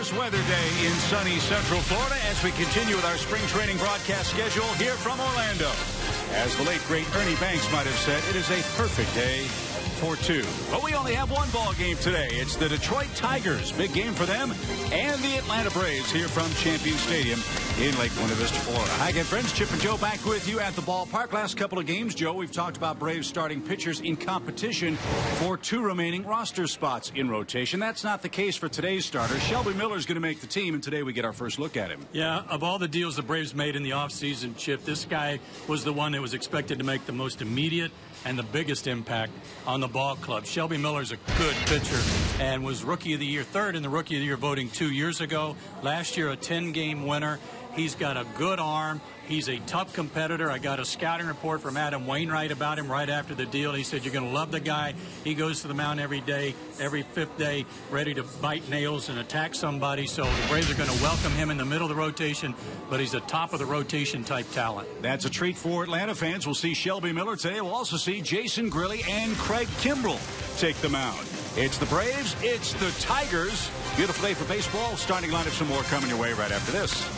Tigers weather day in sunny Central Florida as we continue with our spring training broadcast schedule here from Orlando. As the late, great Ernie Banks might have said, it is a perfect day for two. But we only have one ball game today. It's the Detroit Tigers. Big game for them and the Atlanta Braves here from Champion Stadium in Lake Buena Vista, Florida. Hi again, friends. Chip and Joe back with you at the ballpark. Last couple of games, Joe, we've talked about Braves starting pitchers in competition for 2 remaining roster spots in rotation. That's not the case for today's starter. Shelby Miller is going to make the team, and today we get our first look at him. Yeah, of all the deals the Braves made in the offseason, Chip, this guy was the one that was expected to make the most immediate and the biggest impact on the ball club. Shelby Miller's a good pitcher and was Rookie of the Year, 3rd in the Rookie of the Year voting 2 years ago. Last year, a 10-game winner. He's got a good arm. He's a tough competitor. I got a scouting report from Adam Wainwright about him right after the deal. He said, you're going to love the guy. He goes to the mound every day, every 5th day, ready to bite nails and attack somebody. So the Braves are going to welcome him in the middle of the rotation, but he's a top-of-the-rotation type talent. That's a treat for Atlanta fans. We'll see Shelby Miller today. We'll also see Jason Grilli and Craig Kimbrell take the mound. It's the Braves. It's the Tigers. Beautiful day for baseball. Starting lineup, some more coming your way right after this.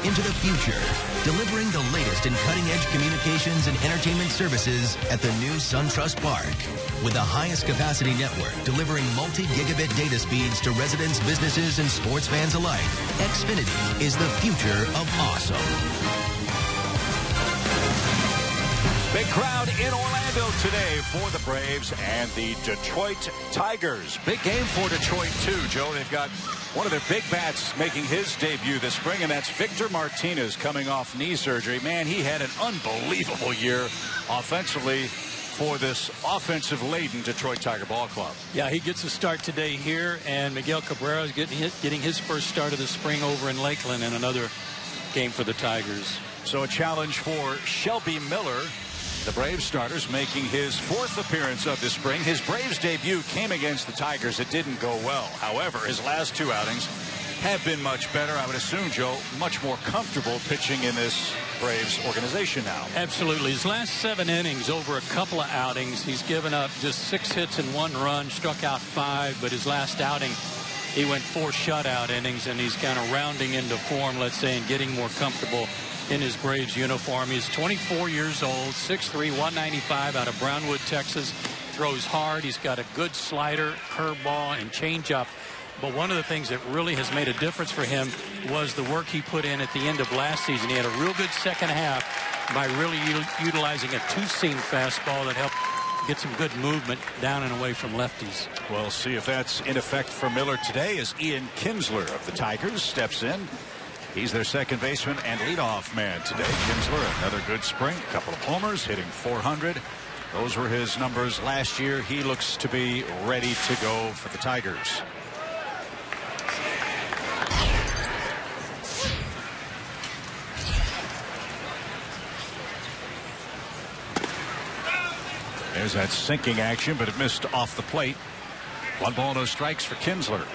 Into the future, delivering the latest in cutting-edge communications and entertainment services at the new SunTrust Park. With the highest capacity network delivering multi-gigabit data speeds to residents, businesses, and sports fans alike, Xfinity is the future of awesome. Big crowd in Orlando today for the Braves and the Detroit Tigers. Big game for Detroit, too, Joe. They've got one of their big bats making his debut this spring, and that's Victor Martinez coming off knee surgery. Man, he had an unbelievable year offensively for this offensive-laden Detroit Tiger ball club. Yeah, he gets a start today here, and Miguel Cabrera is getting his first start of the spring over in Lakeland in another game for the Tigers. So a challenge for Shelby Miller, the Braves starters, making his 4th appearance of the spring. His Braves debut came against the Tigers. It didn't go well. However, his last 2 outings, have been much better. I would assume, Joe, much more comfortable pitching in this Braves organization now. Absolutely. His last 7 innings over a couple of outings, he's given up just 6 hits and 1 run, struck out 5, but his last outing, he went 4 shutout innings, and he's kind of rounding into form, let's say, and getting more comfortable in his Braves uniform. He's 24 years old, 6'3", 195 out of Brownwood, Texas. Throws hard. He's got a good slider, curveball, and changeup. But one of the things that really has made a difference for him was the work he put in at the end of last season. He had a real good second half by really utilizing a 2-seam fastball that helped get some good movement down and away from lefties. We'll see if that's in effect for Miller today as Ian Kinsler of the Tigers steps in. He's their second baseman and leadoff man today. Kinsler, another good spring, a couple of homers, hitting .400. Those were his numbers last year. He looks to be ready to go for the Tigers. There's that sinking action, but it missed off the plate. 1 ball, no strikes for Kinsler.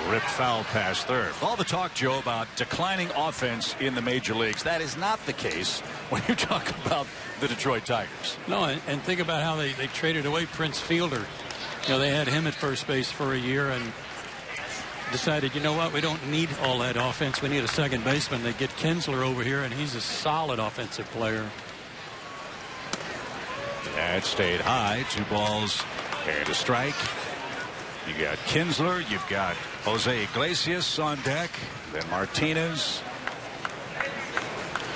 Ripped foul past third. All the talk, Joe, about declining offense in the major leagues. That is not the case when you talk about the Detroit Tigers. No, and think about how they traded away Prince Fielder. You know, they had him at first base for a year and decided, you know what, we don't need all that offense. We need a second baseman. They get Kinsler over here, and he's a solid offensive player. That stayed high. 2 balls and a strike. You got Kinsler, you've got Jose Iglesias on deck, then Martinez.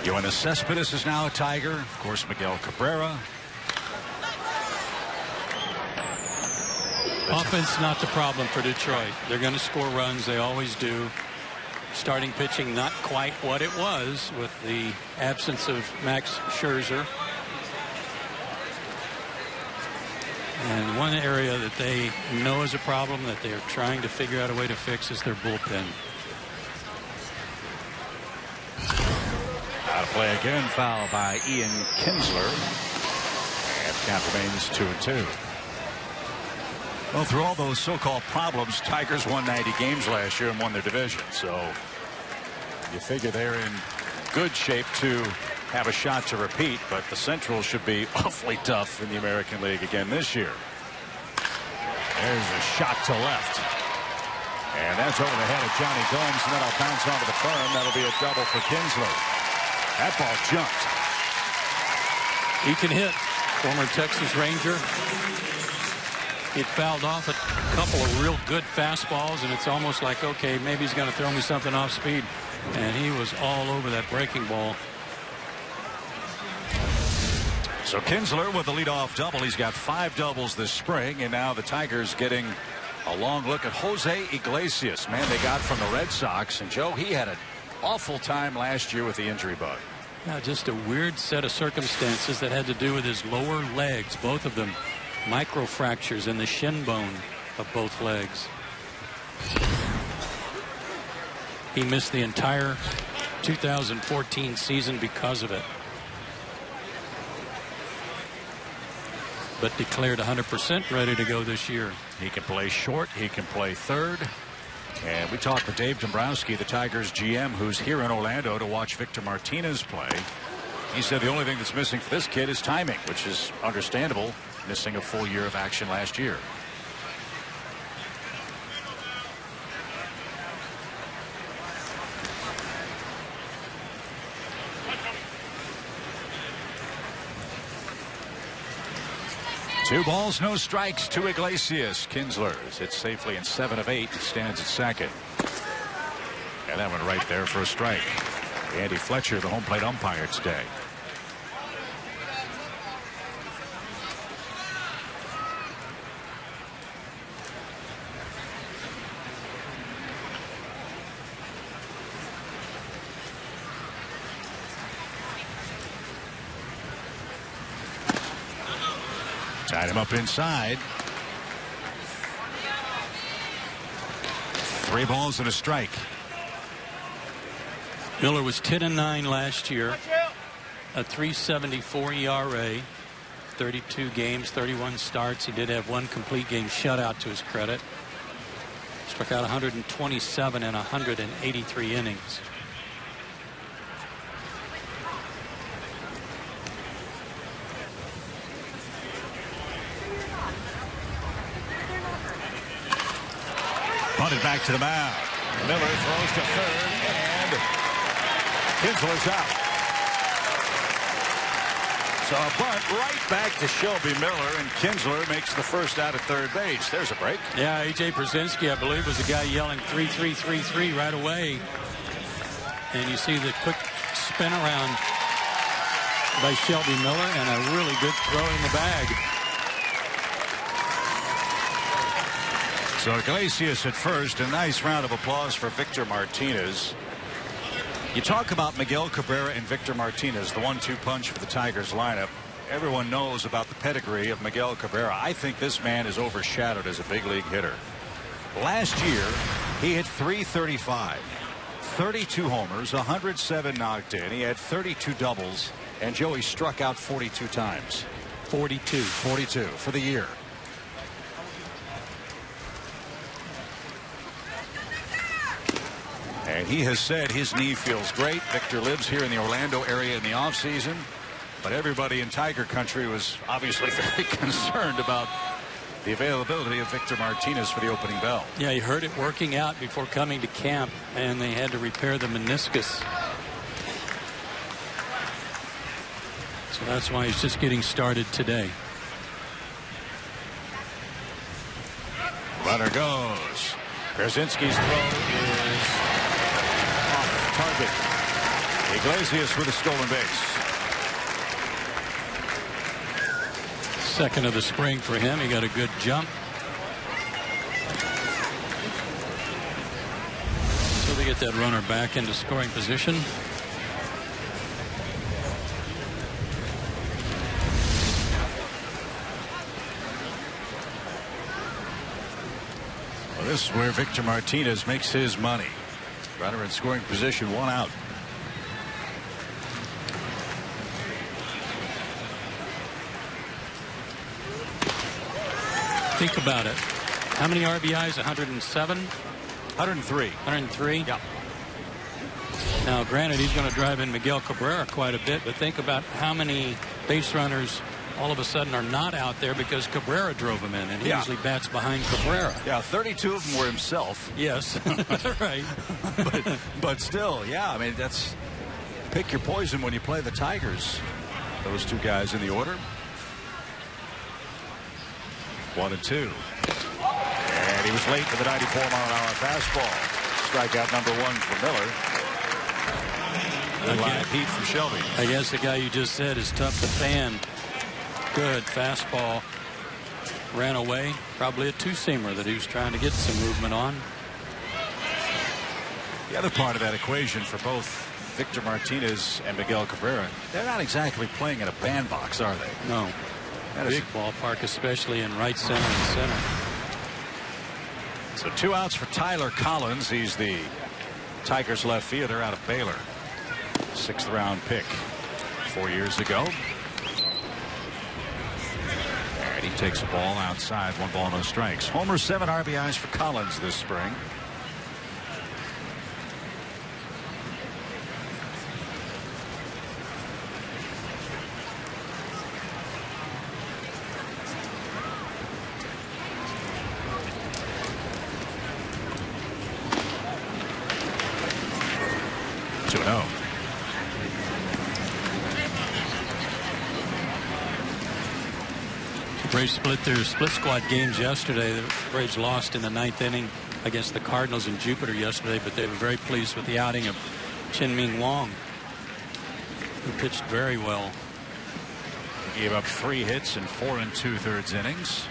Yoenis Cespedes is now a Tiger. Of course, Miguel Cabrera. Offense not the problem for Detroit. They're going to score runs. They always do. Starting pitching not quite what it was with the absence of Max Scherzer. And one area that they know is a problem that they are trying to figure out a way to fix is their bullpen. Out of play again. Foul by Ian Kinsler. And count remains 2-2. Well, through all those so-called problems, Tigers won 90 games last year and won their division. So you figure they're in good shape to have a shot to repeat, but the Central should be awfully tough in the American League again this year. There's a shot to left. And that's over the head of Johnny Gomes, and then I'll bounce onto the berm. That'll be a double for Kinsler. That ball jumped. He can hit. Former Texas Ranger. It fouled off a couple of real good fastballs, and it's almost like, okay, maybe he's going to throw me something off speed. And he was all over that breaking ball. So Kinsler with a leadoff double. He's got 5 doubles this spring, and now the Tigers getting a long look at Jose Iglesias. Man, they got from the Red Sox, and Joe, he had an awful time last year with the injury bug. Yeah, just a weird set of circumstances that had to do with his lower legs, both of them. Microfractures in the shin bone of both legs. He missed the entire 2014 season because of it. But declared 100% ready to go this year. He can play short. He can play third. And we talked with Dave Dombrowski, the Tigers GM, who's here in Orlando to watch Victor Martinez play. He said the only thing that's missing for this kid is timing, which is understandable, missing a full year of action last year. Two balls, no strikes to Iglesias. Kinsler is hit safely in 7 of 8. He stands at second. And that went right there for a strike. Andy Fletcher, the home plate umpire today. Tied him up inside. 3 balls and a strike. Miller was 10-9 last year, a 3.74 ERA, 32 games, 31 starts. He did have one complete game shutout to his credit. Struck out 127 in 183 innings. Punted back to the mound. Miller throws to third, and Kinsler's out. So a bunt right back to Shelby Miller, and Kinsler makes the first out at third base. There's a break. Yeah, A.J. Brzezinski, I believe, was the guy yelling 3-3, 3-3 right away. And you see the quick spin around by Shelby Miller, and a really good throw in the bag. So Iglesias at first. A nice round of applause for Victor Martinez. You talk about Miguel Cabrera and Victor Martinez, the 1-2 punch for the Tigers lineup. Everyone knows about the pedigree of Miguel Cabrera. I think this man is overshadowed as a big league hitter. Last year, he hit .335, 32 homers, 107 knocked in. He had 32 doubles, and Joey struck out 42 times. 42 for the year. And he has said his knee feels great. Victor lives here in the Orlando area in the offseason. But everybody in Tiger Country was obviously very concerned about the availability of Victor Martinez for the opening bell. Yeah, he heard it working out before coming to camp, and they had to repair the meniscus. So that's why he's just getting started today. Runner goes. Brzezinski's throw is off target. Iglesias with a stolen base. Second of the spring for him. He got a good jump. So they get that runner back into scoring position. Well, this is where Victor Martinez makes his money. Runner in scoring position, one out. Think about it. How many RBIs? 107? 103. 103? Yeah. Now, granted, he's going to drive in Miguel Cabrera quite a bit, but think about how many base runners all of a sudden are not out there because Cabrera drove him in, and he usually bats behind Cabrera. Yeah, 32 of them were himself. Yes, right. but still, yeah, I mean, that's pick your poison when you play the Tigers. Those two guys in the order. 1-2. And he was late with the 94-mile-an-hour fastball. Strikeout number one for Miller. And line of heat from Shelby. I guess the guy you just said is tough to fan. Good fastball. Ran away. Probably a two-seamer that he was trying to get some movement on. The other part of that equation for both Victor Martinez and Miguel Cabrera, they're not exactly playing in a bandbox, are they? No. Big ballpark, especially in right center and center. So 2 outs for Tyler Collins. He's the Tigers left fielder out of Baylor. 6th round pick 4 years ago. And he takes a ball outside. 1 ball, no strikes. Homer, 7 RBIs for Collins this spring. Braves split their split squad games yesterday. The Braves lost in the 9th inning against the Cardinals in Jupiter yesterday, but they were very pleased with the outing of Chin-Ming Wong, who pitched very well. He gave up 3 hits in 4 2/3 innings.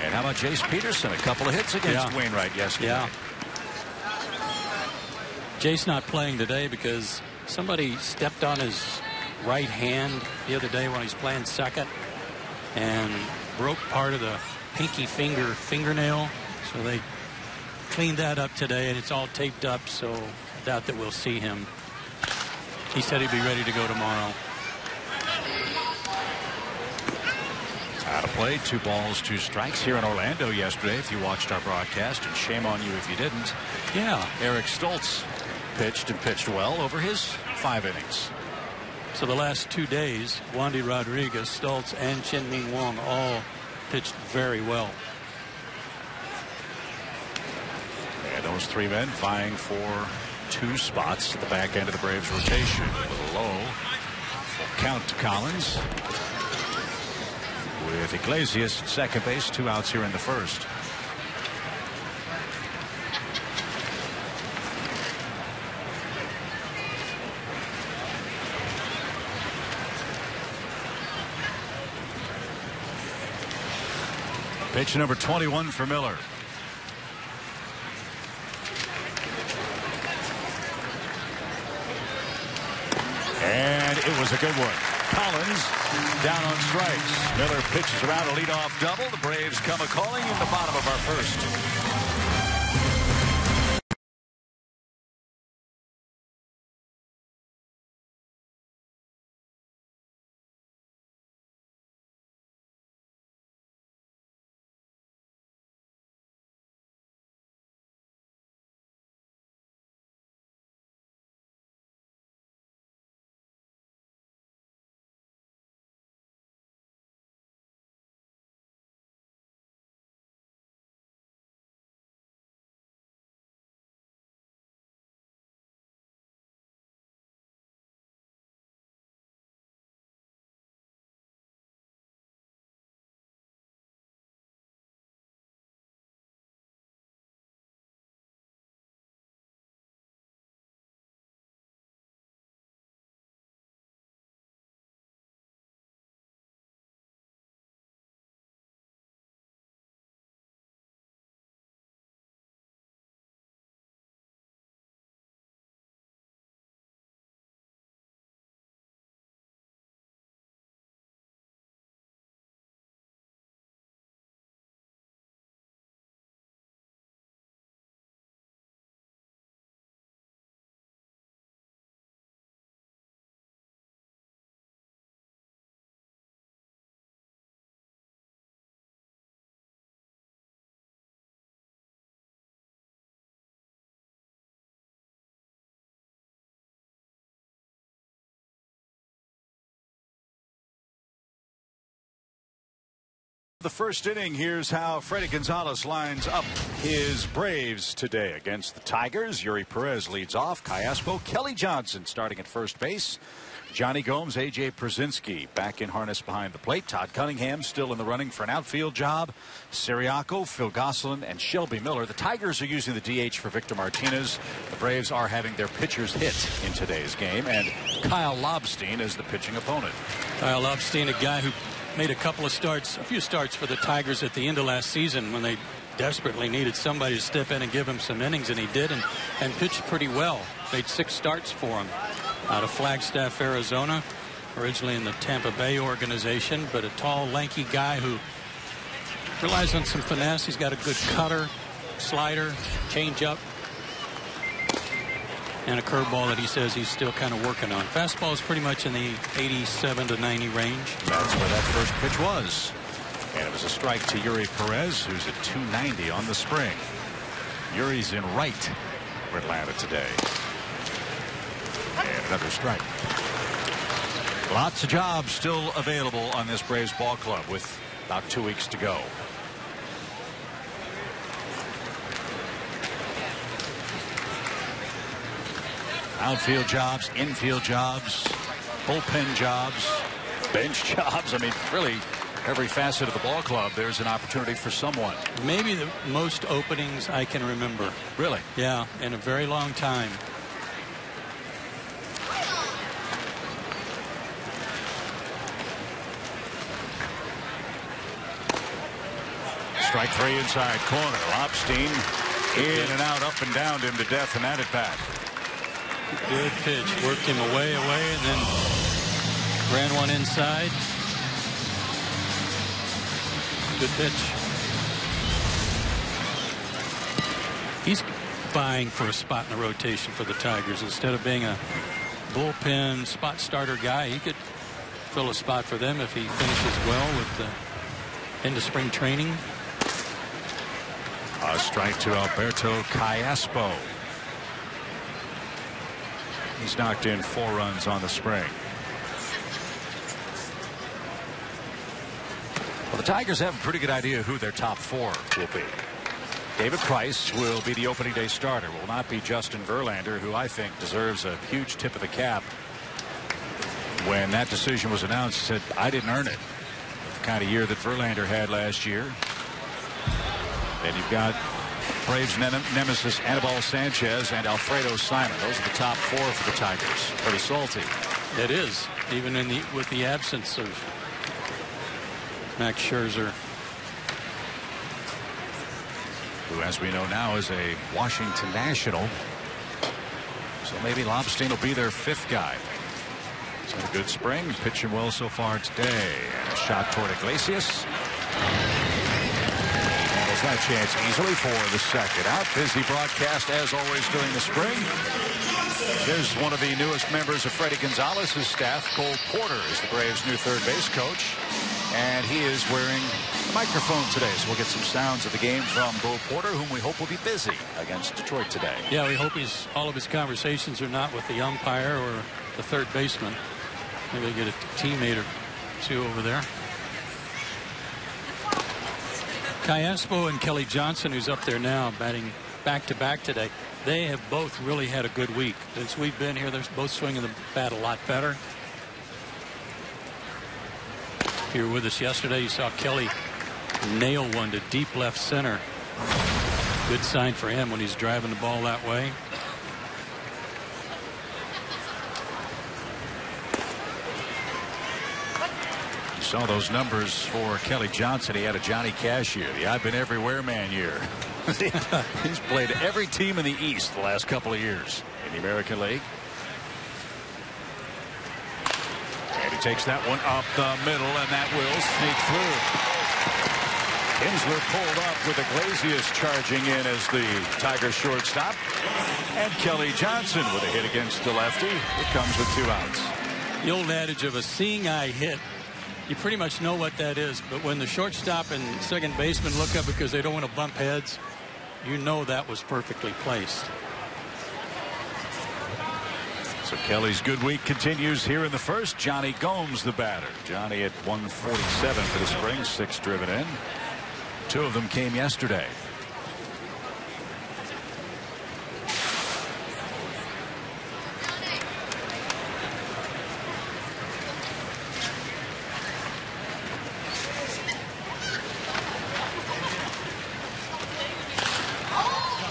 And how about Jace Peterson? A couple of hits against Wainwright yesterday. Yeah. Jace not playing today because somebody stepped on his right hand the other day when he's playing second and broke part of the pinky fingernail. So they cleaned that up today, and it's all taped up, so I doubt that we'll see him. He said he'd be ready to go tomorrow. Out of play, 2 balls, 2 strikes here in Orlando yesterday. If you watched our broadcast, and shame on you if you didn't. Yeah. Eric Stoltz pitched and pitched well over his 5 innings. So the last 2 days, Wandy Rodriguez, Stoltz, and Chien-Ming Wang all pitched very well. And those 3 men vying for 2 spots at the back end of the Braves rotation. A little low. Full count to Collins. With Iglesias at second base, 2 outs here in the first. Pitch number 21 for Miller. And it was a good one. Collins down on strikes. Miller pitches around a leadoff double. The Braves come a-calling in the bottom of our first. The first inning, here's how Freddy Gonzalez lines up his Braves today against the Tigers. Yuri Perez leads off. Callaspo, Kelly Johnson starting at first base. Johnny Gomes, A.J. Przinsky back in harness behind the plate. Todd Cunningham still in the running for an outfield job. Siriaco, Phil Gosselin, and Shelby Miller. The Tigers are using the DH for Victor Martinez. The Braves are having their pitchers hit in today's game. And Kyle Lobstein is the pitching opponent. Kyle Lobstein, a guy who made a few starts for the Tigers at the end of last season when they desperately needed somebody to step in and give him some innings, and he did, and pitched pretty well. Made 6 starts for him out of Flagstaff, Arizona, originally in the Tampa Bay organization, but a tall, lanky guy who relies on some finesse. He's got a good cutter, slider, changeup, and a curveball that he says he's still kind of working on. Fastball is pretty much in the 87 to 90 range. That's where that first pitch was. And it was a strike to Yuri Perez, who's at 290 on the spring. Yuri's in right for Atlanta today. And another strike. Lots of jobs still available on this Braves ball club with about 2 weeks to go. Outfield jobs, infield jobs, bullpen jobs, bench jobs. I mean, really, every facet of the ball club, there's an opportunity for someone. Maybe the most openings I can remember. Really? Yeah, in a very long time. Strike 3 inside corner. Lobstein in and out, up and down him to death, and at it back. Good pitch. Worked him away, and then ran one inside. Good pitch. He's vying for a spot in the rotation for the Tigers. Instead of being a bullpen spot starter guy, he could fill a spot for them if he finishes well with into spring training. A strike to Alberto Callaspo. He's knocked in 4 runs on the spring. Well, the Tigers have a pretty good idea who their top 4 will be. David Price will be the opening day starter. Will not be Justin Verlander, who I think deserves a huge tip of the cap. When that decision was announced, he said, I didn't earn it. The kind of year that Verlander had last year. Then you've got Braves nemesis Anibal Sanchez and Alfredo Simon. Those are the top 4 for the Tigers. Pretty salty. It is, even with the absence of Max Scherzer, who, as we know now, is a Washington National. So maybe Lobstein will be their 5th guy. He's had a good spring, pitching well so far today. And a shot toward Iglesias. Handles that chance easily for the 2nd out. Busy broadcast as always during the spring. There's one of the newest members of Freddie Gonzalez's staff. Cole Porter is the Braves' new 3rd base coach. And he is wearing a microphone today, so we'll get some sounds of the game from Bo Porter, whom we hope will be busy against Detroit today. Yeah, we hope all of his conversations are not with the umpire or the 3rd baseman. Maybe they get a teammate or 2 over there. Callaspo and Kelly Johnson, who's up there now batting back-to-back today, they have both really had a good week. Since we've been here, they're both swinging the bat a lot better. If you were with us yesterday, you saw Kelly nail one to deep left center. Good sign for him when he's driving the ball that way. You saw those numbers for Kelly Johnson. He had a Johnny Cash year, the I've been everywhere man year. He's played every team in the East the last couple of years in the American League. And he takes that one up the middle, and that will sneak through. Kinsler pulled up with Iglesias charging in as the Tigers shortstop. And Kelly Johnson with a hit against the lefty. It comes with 2 outs. The old adage of a seeing eye hit, you pretty much know what that is. But when the shortstop and 2nd baseman look up because they don't want to bump heads, you know that was perfectly placed. So Kelly's good week continues here in the 1st. Johnny Gomes, the batter. Johnny at 147 for the spring, 6 driven in. 2 of them came yesterday.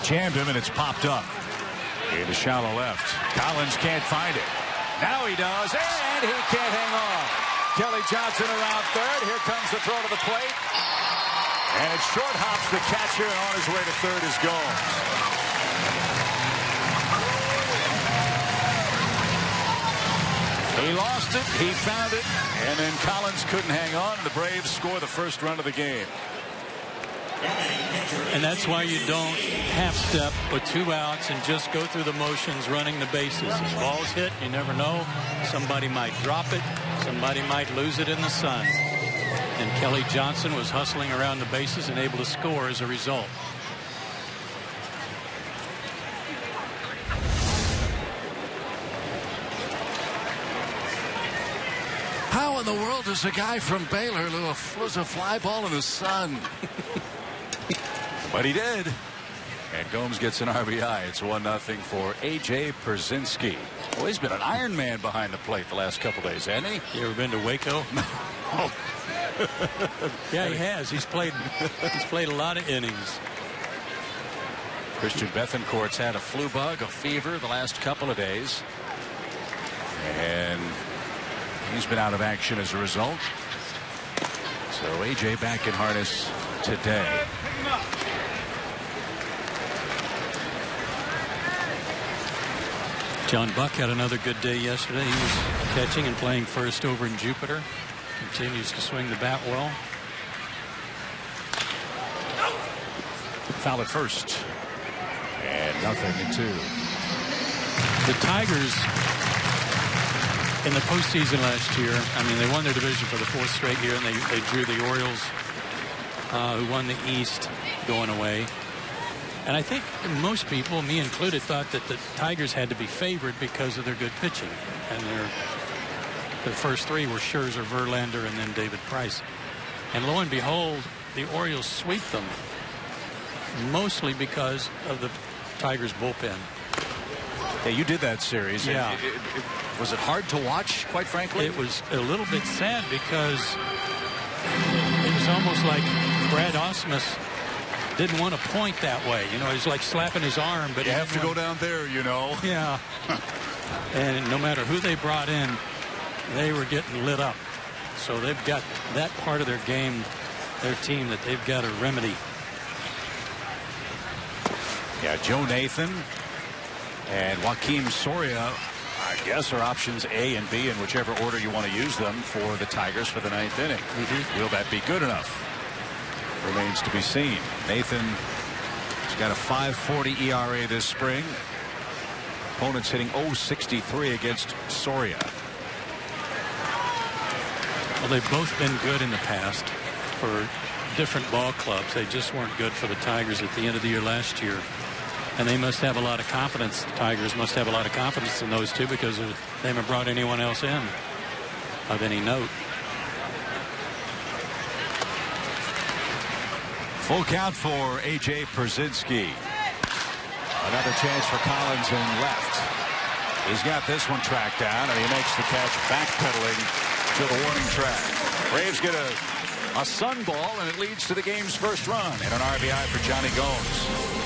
Jammed him, and it's popped up. In the shallow left. Collins can't find it. Now he does, and he can't hang on. Kelly Johnson around 3rd. Here comes the throw to the plate. And it short hops the catcher, and on his way to 3rd is Gomes. He lost it, he found it, and then Collins couldn't hang on, and the Braves score the 1st run of the game. And that's why you don't half step with 2 outs and just go through the motions running the bases. If the ball's hit, you never know. Somebody might drop it. Somebody might lose it in the sun. And Kelly Johnson was hustling around the bases and able to score as a result. How in the world does a guy from Baylor lose a fly ball in the sun? But he did. And Gomes gets an RBI. It's 1-0 for A.J. Pierzynski. Well, he's been an Iron Man behind the plate the last couple days, hasn't he? You ever been to Waco? No. Yeah, he has. He's played a lot of innings. Christian Bethancourt's had a flu bug, a fever the last couple of days. And he's been out of action as a result. So A.J. back in harness today. John Buck had another good day yesterday. He was catching and playing first over in Jupiter. Continues to swing the bat well. Foul at first. And 0-2. The Tigers in the postseason last year, I mean, they won their division for the 4th straight year, and they drew the Orioles who won the East going away. And I think most people, me included, thought that the Tigers had to be favored because of their good pitching. And the first three were Scherzer, Verlander, and then David Price. And lo and behold, the Orioles sweep them, mostly because of the Tigers' bullpen. Yeah, you did that series. Yeah. Was it hard to watch, quite frankly? It was a little bit sad because it was almost like Brad Ausmus didn't want to point that way. You know, he's like slapping his arm. But you have to go down there, you know. Yeah. And no matter who they brought in, they were getting lit up. So they've got that part of their game, their team, that they've got to remedy. Yeah, Joe Nathan and Joakim Soria, I guess, are options A and B in whichever order you want to use them for the Tigers for the ninth inning. Will that be good enough? Remains to be seen. Nathan has got a 5.40 ERA this spring. Opponents hitting .063 against Soria. Well, they've both been good in the past for different ball clubs. They just weren't good for the Tigers at the end of the year last year. And they must have a lot of confidence. The Tigers must have a lot of confidence in those two because they haven't brought anyone else in of any note. Full count for A.J. Pierzynski. Another chance for Collins in left. He's got this one tracked down, and he makes the catch, backpedaling to the warning track. Braves get a sun ball, and it leads to the game's first run and an RBI for Johnny Gomes.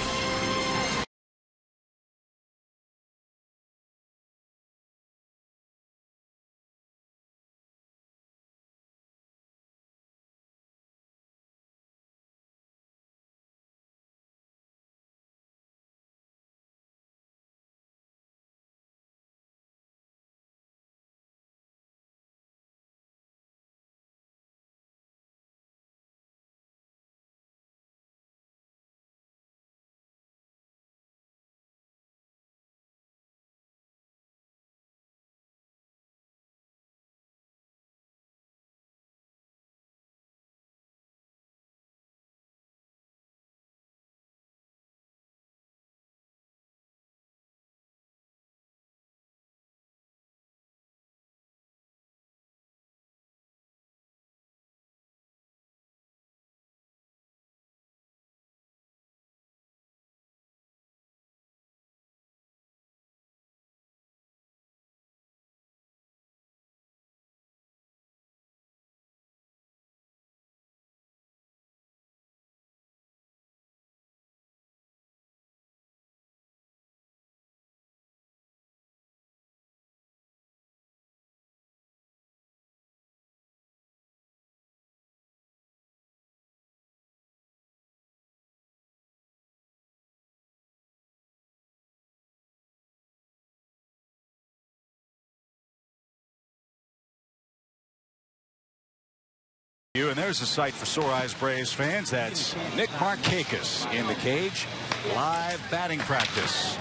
And there's a sight for sore eyes Braves fans. That's Nick Markakis in the cage. Live batting practice.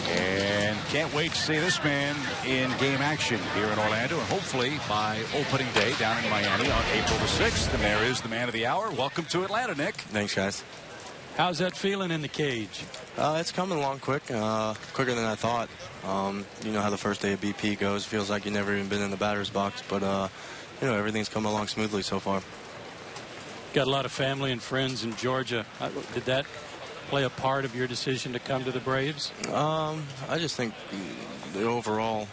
And can't wait to see this man in game action here in Orlando, and hopefully by opening day down in Miami on April the 6th. And there is the man of the hour. Welcome to Atlanta, Nick. Thanks, guys. How's that feeling in the cage? It's coming along quick, quicker than I thought. You know how the first day of BP goes. Feels like you've never even been in the batter's box, but you know, everything's come along smoothly so far. Got a lot of family and friends in Georgia. Did that play a part of your decision to come to the Braves? I just think the overall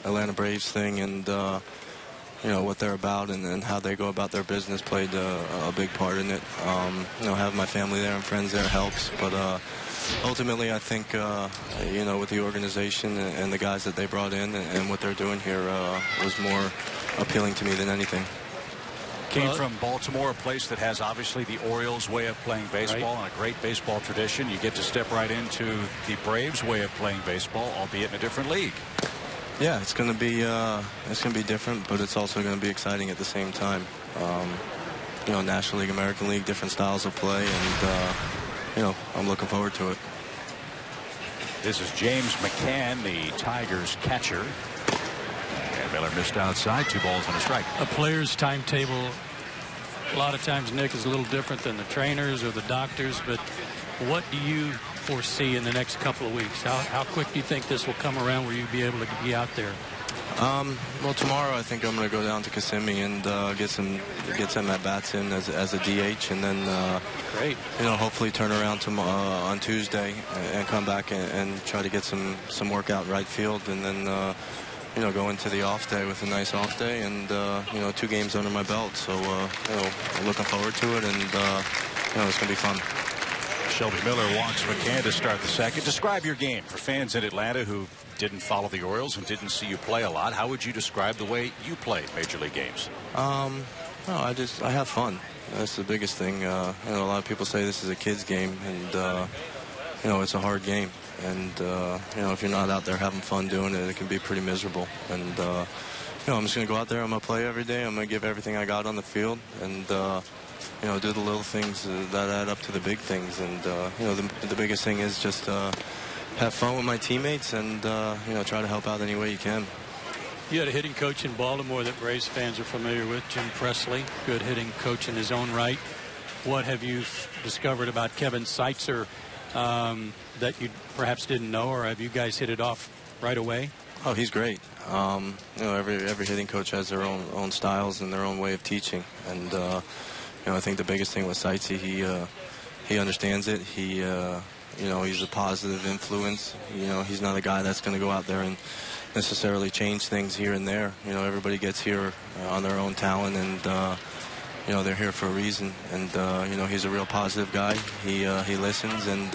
Atlanta Braves thing and you know what they're about and how they go about their business played a big part in it. You know, having my family there and friends there helps, but ultimately I think you know, with the organization and the guys that they brought in and what they're doing here was more appealing to me than anything. Came from Baltimore, a place that has obviously the Orioles way of playing baseball, right, and a great baseball tradition. You get to step right into the Braves way of playing baseball, albeit in a different league. Yeah, it's going to be different, but it's also going to be exciting at the same time. You know, National League, American League, different styles of play, and you know, I'm looking forward to it. This is James McCann, the Tigers catcher. And Miller missed outside, 2 balls and a strike. A player's timetable a lot of times, Nick, is a little different than the trainers or the doctors, but what do you foresee in the next couple of weeks? How quick do you think this will come around where you'll be able to be out there? Well, tomorrow I think I'm going to go down to Kissimmee and get some at bats in as a DH, and then great. Hopefully turn around on Tuesday and come back and try to get some work out in right field, and then go into the off day with a nice off day, and 2 games under my belt. So I'm looking forward to it, and it's going to be fun. Shelby Miller walks McCann to start the second. Describe your game for fans in Atlanta who didn't follow the Orioles and didn't see you play a lot. How would you describe the way you play Major League games? I have fun. That's the biggest thing. A lot of people say this is a kid's game, and it's a hard game. And if you're not out there having fun doing it, it can be pretty miserable. And I'm just going to go out there. I'm going to play every day. I'm going to give everything I got on the field, and do the little things that add up to the big things. And the biggest thing is just have fun with my teammates, and try to help out any way you can. You had a hitting coach in Baltimore that Braves fans are familiar with, Jim Presley, good hitting coach in his own right. What have you discovered about Kevin Seitzer that you perhaps didn't know, or have you guys hit it off right away? Oh, he's great. Every hitting coach has their own styles and their own way of teaching, and I think the biggest thing with Seitzer, he understands it. He's a positive influence. He's not a guy that's going to go out there and necessarily change things here and there. Everybody gets here on their own talent, and they're here for a reason. And he's a real positive guy. He listens, and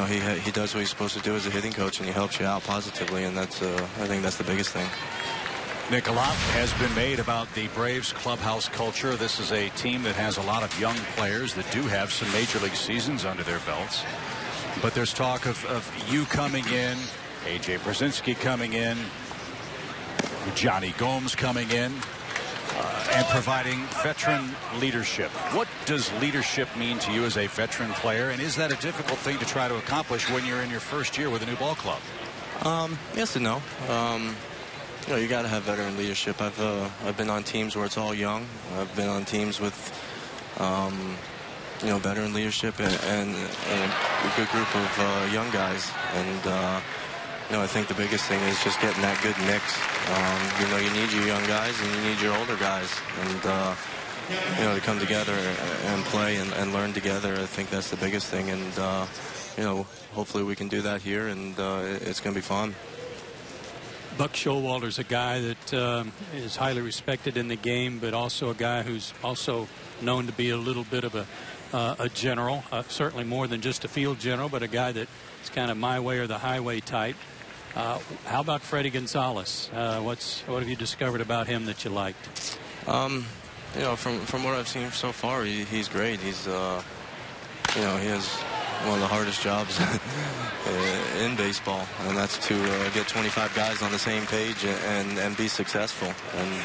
he does what he's supposed to do as a hitting coach, and he helps you out positively. And that's I think that's the biggest thing. Nick, a lot has been made about the Braves clubhouse culture. This is a team that has a lot of young players that do have some Major League seasons under their belts. But there's talk of you coming in, A.J. Brzezinski coming in, Johnny Gomes coming in, and providing veteran leadership. What does leadership mean to you as a veteran player, and is that a difficult thing to try to accomplish when you're in your first year with a new ball club? Yes and no. You got to have veteran leadership. I've been on teams where it's all young. I've been on teams with veteran leadership and a good group of young guys. And I think the biggest thing is just getting that good mix. You need your young guys and you need your older guys, and to come together and play and learn together. I think that's the biggest thing, and hopefully we can do that here, and it's going to be fun. Buck Showalter's a guy that is highly respected in the game, but also a guy who's also known to be a little bit of a general, certainly more than just a field general, but a guy that is kind of my way or the highway type. How about Freddie Gonzalez? What have you discovered about him that you liked? From what I've seen so far, he's great. He's he has one of the hardest jobs in baseball, and that's to get 25 guys on the same page and be successful. And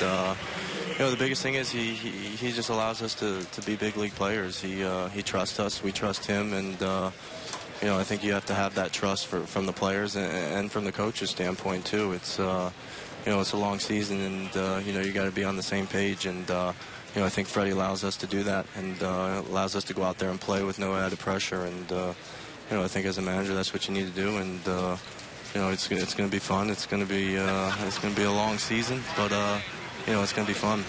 the biggest thing is he just allows us to be big league players. He trusts us, we trust him, and I think you have to have that trust from the players and from the coach's standpoint too. It's it's a long season, and you got to be on the same page, and I think Freddie allows us to do that, and allows us to go out there and play with no added pressure. And I think as a manager, that's what you need to do. And it's going to be fun. It's going to be a long season, but it's going to be fun.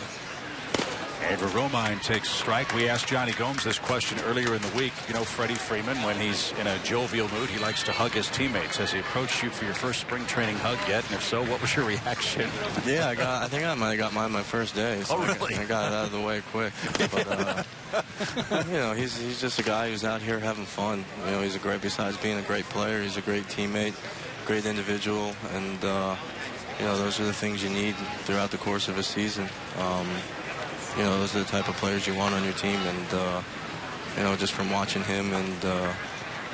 Andrew Romine takes strike. We asked Johnny Gomes this question earlier in the week. Freddie Freeman, when he's in a jovial mood, he likes to hug his teammates. Has he approached you for your first spring training hug yet? And if so, what was your reaction? Yeah, I think I might have got mine my first day. So oh, really? I got it out of the way quick. But, he's just a guy who's out here having fun. He's besides being a great player, he's a great teammate, great individual, and, those are the things you need throughout the course of a season. Those are the type of players you want on your team, and just from watching him and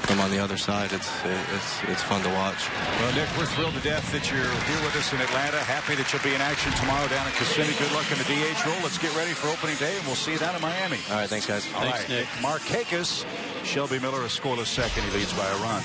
from on the other side, it's fun to watch. Well, Nick, we're thrilled to death that you're here with us in Atlanta. Happy that you'll be in action tomorrow down in Kissimmee. Good luck in the DH role. Let's get ready for opening day, and we'll see you down in Miami. All right, thanks, guys. All right, Nick. Markakis, Shelby Miller, a scoreless second. He leads by a run.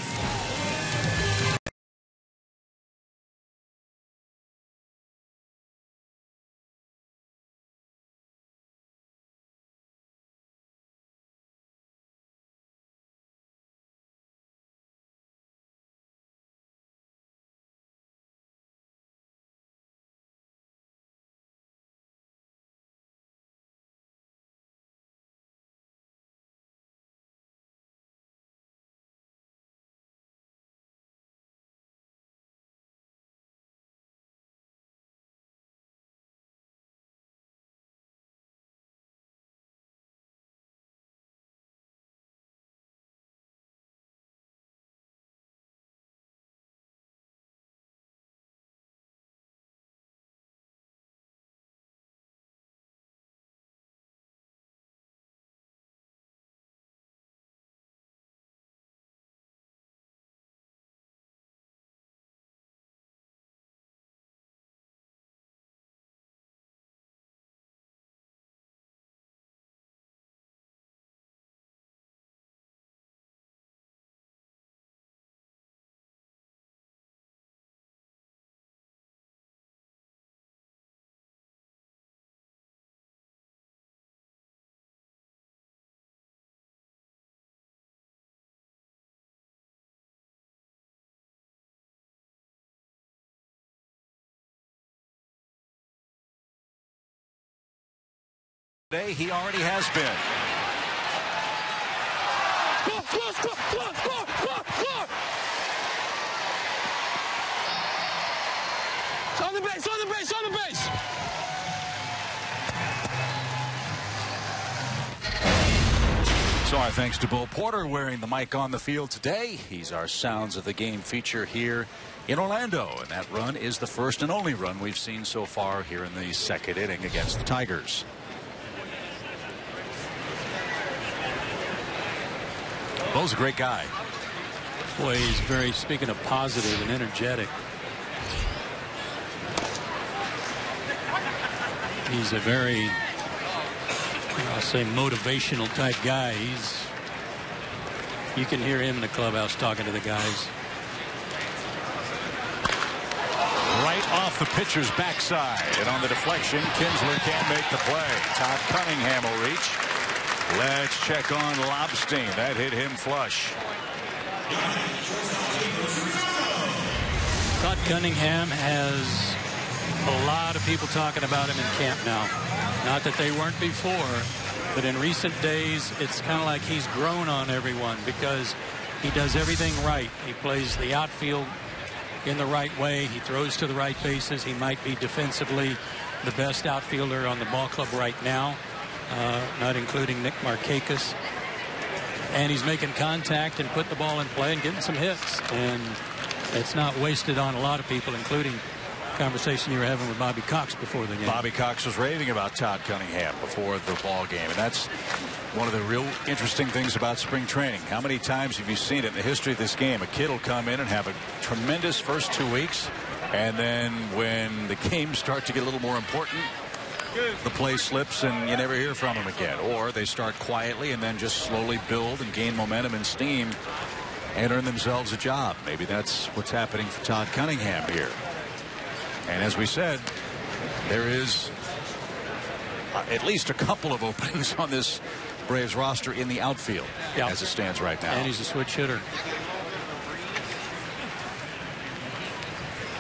Today he already has been. On the base, on the base, on the base. So our thanks to Bo Porter wearing the mic on the field today. He's our Sounds of the Game feature here in Orlando. And that run is the first and only run we've seen so far here in the second inning against the Tigers. Bo's a great guy. Boy, he's very, speaking of positive and energetic. He's a very, I'll say, motivational type guy. You can hear him in the clubhouse talking to the guys. Right off the pitcher's backside, and on the deflection, Kinsler can't make the play. Todd Cunningham will reach. Let's check on Lobstein. That hit him flush. Todd Cunningham has a lot of people talking about him in camp now. Not that they weren't before, but in recent days, it's kind of like he's grown on everyone because he does everything right. He plays the outfield in the right way. He throws to the right bases. He might be defensively the best outfielder on the ball club right now, not including Nick Markakis. And he's making contact and putting the ball in play and getting some hits. And it's not wasted on a lot of people, including conversation you were having with Bobby Cox before the game. Bobby Cox was raving about Todd Cunningham before the ball game, and that's one of the real interesting things about spring training. How many times have you seen it in the history of this game? A kid will come in and have a tremendous first 2 weeks, and then when the games start to get a little more important, the play slips and you never hear from him again. Or they start quietly and then just slowly build and gain momentum and steam and earn themselves a job. Maybe that's what's happening for Todd Cunningham here. And as we said, there is at least a couple of openings on this Braves roster in the outfield as it stands right now. And he's a switch hitter.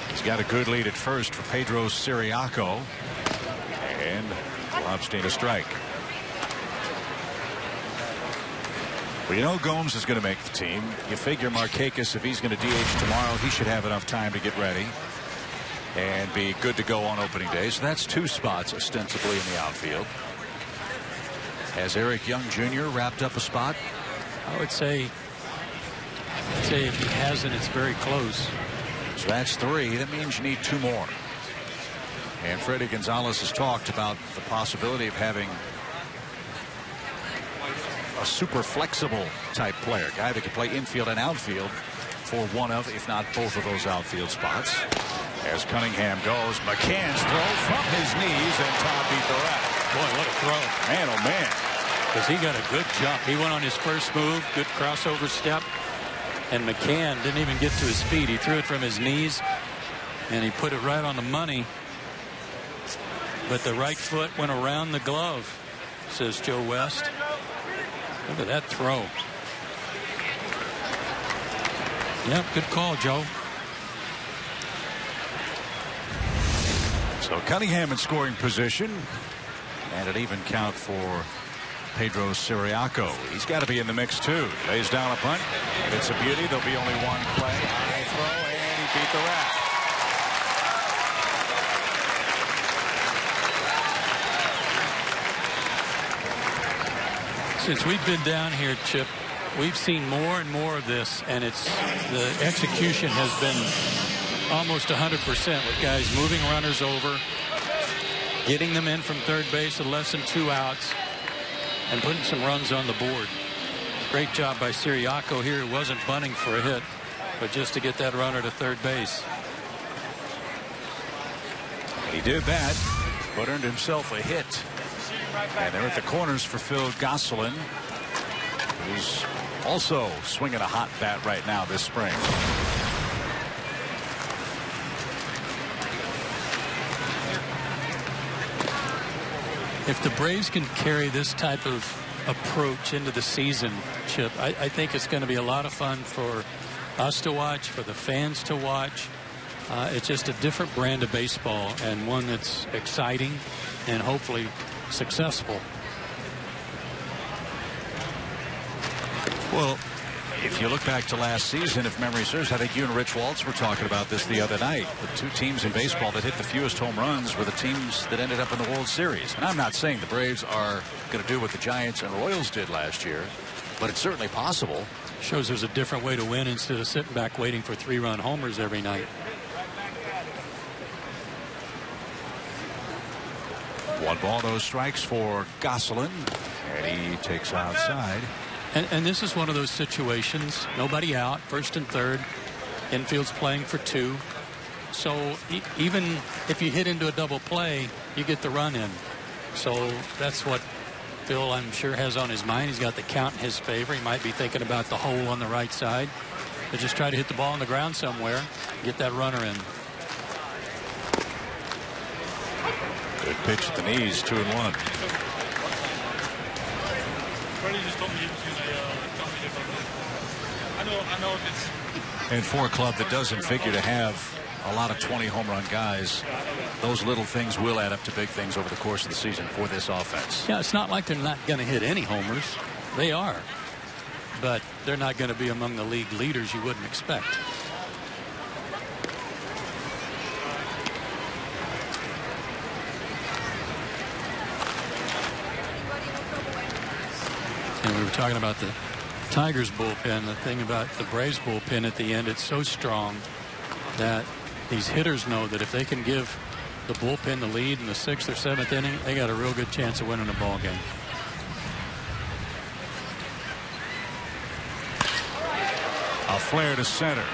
He's got a good lead at first for Pedro Siriaco. And Lobstein a strike. Well, you know Gomes is going to make the team. You figure Markakis, if he's going to DH tomorrow, he should have enough time to get ready and be good to go on opening day. So that's 2 spots ostensibly in the outfield. Has Eric Young Jr. wrapped up a spot? I would say if he hasn't, it's very close. So that's 3. That means you need 2 more. And Freddie Gonzalez has talked about the possibility of having a super flexible type player, a guy that can play infield and outfield for one of, if not both of those outfield spots. As Cunningham goes, McCann's throw from his knees, and Todd beat the rack. Boy, what a throw. Man, oh man. Because he got a good jump. He went on his first move, good crossover step, and McCann didn't even get to his feet. He threw it from his knees, and he put it right on the money. But the right foot went around the glove, says Joe West. Look at that throw. Yep, good call, Joe. So Cunningham in scoring position, and an even count for Pedro Siriaco. He's got to be in the mix too. Lays down a punt. It's a beauty. There'll be only one play. High throw, and he beat the rack. Since we've been down here, Chip, we've seen more and more of this, and the execution has been almost 100% with guys moving runners over, getting them in from third base with less than 2 outs, and putting some runs on the board. Great job by Siriaco here. He wasn't bunting for a hit, but just to get that runner to third base. He did that, but earned himself a hit. And they're at the corners for Phil Gosselin, who's also swinging a hot bat right now this spring. If the Braves can carry this type of approach into the season, Chip, I think it's going to be a lot of fun for us to watch, for the fans to watch. It's just a different brand of baseball, and one that's exciting and hopefully successful. Well, if you look back to last season, if memory serves, I think you and Rich Waltz were talking about this the other night. The two teams in baseball that hit the fewest home runs were the teams that ended up in the World Series. And I'm not saying the Braves are going to do what the Giants and Royals did last year, but it's certainly possible. Shows there's a different way to win instead of sitting back waiting for 3-run homers every night. One ball, those strikes for Gosselin, and he takes outside. And this is one of those situations, nobody out, first and third, infield's playing for 2. So even if you hit into a double play, you get the run in. So that's what Phil, I'm sure, has on his mind. He's got the count in his favor. He might be thinking about the hole on the right side. But just try to hit the ball on the ground somewhere, get that runner in. Good pitch at the knees, 2-1. And for a club that doesn't figure to have a lot of 20 home run guys, those little things will add up to big things over the course of the season for this offense. Yeah, it's not like they're not going to hit any homers. They are. But they're not going to be among the league leaders you wouldn't expect. And we were talking about the Tigers bullpen. The thing about the Braves bullpen at the end, it's so strong that these hitters know that if they can give the bullpen the lead in the 6th or 7th inning, they got a real good chance of winning a ball game. A flare to center.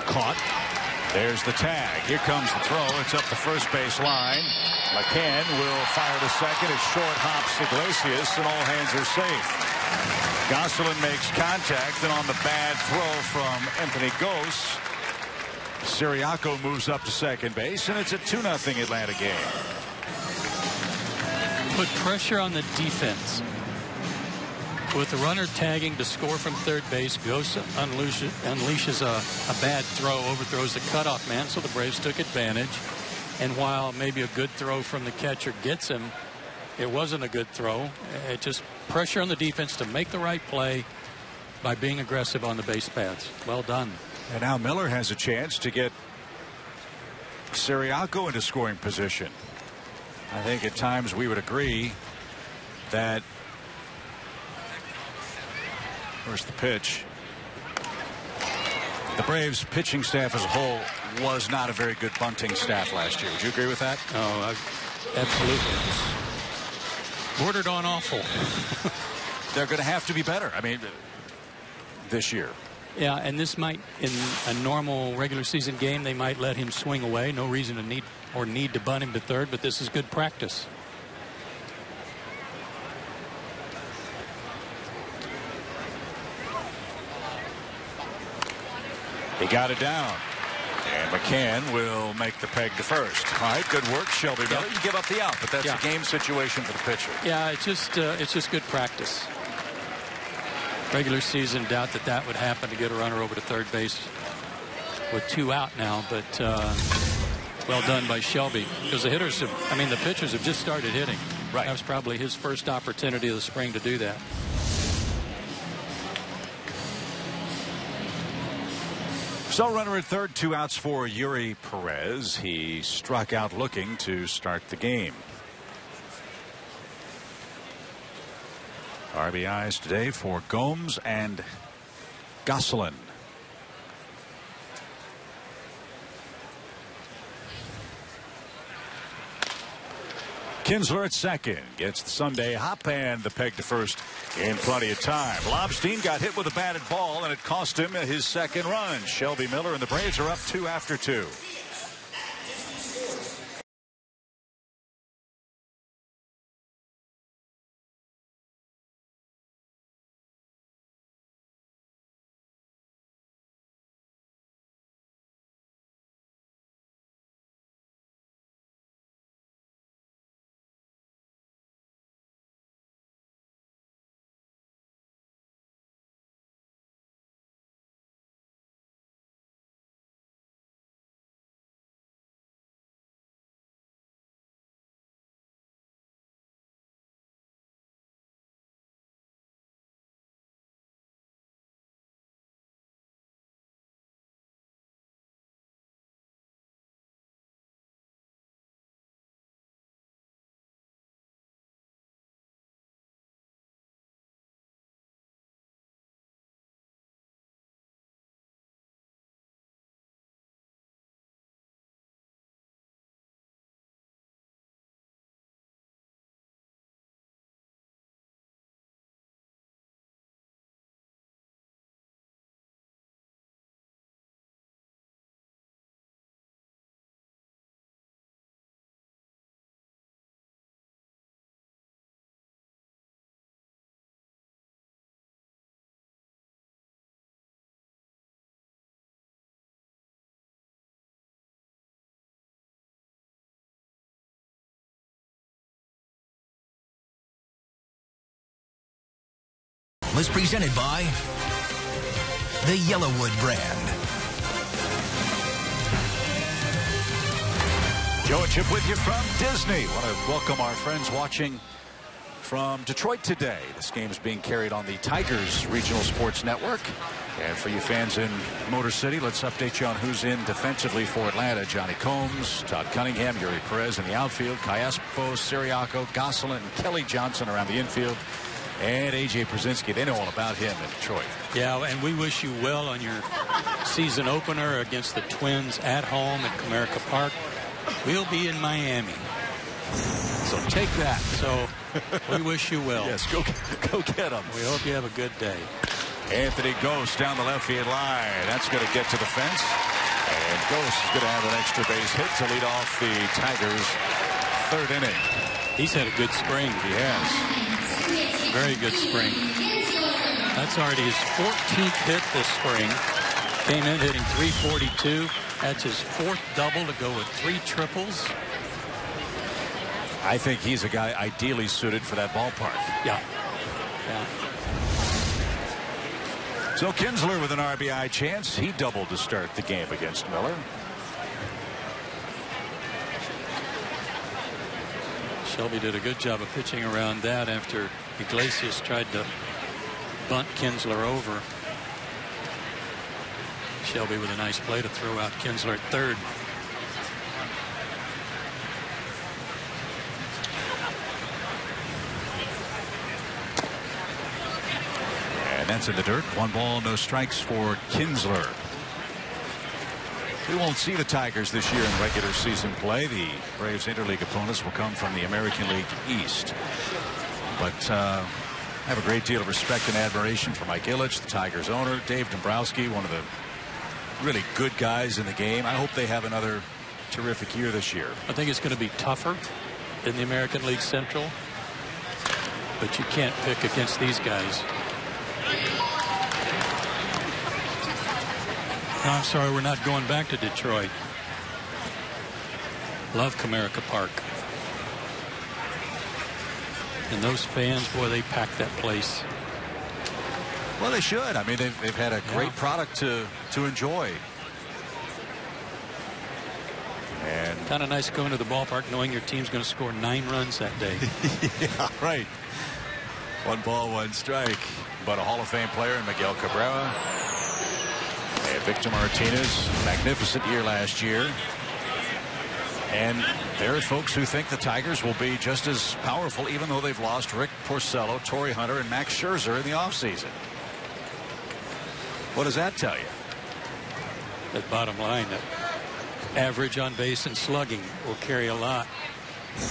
Caught. There's the tag. Here comes the throw. It's up the first base line. McCann will fire to second. It short hops Iglesias, and all hands are safe. Gosselin makes contact, and on the bad throw from Anthony Gose, Siriaco moves up to second base, and it's a 2-0 Atlanta game. Put pressure on the defense. With the runner tagging to score from third base, Gose unleashes a bad throw, overthrows the cutoff man, so the Braves took advantage. And while maybe a good throw from the catcher gets him, it wasn't a good throw. It just pressure on the defense to make the right play by being aggressive on the base paths. Well done. And now Miller has a chance to get Siriaco into scoring position. I think at times we would agree that. Where's the pitch? The Braves pitching staff as a whole was not a very good bunting staff last year. Would you agree with that? Oh, absolutely. Bordered on awful. They're going to have to be better. I mean, this year. Yeah, and this might, in a normal regular season game, they might let him swing away. No reason to need to bunt him to third, but this is good practice. He got it down. And McCann will make the peg to first. All right, good work, Shelby Miller. You give up the out, but that's a game situation for the pitcher. Yeah, it's just good practice. Regular season, doubt that would happen to get a runner over to third base with 2 out now, but well done by Shelby, because the pitchers have just started hitting. Right. That was probably his first opportunity of the spring to do that. So runner at third, 2 outs for Yuri Perez. He struck out looking to start the game. RBIs today for Gomes and Gosselin. Kinsler at second gets the Sunday hop and the peg to first in plenty of time. Lobstein got hit with a batted ball, and it cost him his second run. Shelby Miller and the Braves are up 2 after 2. is presented by the Yellowwood brand. Joe and Chip with you from Disney. Want to welcome our friends watching from Detroit today. This game is being carried on the Tigers Regional Sports Network. And for you fans in Motor City, let's update you on who's in defensively for Atlanta. Johnny Combs, Todd Cunningham, Yuri Perez in the outfield, Cayespo, Siriaco, Gosselin, and Kelly Johnson around the infield. And A.J. Przinsky, they know all about him in Detroit. Yeah, and we wish you well on your season opener against the Twins at home at Comerica Park. We'll be in Miami. So take that. So we wish you well. Yes, go get them. We hope you have a good day. Anthony Ghost down the left field line. That's going to get to the fence. And Ghost is going to have an extra base hit to lead off the Tigers' third inning. He's had a good spring. He has. Very good spring. That's already his 14th hit this spring. Came in hitting .342. That's his 4th double to go with 3 triples. I think he's a guy ideally suited for that ballpark. Yeah. So Kinsler with an RBI chance. He doubled to start the game against Miller. Shelby did a good job of pitching around that after Iglesias tried to bunt Kinsler over. Shelby with a nice play to throw out Kinsler at third. And that's in the dirt. 1 ball, no strikes for Kinsler. We won't see the Tigers this year in regular season play. The Braves interleague opponents will come from the American League East. But I have a great deal of respect and admiration for Mike Ilitch, the Tigers owner, Dave Dombrowski, one of the really good guys in the game. I hope they have another terrific year this year. I think it's going to be tougher in the American League Central, but you can't pick against these guys. No, I'm sorry, we're not going back to Detroit. Love Comerica Park. And those fans, boy, they pack that place. Well, they should. I mean, they've had a great product to enjoy. And kind of nice going to the ballpark knowing your team's going to score 9 runs that day. Yeah, right. 1 ball, 1 strike. But a Hall of Fame player in Miguel Cabrera. And Victor Martinez, magnificent year last year. And there are folks who think the Tigers will be just as powerful even though they've lost Rick Porcello, Torrey Hunter, and Max Scherzer in the offseason. What does that tell you? That bottom line, that average on base and slugging will carry a lot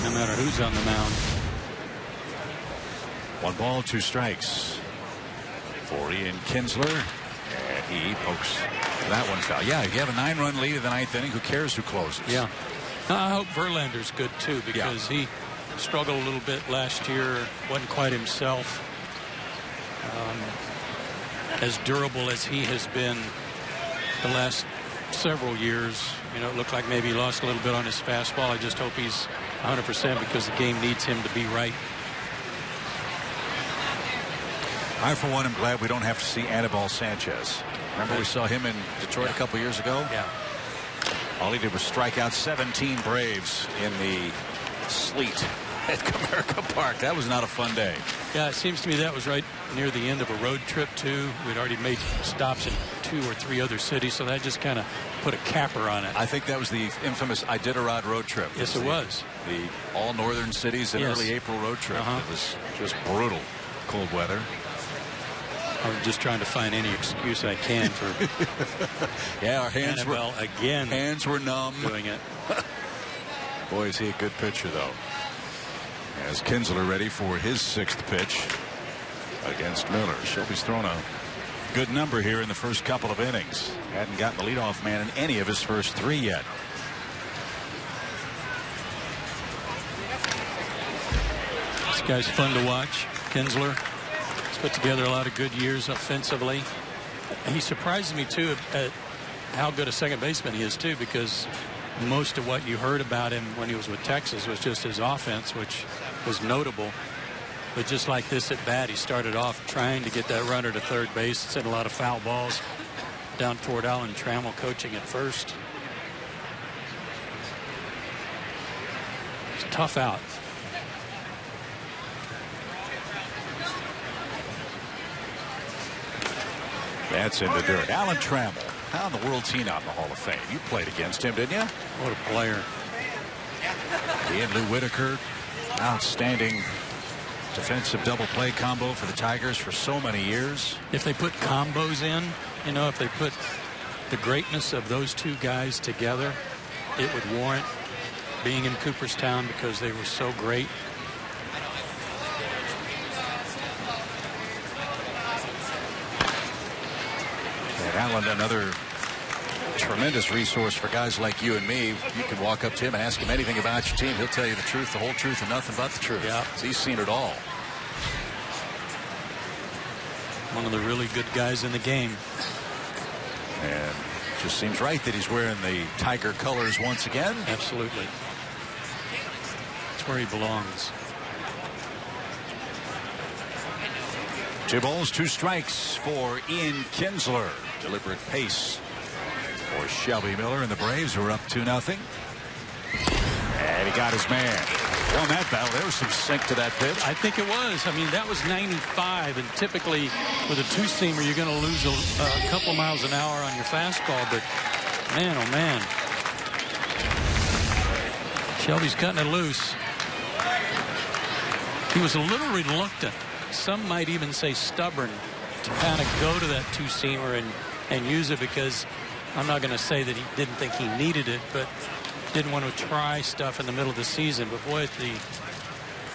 no matter who's on the mound. 1 ball, 2 strikes for Ian Kinsler. And he pokes that one foul. Yeah, if you have a 9-run lead in the 9th inning, who cares who closes? Yeah. I hope Verlander's good too, because he struggled a little bit last year, wasn't quite himself. As durable as he has been the last several years, you know, it looked like maybe he lost a little bit on his fastball. I just hope he's 100% because the game needs him to be right. I, for one, am glad we don't have to see Anibal Sanchez. Remember we saw him in Detroit a couple years ago? Yeah. All he did was strike out 17 Braves in the sleet at Comerica Park. That was not a fun day. Yeah, it seems to me that was right near the end of a road trip, too. We'd already made stops in 2 or 3 other cities, so that just kind of put a capper on it. I think that was the infamous Iditarod road trip. Yes, it was. The all northern cities in early April road trip. It was just brutal cold weather. I'm just trying to find any excuse I can for yeah, our hands Anibal again. Hands were numb. Doing it. Boy, is he a good pitcher, though. As Kinsler ready for his 6th pitch against Miller. Shelby's thrown a good number here in the first couple of innings. Hadn't gotten the leadoff man in any of his first 3 yet. This guy's fun to watch. Kinsler. Put together a lot of good years offensively. He surprises me too at how good a second baseman he is too, because most of what you heard about him when he was with Texas was just his offense, which was notable. But just like this at bat, he started off trying to get that runner to third base. Sent a lot of foul balls down toward Alan Trammell coaching at first. It's a tough out. That's in the dirt. Alan Trammell. How in the world's he not in the Hall of Fame? You played against him, didn't you? What a player. He and Lou Whitaker, outstanding defensive double play combo for the Tigers for so many years. If they put combos in, you know, if they put the greatness of those two guys together, it would warrant being in Cooperstown because they were so great. And Allen, another tremendous resource for guys like you and me. You can walk up to him and ask him anything about your team. He'll tell you the truth, the whole truth, and nothing but the truth. Yeah. He's seen it all. One of the really good guys in the game. And just seems right that he's wearing the Tiger colors once again. Absolutely. That's where he belongs. 2 balls, 2 strikes for Ian Kinsler. Deliberate pace for Shelby Miller and the Braves, who are up 2-0. And he got his man. Won that battle. There was some sink to that pitch. I think it was. I mean, that was 95, and typically with a two-seamer, you're going to lose a couple miles an hour on your fastball. But man, oh man, Shelby's cutting it loose. He was a little reluctant. Some might even say stubborn to kind of go to that two-seamer and use it, because I'm not going to say that he didn't think he needed it, but didn't want to try stuff in the middle of the season. But boy,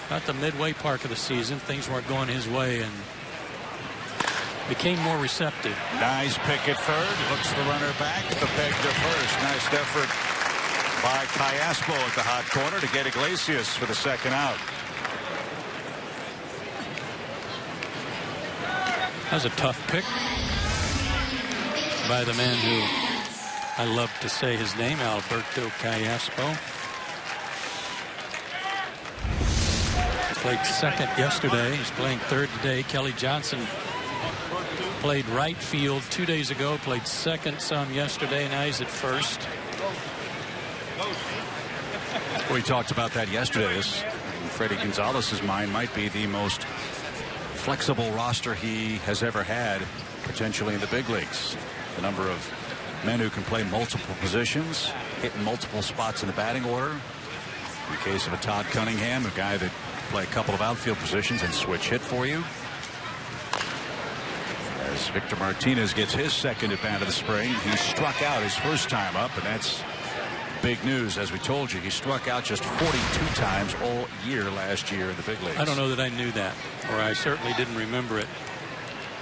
at the midway part of the season, things weren't going his way and became more receptive. Nice pick at third. Looks the runner back. The peg to first. Nice effort by Callaspo at the hot corner to get Iglesias for the second out. That was a tough pick by the man who I love to say his name, Alberto Callaspo. Played second yesterday. He's playing third today. Kelly Johnson played right field 2 days ago. Played second some yesterday. Now he's at first. We talked about that yesterday. This, in Freddie Gonzalez's mind, might be the most flexible roster he has ever had, potentially in the big leagues. The number of men who can play multiple positions, hit multiple spots in the batting order. In the case of a Todd Cunningham, a guy that can play a couple of outfield positions and switch hit for you. As Victor Martinez gets his second at bat of the spring, he struck out his first time up, and that's big news. As we told you, he struck out just 42 times all year last year in the big leagues. I don't know that I knew that, or I certainly didn't remember it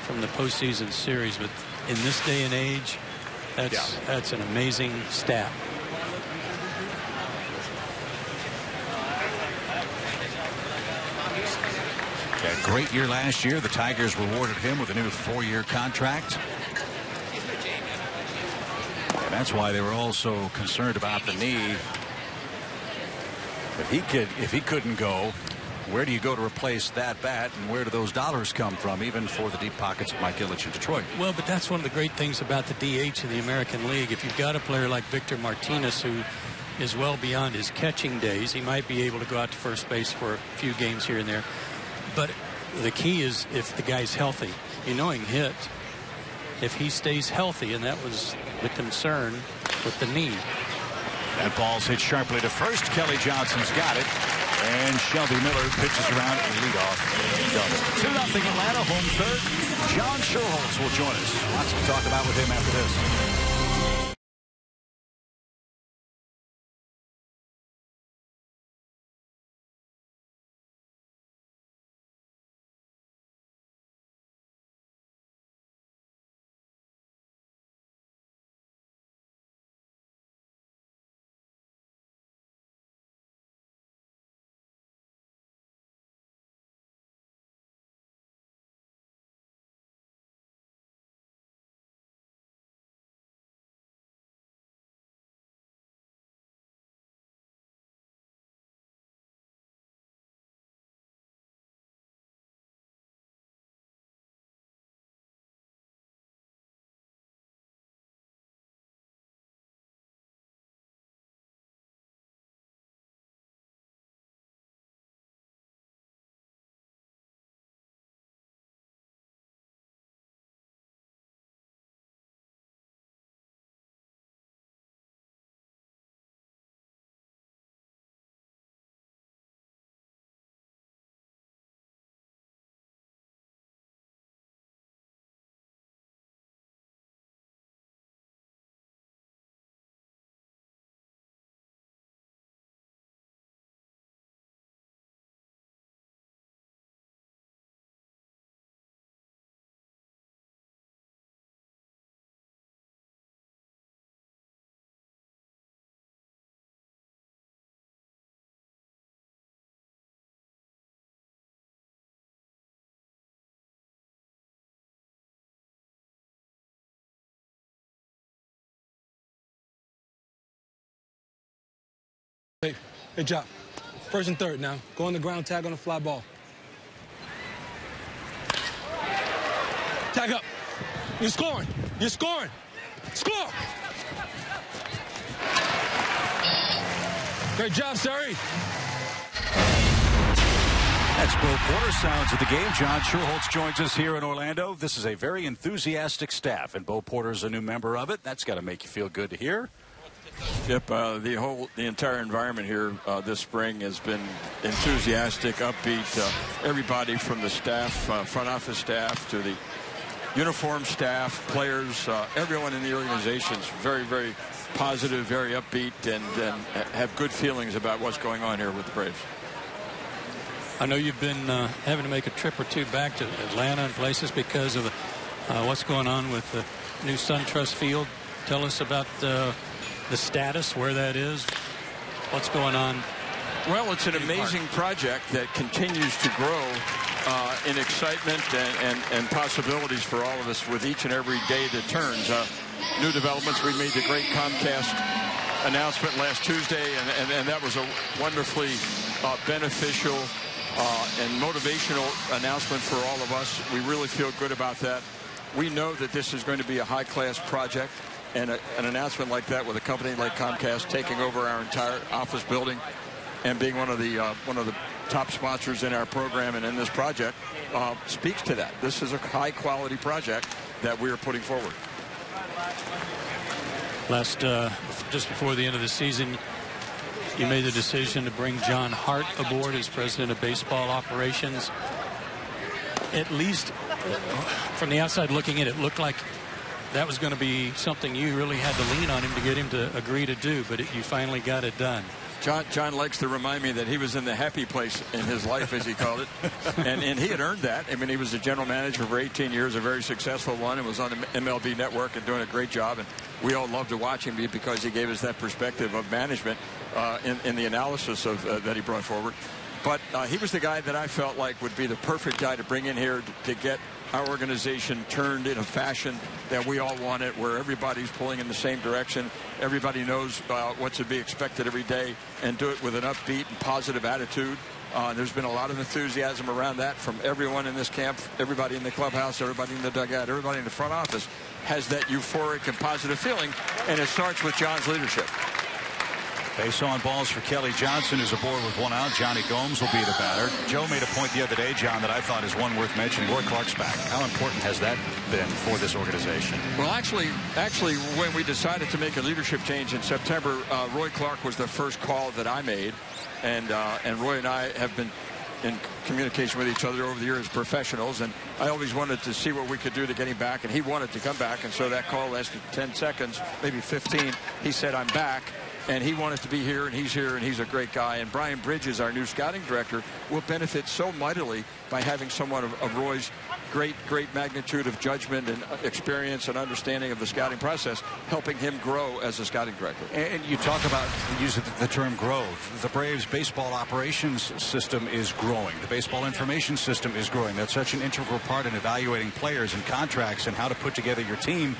from the postseason series, but in this day and age, that's an amazing stat. Had a great year last year. The Tigers rewarded him with a new 4-year contract. And that's why they were also concerned about the knee. If he couldn't go, where do you go to replace that bat, and where do those dollars come from, even for the deep pockets of Mike Ilitch in Detroit? Well, but that's one of the great things about the DH in the American League. If you've got a player like Victor Martinez, who is well beyond his catching days, he might be able to go out to first base for a few games here and there. But the key is if the guy's healthy. You know he can hit if he stays healthy, and that was the concern with the knee. That ball's hit sharply to first. Kelly Johnson's got it. And Shelby Miller pitches around a leadoff double. 2-0 Atlanta, home third. John Schuerholz will join us. Lots to talk about with him after this. Good job. First and third now. Go on the ground, tag on the fly ball. Tag up. You're scoring. You're scoring. Score! Great job, Surrey. That's Bo Porter sounds of the game. John Schuerholz joins us here in Orlando. This is a very enthusiastic staff, and Bo Porter's a new member of it. That's got to make you feel good to hear. Yep, the entire environment here this spring has been enthusiastic, upbeat. Everybody from the staff, front office staff, to the uniform staff, players, everyone in the organization is very, very positive, very upbeat, and have good feelings about what's going on here with the Braves. I know you've been having to make a trip or two back to Atlanta and places because of what's going on with the new SunTrust Field. Tell us about the status, where that is, what's going on. Well, it's an amazing project that continues to grow in excitement and possibilities for all of us with each and every day that turns. New developments. We made the great Comcast announcement last Tuesday, and that was a wonderfully beneficial and motivational announcement for all of us. We really feel good about that. We know that this is going to be a high-class project, and an announcement like that with a company like Comcast taking over our entire office building and being one of the top sponsors in our program and in this project speaks to that. This is a high-quality project that we are putting forward. Just before the end of the season, you made the decision to bring John Hart aboard as president of baseball operations. At least from the outside looking in, it looked like that was going to be something you really had to lean on him to get him to agree to do, but you finally got it done. John likes to remind me that he was in the happy place in his life, as he called it. and he had earned that. I mean, he was a general manager for 18 years, a very successful one, and was on the MLB Network and doing a great job. And we all loved to watch him because he gave us that perspective of management in the analysis of that he brought forward. But he was the guy that I felt like would be the perfect guy to bring in here to get our organization turned in a fashion that we all want it, where everybody's pulling in the same direction. Everybody knows what's to be expected every day, and do it with an upbeat and positive attitude. There's been a lot of enthusiasm around that from everyone in this camp, everybody in the clubhouse, everybody in the dugout, everybody in the front office has that euphoric and positive feeling, and it starts with John's leadership. Base on balls for Kelly Johnson, who's aboard with one out. Johnny Gomes will be the batter. Joe made a point the other day, John, that I thought is one worth mentioning. Roy Clark's back. How important has that been for this organization? Well, actually, when we decided to make a leadership change in September, Roy Clark was the first call that I made, and Roy and I have been in communication with each other over the years as professionals, and I always wanted to see what we could do to get him back, and he wanted to come back, and so that call lasted 10 seconds, maybe 15. He said, "I'm back." And he wanted to be here, and he's a great guy. And Brian Bridges, our new scouting director, will benefit so mightily by having someone of Roy's great magnitude of judgment and experience and understanding of the scouting process, helping him grow as a scouting director. And you talk about using the term grow. The Braves baseball operations system is growing. The baseball information system is growing. That's such an integral part in evaluating players and contracts and how to put together your team.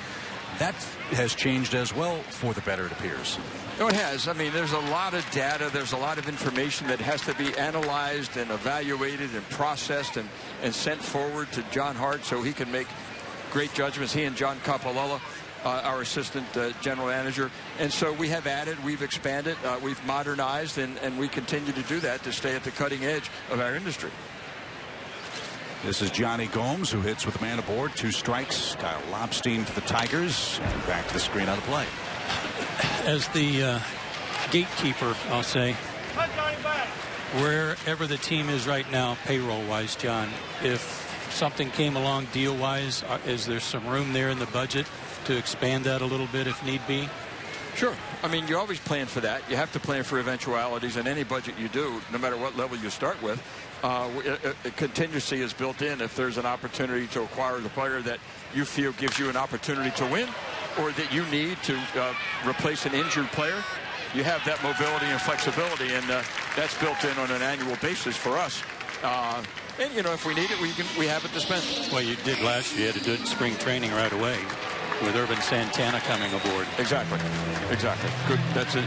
That has changed as well for the better, it appears. No, it has. I mean, there's a lot of data. There's a lot of information that has to be analyzed and evaluated and processed and sent forward to John Hart so he can make great judgments. He and John Capalella, our assistant general manager. And so we have added, we've expanded, we've modernized, and we continue to do that to stay at the cutting edge of our industry. This is Johnny Gomes, who hits with a man aboard. 2 strikes. Kyle Lobstein for the Tigers. And back to the screen on the play. As the gatekeeper, I'll say, wherever the team is right now, payroll-wise, John, if something came along deal-wise, is there some room there in the budget to expand that a little bit if need be? Sure. I mean, you always plan for that. You have to plan for eventualities in any budget you do, no matter what level you start with. Contingency is built in if there's an opportunity to acquire the player that you feel gives you an opportunity to win, or that you need to replace an injured player. You have that mobility and flexibility, and that's built in on an annual basis for us. And, you know, if we need it, we have it to spend. Well, you did last year. You had to do it in spring training right away. with Urban Santana coming aboard. Exactly. Good. That's a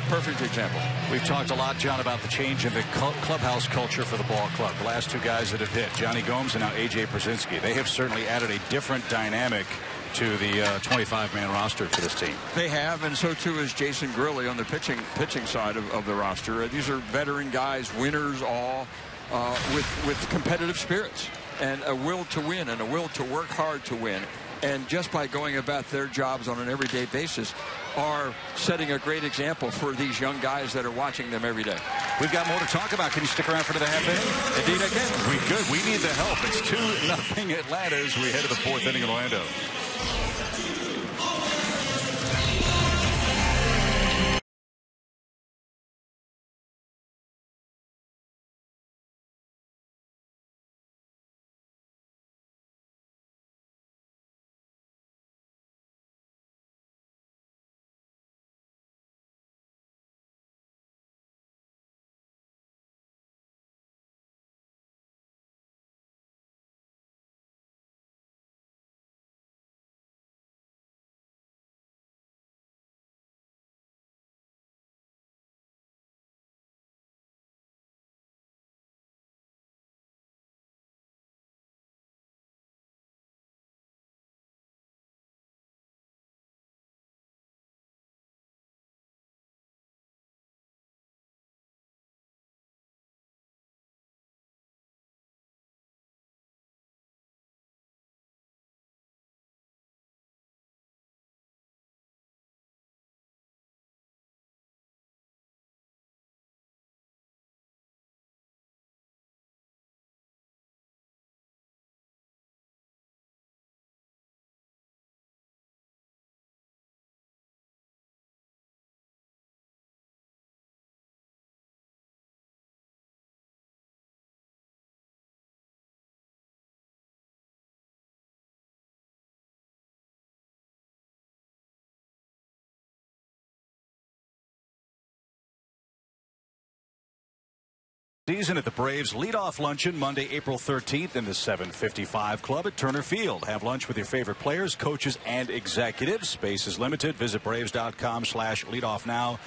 perfect example. We've talked a lot, John, about the change in the clubhouse culture for the ball club. The last two guys that have hit, Johnny Gomes and now A.J. Brzezinski, they have certainly added a different dynamic to the 25-man roster for this team. They have, and so too is Jason Grilli on the pitching side of the roster. These are veteran guys, winners all, with competitive spirits and a will to win and a will to work hard to win. And just by going about their jobs on an everyday basis are setting a great example for these young guys that are watching them every day. We've got more to talk about. Can you stick around for the half inning? Indeed I can. We need the help. It's 2-0 Atlanta as we head to the fourth inning in Orlando. Season at the Braves leadoff luncheon Monday, April 13th in the 755 Club at Turner Field. Have lunch with your favorite players, coaches, and executives. Space is limited. Visit Braves.com/leadoff now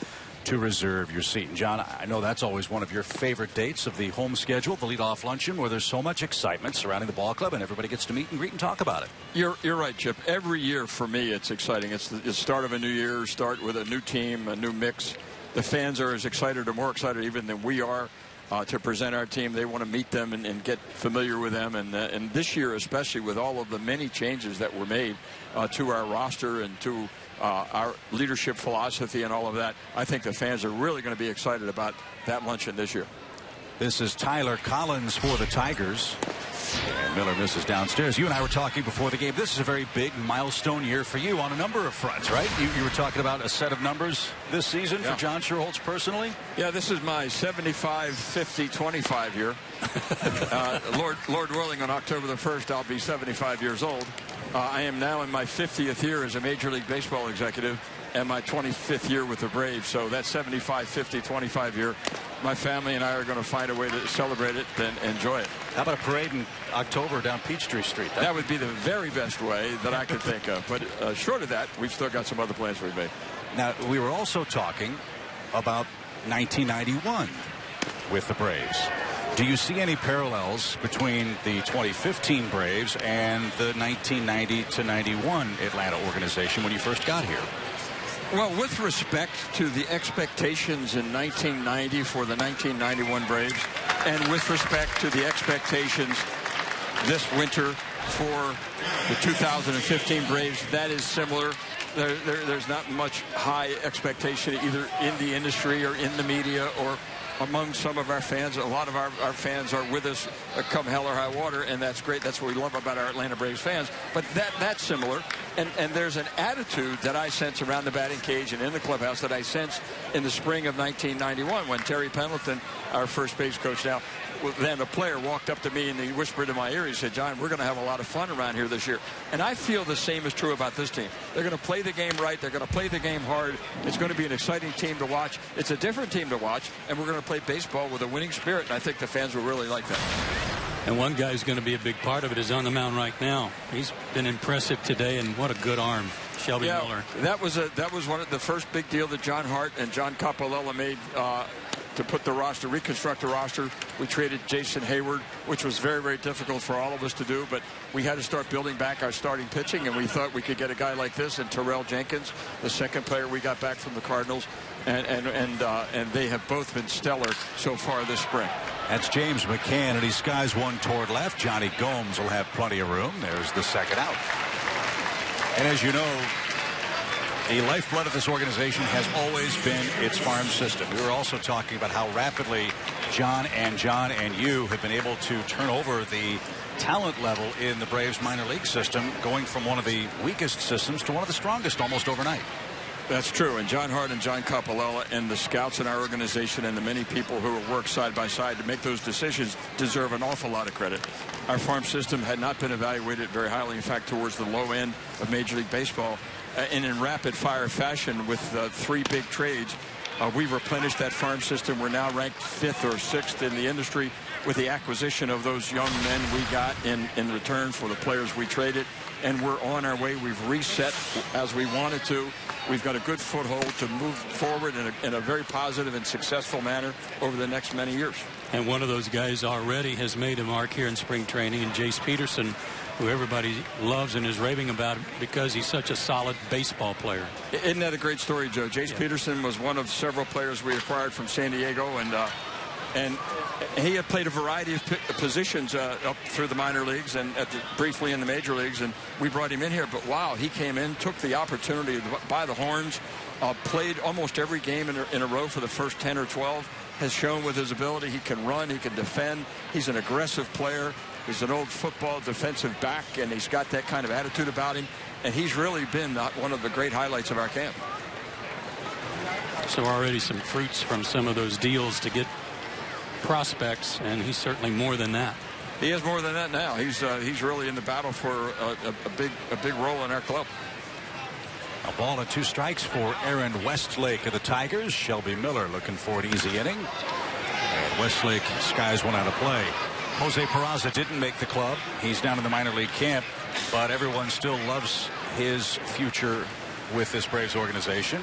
to reserve your seat. And John, I know that's always one of your favorite dates of the home schedule, the leadoff luncheon, where there's so much excitement surrounding the ball club and everybody gets to meet and greet and talk about it. You're right, Chip. Every year for me it's exciting. It's the start of a new year, start with a new team, a new mix. The fans are as excited or more excited even than we are to present our team. They want to meet them and get familiar with them. And this year, especially with all of the many changes that were made to our roster and to our leadership philosophy and all of that, I think the fans are really going to be excited about that luncheon this year. This is Tyler Collins for the Tigers. And Miller misses downstairs. You and I were talking before the game. This is a very big milestone year for you on a number of fronts, right? You were talking about a set of numbers this season for John Schuerholz personally? Yeah, this is my 75, 50, 25 year. Lord willing, on October the 1st, I'll be 75 years old. I am now in my 50th year as a Major League Baseball executive and my 25th year with the Braves. So that 75, 50, 25 year, my family and I are going to find a way to celebrate it and enjoy it. How about a parade in October down Peachtree Street? That would be the very best way that I could think of. But short of that, we've still got some other plans we've made. Now, we were also talking about 1991 with the Braves. Do you see any parallels between the 2015 Braves and the 1990 to 91 Atlanta organization when you first got here? Well, with respect to the expectations in 1990 for the 1991 Braves, and with respect to the expectations this winter for the 2015 Braves, that is similar. There's not much high expectation either in the industry or in the media or among some of our fans. A lot of our fans are with us come hell or high water, and that's great. That's what we love about our Atlanta Braves fans. But that's similar, and there's an attitude that I sense around the batting cage and in the clubhouse that I sensed in the spring of 1991 when Terry Pendleton, our first base coach now, then a player walked up to me and he whispered in my ear. He said, "John, we're going to have a lot of fun around here this year." And I feel the same is true about this team. They're going to play the game right. They're going to play the game hard. It's going to be an exciting team to watch. It's a different team to watch, and we're going to play baseball with a winning spirit, and I think the fans will really like that. And one guy who's going to be a big part of it is on the mound right now. He's been impressive today, and what a good arm, Shelby Miller. That was one of the first big deal that John Hart and John Coppolella made to put the roster, reconstruct the roster. We traded Jason Hayward, which was very, very difficult for all of us to do, but we had to start building back our starting pitching, and we thought we could get a guy like this and Terrell Jenkins, the second player we got back from the Cardinals, and they have both been stellar so far this spring. That's James McCann, and he skies one toward left. Johnny Gomes will have plenty of room. There's the second out. And as you know, the lifeblood of this organization has always been its farm system. We were also talking about how rapidly John and you have been able to turn over the talent level in the Braves minor league system, going from one of the weakest systems to one of the strongest almost overnight. That's true. And John Hart and John Coppolella and the scouts in our organization and the many people who work side by side to make those decisions deserve an awful lot of credit. Our farm system had not been evaluated very highly, in fact, towards the low end of Major League Baseball. And in rapid fire fashion with 3 big trades, we've replenished that farm system. We're now ranked 5th or 6th in the industry with the acquisition of those young men we got in return for the players we traded. And we're on our way. We've reset as we wanted to. We've got a good foothold to move forward in a very positive and successful manner over the next many years. And one of those guys already has made a mark here in spring training, and Jace Peterson, who everybody loves and is raving about because he's such a solid baseball player. Isn't that a great story, Joe? Jace Peterson was one of several players we acquired from San Diego, and he had played a variety of positions up through the minor leagues and briefly in the major leagues, and we brought him in here. But wow, he came in, took the opportunity by the horns, played almost every game in a row for the first 10 or 12, has shown with his ability he can run, he can defend, he's an aggressive player. He's an old football defensive back, and he's got that kind of attitude about him. And he's really been one of the great highlights of our camp. So already some fruits from some of those deals to get prospects, and he's certainly more than that. He is more than that now. He's really in the battle for a big role in our club. A ball and 2 strikes for Aaron Westlake of the Tigers. Shelby Miller looking for an easy inning. And Westlake skies one out of play. Jose Peraza didn't make the club. He's down in the minor league camp, but everyone still loves his future with this Braves organization.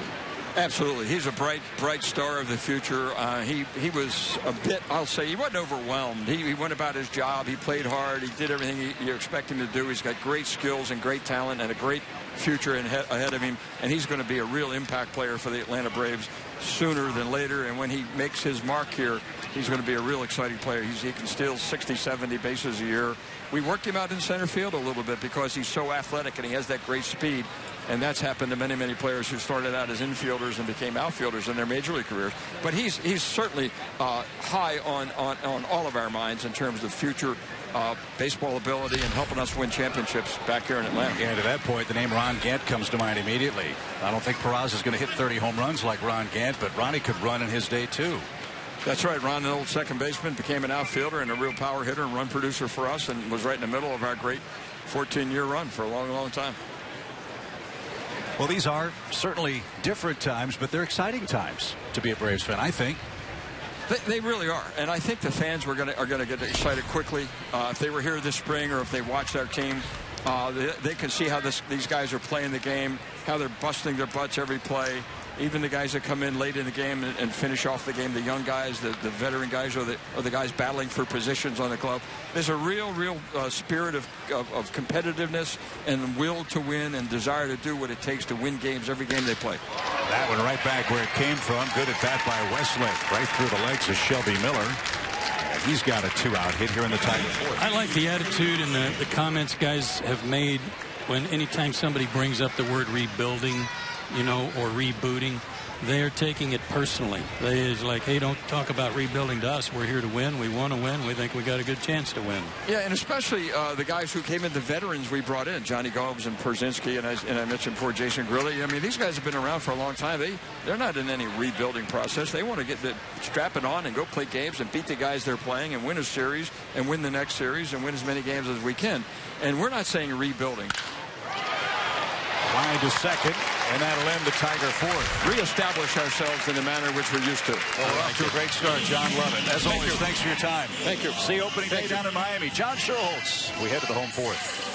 Absolutely. He's a bright star of the future. He was a bit, I'll say, he wasn't overwhelmed. He went about his job. He played hard. He did everything you expect him to do. He's got great skills and great talent and a great future ahead of him. And he's going to be a real impact player for the Atlanta Braves sooner than later. And when he makes his mark here, he's going to be a real exciting player. He can steal 60, 70 bases a year. We worked him out in center field a little bit because he's so athletic and he has that great speed. And that's happened to many, many players who started out as infielders and became outfielders in their major league careers. But he's certainly high on all of our minds in terms of future baseball ability and helping us win championships back here in Atlanta. And to that point, the name Ron Gant comes to mind immediately. I don't think Peraza is going to hit 30 home runs like Ron Gant, but Ronnie could run in his day too. That's right. Ron, an old second baseman, became an outfielder and a real power hitter and run producer for us, and was right in the middle of our great 14-year run for a long, long time. Well, these are certainly different times, but they're exciting times to be a Braves fan, I think. They really are, and I think the fans are going to get excited quickly. If they were here this spring or if they watched our team, they can see how these guys are playing the game, how they're busting their butts every play. Even the guys that come in late in the game and finish off the game, the young guys, the veteran guys, or the guys battling for positions on the club. There's a real spirit of competitiveness and will to win and desire to do what it takes to win games every game they play. That one right back where it came from. Good at bat by Westlake. Right through the legs of Shelby Miller. And he's got a 2-out hit here in the Tiger fourth. I like the attitude and the comments guys have made when anytime somebody brings up the word rebuilding, or rebooting, they're taking it personally. It's like, hey, don't talk about rebuilding to us. We're here to win. We want to win. We think we got a good chance to win. Yeah, and especially the guys who came in, the veterans we brought in, Johnny Gomes and Perzinski, and I mentioned before Jason Grilli. I mean, these guys have been around for a long time. They're not in any rebuilding process. They want to strap it on and go play games and beat the guys they're playing and win a series and win the next series and win as many games as we can. And we're not saying rebuilding. Line to second. And that'll end the Tiger fourth. Reestablish ourselves in the manner in which we're used to. Well, we're off to a great start. John Lovett. As always, thanks for your time. Thank you. See you opening day down in Miami. John Schuerholz. We head to the home fourth.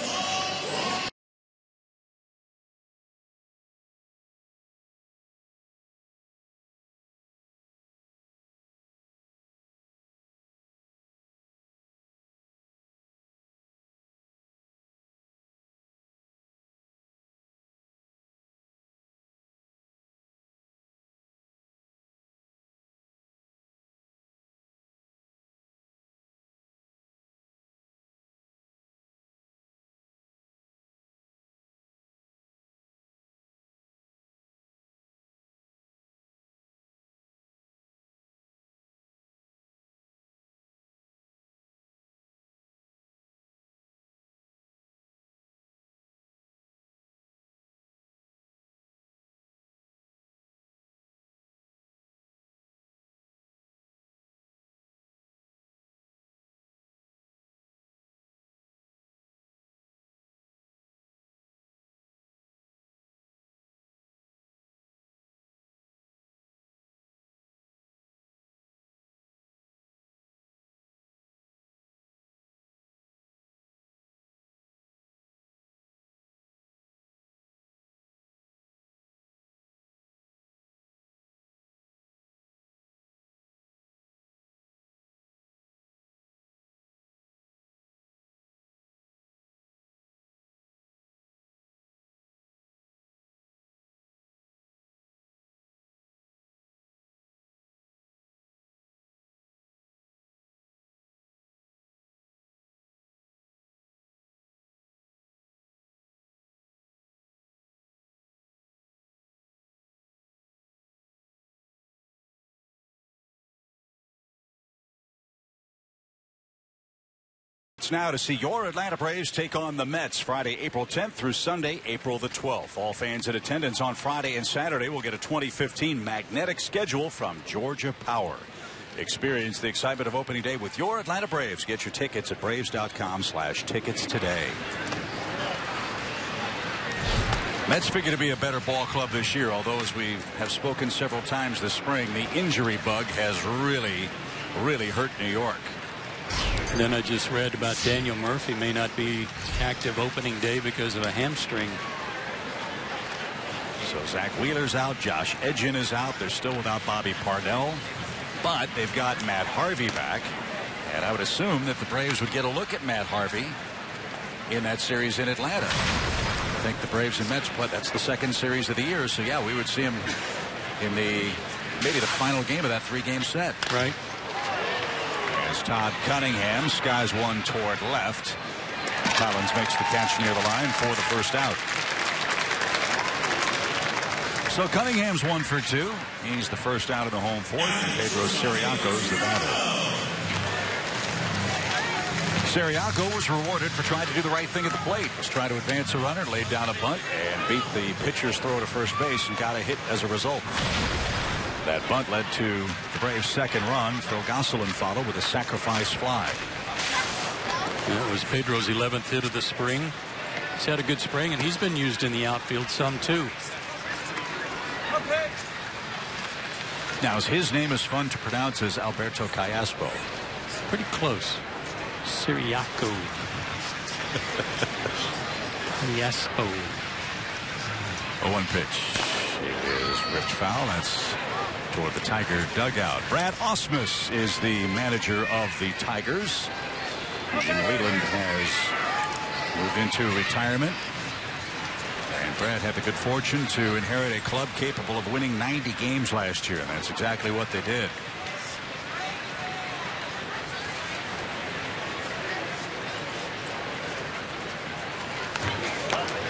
Now to see your Atlanta Braves take on the Mets Friday, April 10th through Sunday, April the 12th. All fans in attendance on Friday and Saturday will get a 2015 magnetic schedule from Georgia Power. Experience the excitement of opening day with your Atlanta Braves. Get your tickets at braves.com/tickets today. Mets figure to be a better ball club this year, although as we have spoken several times this spring, the injury bug has really hurt New York. And then I just read about Daniel Murphy may not be active opening day because of a hamstring. So Zach Wheeler's out. Josh Edgin is out. They're still without Bobby Parnell. But they've got Matt Harvey back. And I would assume that the Braves would get a look at Matt Harvey in that series in Atlanta. I think the Braves and Mets, but that's the second series of the year. So, yeah, we would see him in maybe the final game of that 3-game set. Right. Todd Cunningham skies one toward left. Collins makes the catch near the line for the first out. So Cunningham's 1 for 2. He's the first out of the home fourth. And Pedro Siriaco's the batter. Siriaco was rewarded for trying to do the right thing at the plate. Was trying to advance a runner, laid down a bunt, and beat the pitcher's throw to first base and got a hit as a result. That bunt led to the Braves' second run. Phil Gosselin followed with a sacrifice fly. Yeah, it was Pedro's 11th hit of the spring. He's had a good spring, and he's been used in the outfield some, too. Okay. Now, his name is fun to pronounce as Alberto Callaspo. Pretty close. Siriaco. Callaspo. 0-1 pitch. It is ripped foul. That's toward the Tiger dugout. Brad Ausmus is the manager of the Tigers. Jim Leland has moved into retirement. And Brad had the good fortune to inherit a club capable of winning 90 games last year, and that's exactly what they did.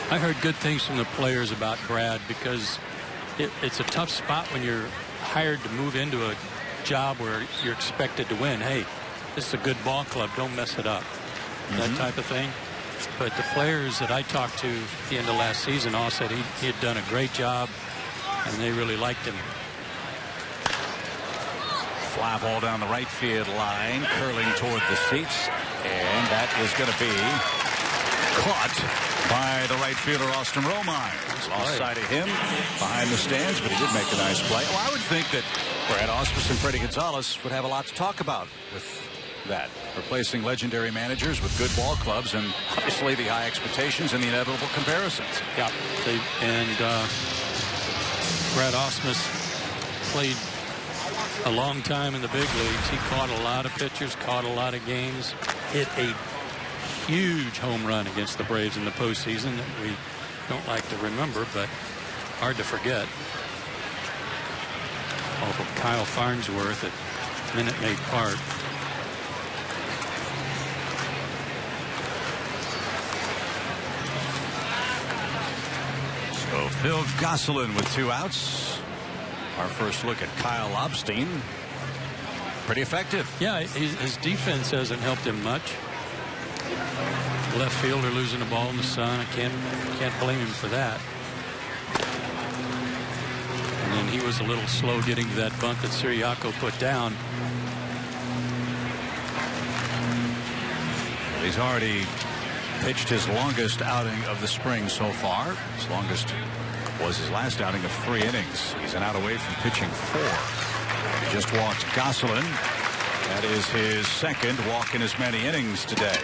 I heard good things from the players about Brad because it's a tough spot when you're hired to move into a job where you're expected to win. Hey, this is a good ball club. Don't mess it up. That type of thing. But the players that I talked to at the end of last season all said he had done a great job, and they really liked him. Fly ball down the right field line, curling toward the seats, and that is going to be caught by the right fielder, Austin Romine. Lost sight of him behind the stands, but he did make a nice play. Well, I would think that Brad Ausmus and Freddie Gonzalez would have a lot to talk about with that. Replacing legendary managers with good ball clubs, and obviously the high expectations and the inevitable comparisons. Yeah. Brad Ausmus played a long time in the big leagues. He caught a lot of pitchers, caught a lot of games, hit a huge home run against the Braves in the postseason that we don't like to remember, but hard to forget. Off of Kyle Farnsworth at Minute Maid Park. So Phil Gosselin with 2 outs. Our first look at Kyle Lobstein. Pretty effective. Yeah, his defense hasn't helped him much. Left fielder losing the ball in the sun. I can't blame him for that. And then he was a little slow getting to that bunt that Siriaco put down. He's already pitched his longest outing of the spring so far. His longest was his last outing of 3 innings. He's an out away from pitching 4. He just walked Gosselin. That is his second walk in as many innings today.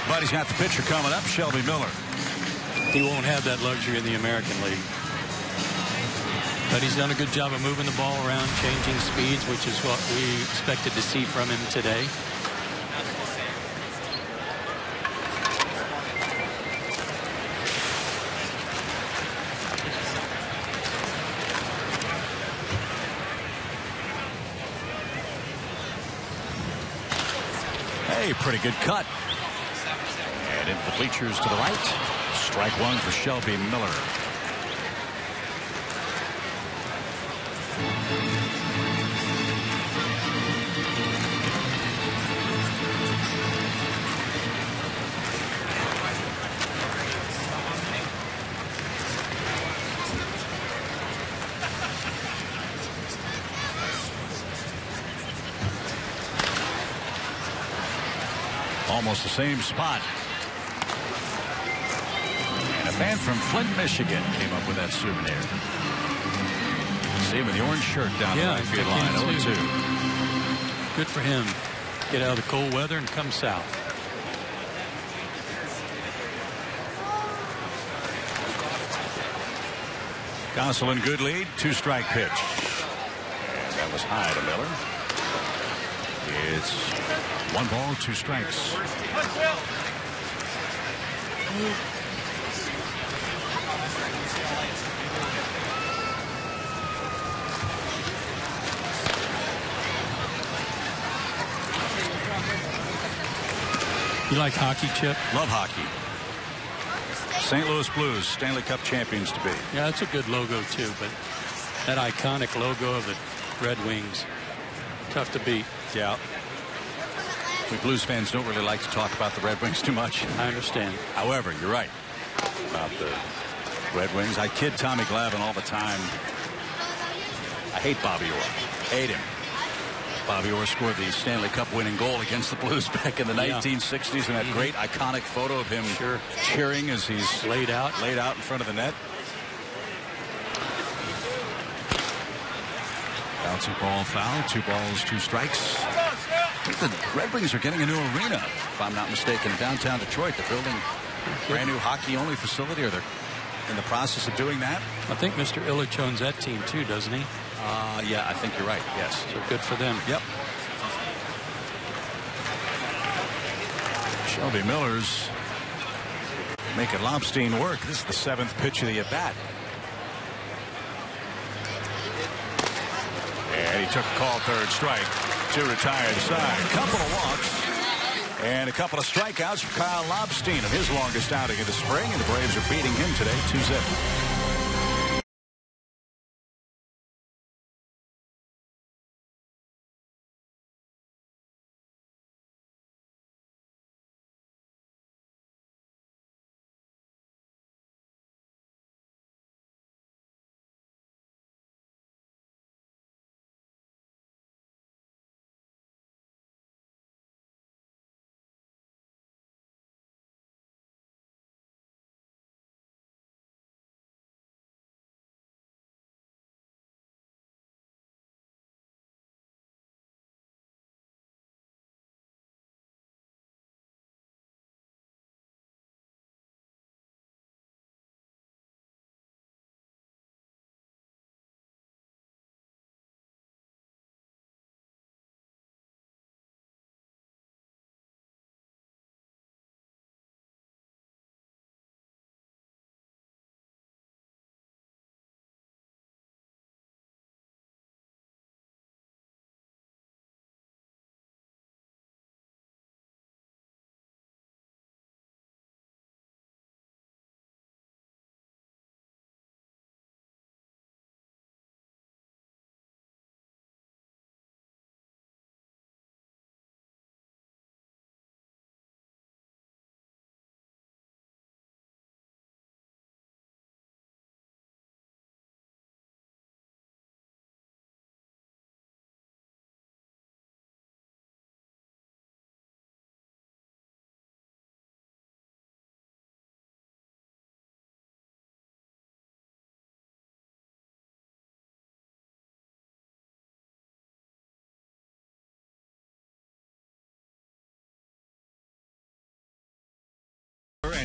But he's got the pitcher coming up, Shelby Miller. He won't have that luxury in the American League. But he's done a good job of moving the ball around, changing speeds, which is what we expected to see from him today. Hey, pretty good cut. And into the bleachers to the right. Strike 1 for Shelby Miller. Almost the same spot. And a fan from Flint, Michigan came up with that souvenir. See him in the orange shirt down the right field line. 0-2. Good for him. Get out of the cold weather and come south. Gosselin, good lead. 2-strike pitch. And that was high to Miller. It's 1 ball, 2 strikes. You like hockey, Chip? Love hockey. St. Louis Blues, Stanley Cup champions to be. Yeah, that's a good logo, too, but that iconic logo of the Red Wings, tough to beat. Yeah. We Blues fans don't really like to talk about the Red Wings too much. I understand. However, you're right about the Red Wings. I kid Tommy Glavine all the time. I hate Bobby Orr. Hate him. Bobby Orr scored the Stanley Cup winning goal against the Blues back in the 1960s, and that great iconic photo of him cheering as he's laid out in front of the net. Bouncing ball foul. 2 balls, 2 strikes. I think the Red Wings are getting a new arena, if I'm not mistaken, in downtown Detroit. They're building a brand new hockey-only facility, or they're in the process of doing that. I think Mr. Illich owns that team, too, doesn't he? Yeah, I think you're right. Yes. So good for them. Yep. Shelby Miller's making Lobstein work. This is the 7th pitch of the at-bat. And he took a call, 3rd strike to retire the side. A couple of walks and a couple of strikeouts for Kyle Lobstein of his longest outing of the spring, and the Braves are beating him today 2-0.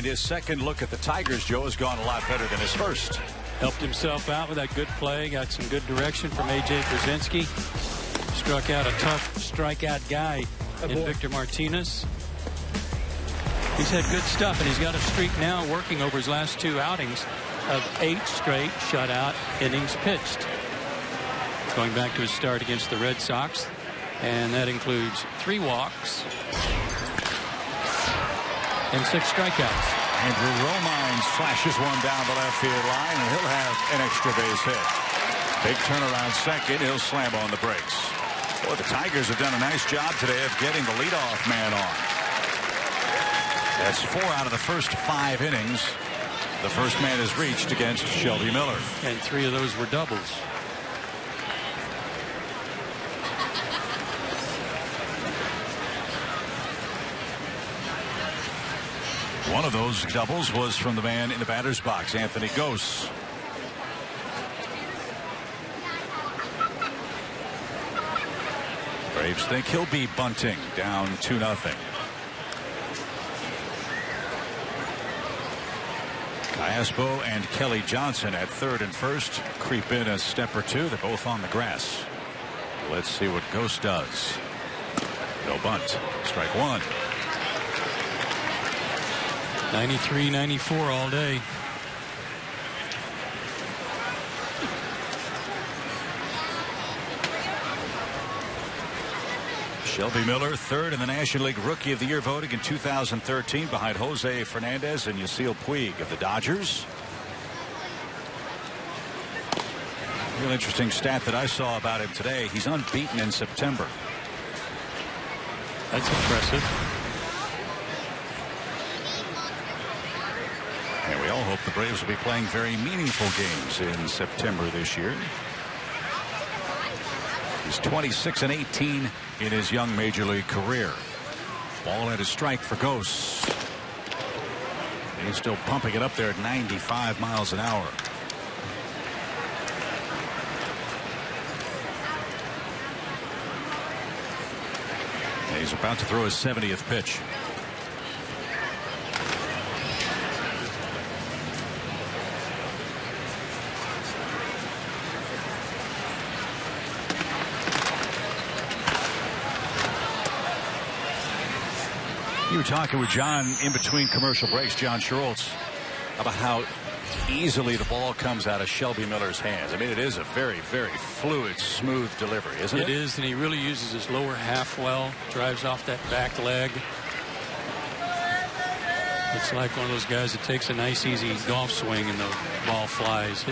and his second look at the Tigers, Joe, has gone a lot better than his first. Helped himself out with that good play. Got some good direction from A.J. Brzezinski. Struck out a tough strikeout guy in Victor Martinez. He's had good stuff, and he's got a streak now working over his last 2 outings of 8 straight shutout innings pitched. Going back to his start against the Red Sox, and that includes 3 walks and 6 strikeouts. Andrew Romine slashes one down the left field line, and he'll have an extra base hit. Big turnaround second. He'll slam on the brakes. Boy, the Tigers have done a nice job today of getting the leadoff man on. That's 4 out of the first 5 innings. The first man is reached against Shelby Miller. And 3 of those were doubles. One of those doubles was from the man in the batter's box, Anthony Gose. Braves think he'll be bunting, down 2-0. Casbo and Kelly Johnson at third and first creep in a step or 2. They're both on the grass. Let's see what Gose does. No bunt. Strike 1. 93-94 all day. Shelby Miller, third in the National League Rookie of the Year voting in 2013, behind Jose Fernandez and Yasiel Puig of the Dodgers. Real interesting stat that I saw about him today. He's unbeaten in September. That's impressive. And we all hope the Braves will be playing very meaningful games in September this year. He's 26-18 in his young major league career. Ball at a strike for Gose. And he's still pumping it up there at 95 miles an hour. And he's about to throw his 70th pitch. You were talking with John in between commercial breaks, John Schuerholz, about how easily the ball comes out of Shelby Miller's hands. I mean, it is a very, very fluid, smooth delivery, isn't it? It is, and he really uses his lower half well, drives off that back leg. It's like one of those guys that takes a nice, easy golf swing and the ball flies.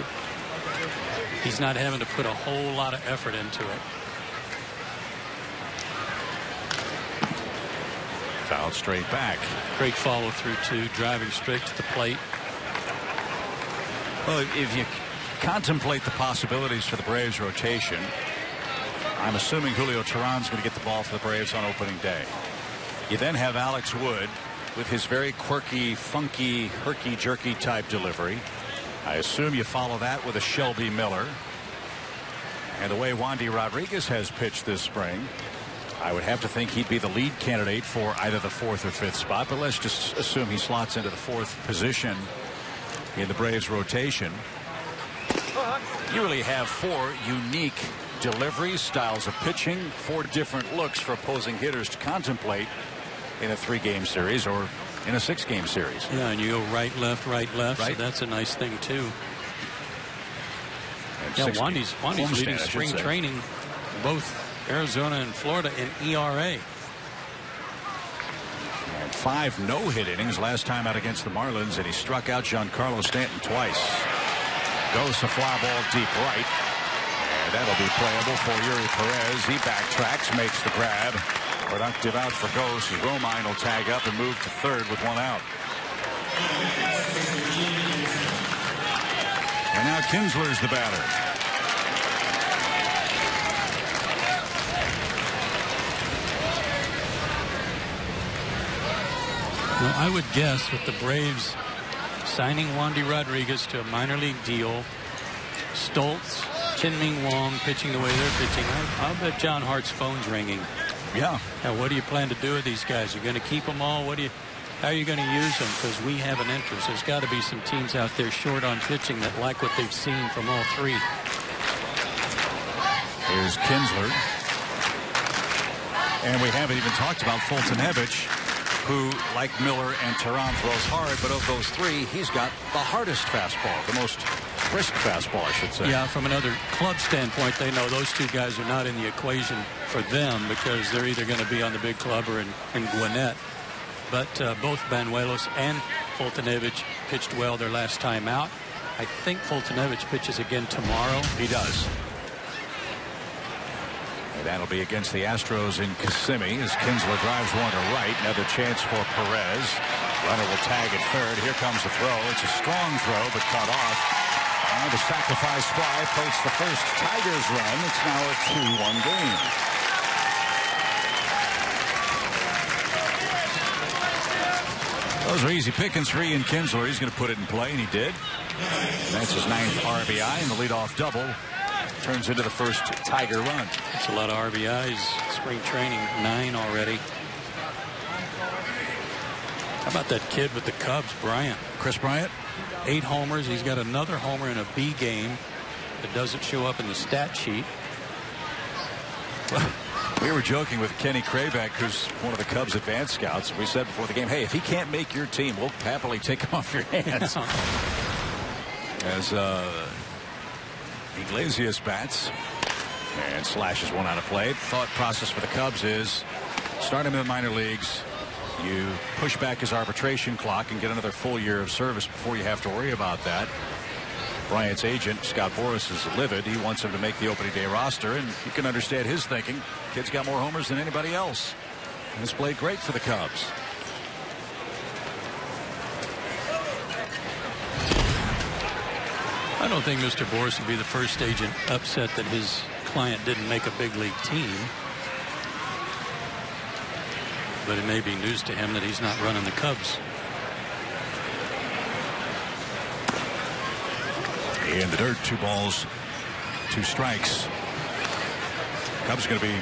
He's not having to put a whole lot of effort into it. Fouled straight back. Great follow through too, driving straight to the plate. Well, if you contemplate the possibilities for the Braves rotation, I'm assuming Julio Teheran's going to get the ball for the Braves on opening day. You then have Alex Wood with his very quirky, funky, herky-jerky type delivery. I assume you follow that with a Shelby Miller. And the way Wandy Rodriguez has pitched this spring, I would have to think he'd be the lead candidate for either the 4th or 5th spot, but let's just assume he slots into the 4th position in the Braves rotation. You really have 4 unique delivery styles of pitching, 4 different looks for opposing hitters to contemplate in a 3-game series or in a 6-game series. Yeah, and you go right, left, right, left. Right. So that's a nice thing too. Yeah, Wandy's leading spring training, both Arizona and Florida in ERA. And 5 no-hit innings last time out against the Marlins, and he struck out Giancarlo Stanton twice. Goes a fly ball deep right, and that'll be playable for Yuri Perez. He backtracks, makes the grab. Productive out for Gose. Romine will tag up and move to third with 1 out. And now Kinsler's the batter. Well, I would guess with the Braves signing Wandy Rodriguez to a minor league deal, Stoltz, Chin-Ming Wong pitching the way they're pitching, I'll bet John Hart's phone's ringing. Yeah. Now, what do you plan to do with these guys? You're going to keep them all? What do you? How are you going to use them? Because we have an interest. There's got to be some teams out there short on pitching that like what they've seen from all three. Here's Kinsler. And we haven't even talked about Foltynewicz, who, like Miller and Teheran, throws hard. But of those three, he's got the hardest fastball, the most brisk fastball, I should say. Yeah, from another club standpoint, they know those two guys are not in the equation for them because they're either going to be on the big club or in Gwinnett. But both Banuelos and Foltynewicz pitched well their last time out. I think Foltynewicz pitches again tomorrow. He does. And that'll be against the Astros in Kissimmee as Kinsler drives one to right. Another chance for Perez. Runner will tag at third. Here comes the throw. It's a strong throw, but cut off. And the sacrifice fly plates the first Tigers run. It's now a 2-1 game. Those are easy pickings for Ian Kinsler. He's going to put it in play, and he did. That's his 9th RBI, and the leadoff double turns into the first Tiger run. That's a lot of RBIs. Spring training, 9 already. How about that kid with the Cubs, Bryant? Chris Bryant? 8 homers. He's got another homer in a B game that doesn't show up in the stat sheet. We were joking with Kenny Krabak, who's one of the Cubs advanced scouts. We said before the game, hey, if he can't make your team, we'll happily take him off your hands. As Iglesias bats and slashes one out of play. Thought process for the Cubs is start him in the minor leagues. You push back his arbitration clock and get another full year of service before you have to worry about that. Bryant's agent, Scott Boras, is livid. He wants him to make the opening day roster, and you can understand his thinking. Kid's got more homers than anybody else. And has played great for the Cubs. I don't think Mr. Boras would be the first agent upset that his client didn't make a big league team. But it may be news to him that he's not running the Cubs. In the dirt, 2 balls, 2 strikes. Cubs are going to be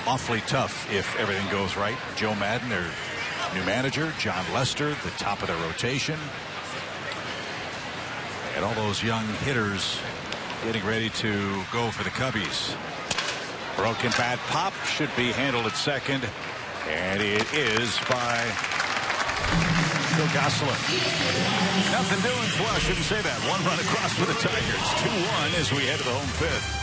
awfully tough if everything goes right. Joe Madden, their new manager, John Lester, the top of their rotation. And all those young hitters getting ready to go for the Cubbies. Broken bat pop should be handled at second. And it is by Phil Gosselin. Nothing doing. Well, I shouldn't say that. 1 run across for the Tigers. 2-1 as we head to the home 5th.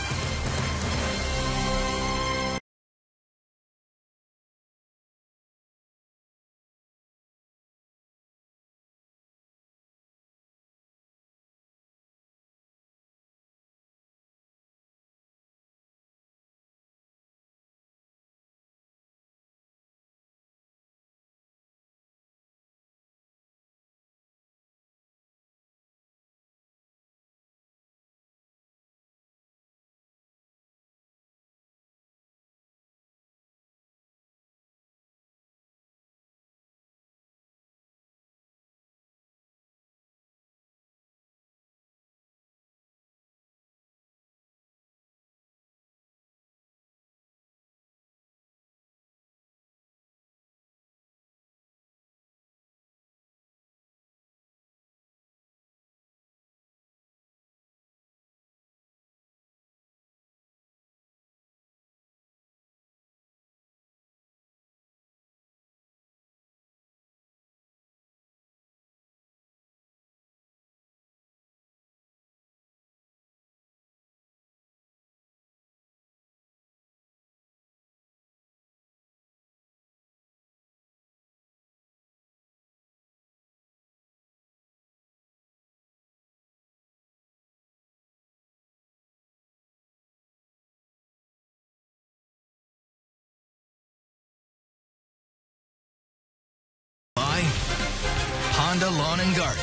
Honda Lawn and Garden.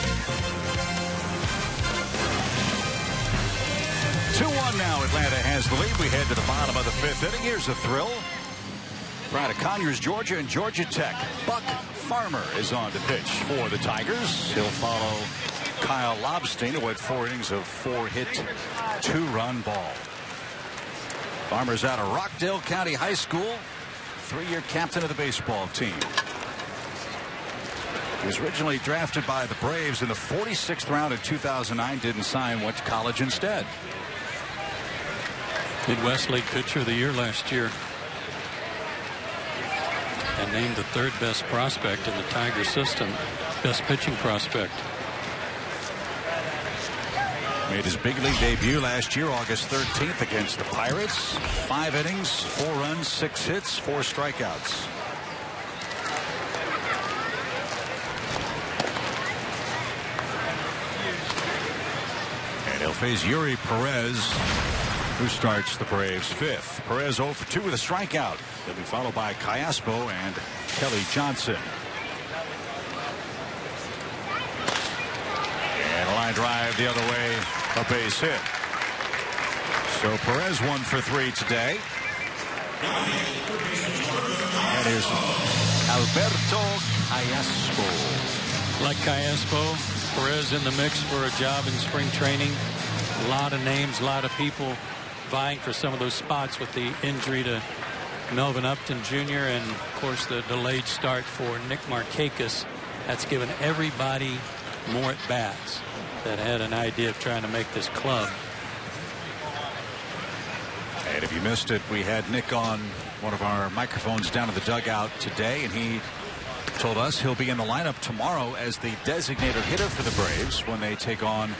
2-1 now. Atlanta has the lead. We head to the bottom of the 5th inning. Here's a thrill. Right at Conyers, Georgia, and Georgia Tech. Buck Farmer is on to pitch for the Tigers. He'll follow Kyle Lobstein, who had 4 innings of 4-hit, 2-run ball. Farmer's out of Rockdale County High School, 3-year captain of the baseball team. He was originally drafted by the Braves in the 46th round in 2009. Didn't sign, went to college instead. Midwest League Pitcher of the Year last year. And named the 3rd best prospect in the Tiger system. Best pitching prospect. Made his big league debut last year, August 13th, against the Pirates. 5 innings, 4 runs, 6 hits, 4 strikeouts. And he'll face Yuri Perez, who starts the Braves 5th. Perez 0 for 2 with a strikeout. He'll be followed by Callaspo and Kelly Johnson. And a line drive the other way, a base hit. So Perez 1 for 3 today. That is Alberto Callaspo. Like Callaspo, Perez in the mix for a job in spring training. A lot of names, a lot of people vying for some of those spots with the injury to Melvin Upton Jr. and, of course, the delayed start for Nick Markakis. That's given everybody more at-bats that had an idea of trying to make this club. And if you missed it, we had Nick on one of our microphones down in the dugout today, and he told us he'll be in the lineup tomorrow as the designated hitter for the Braves when they take on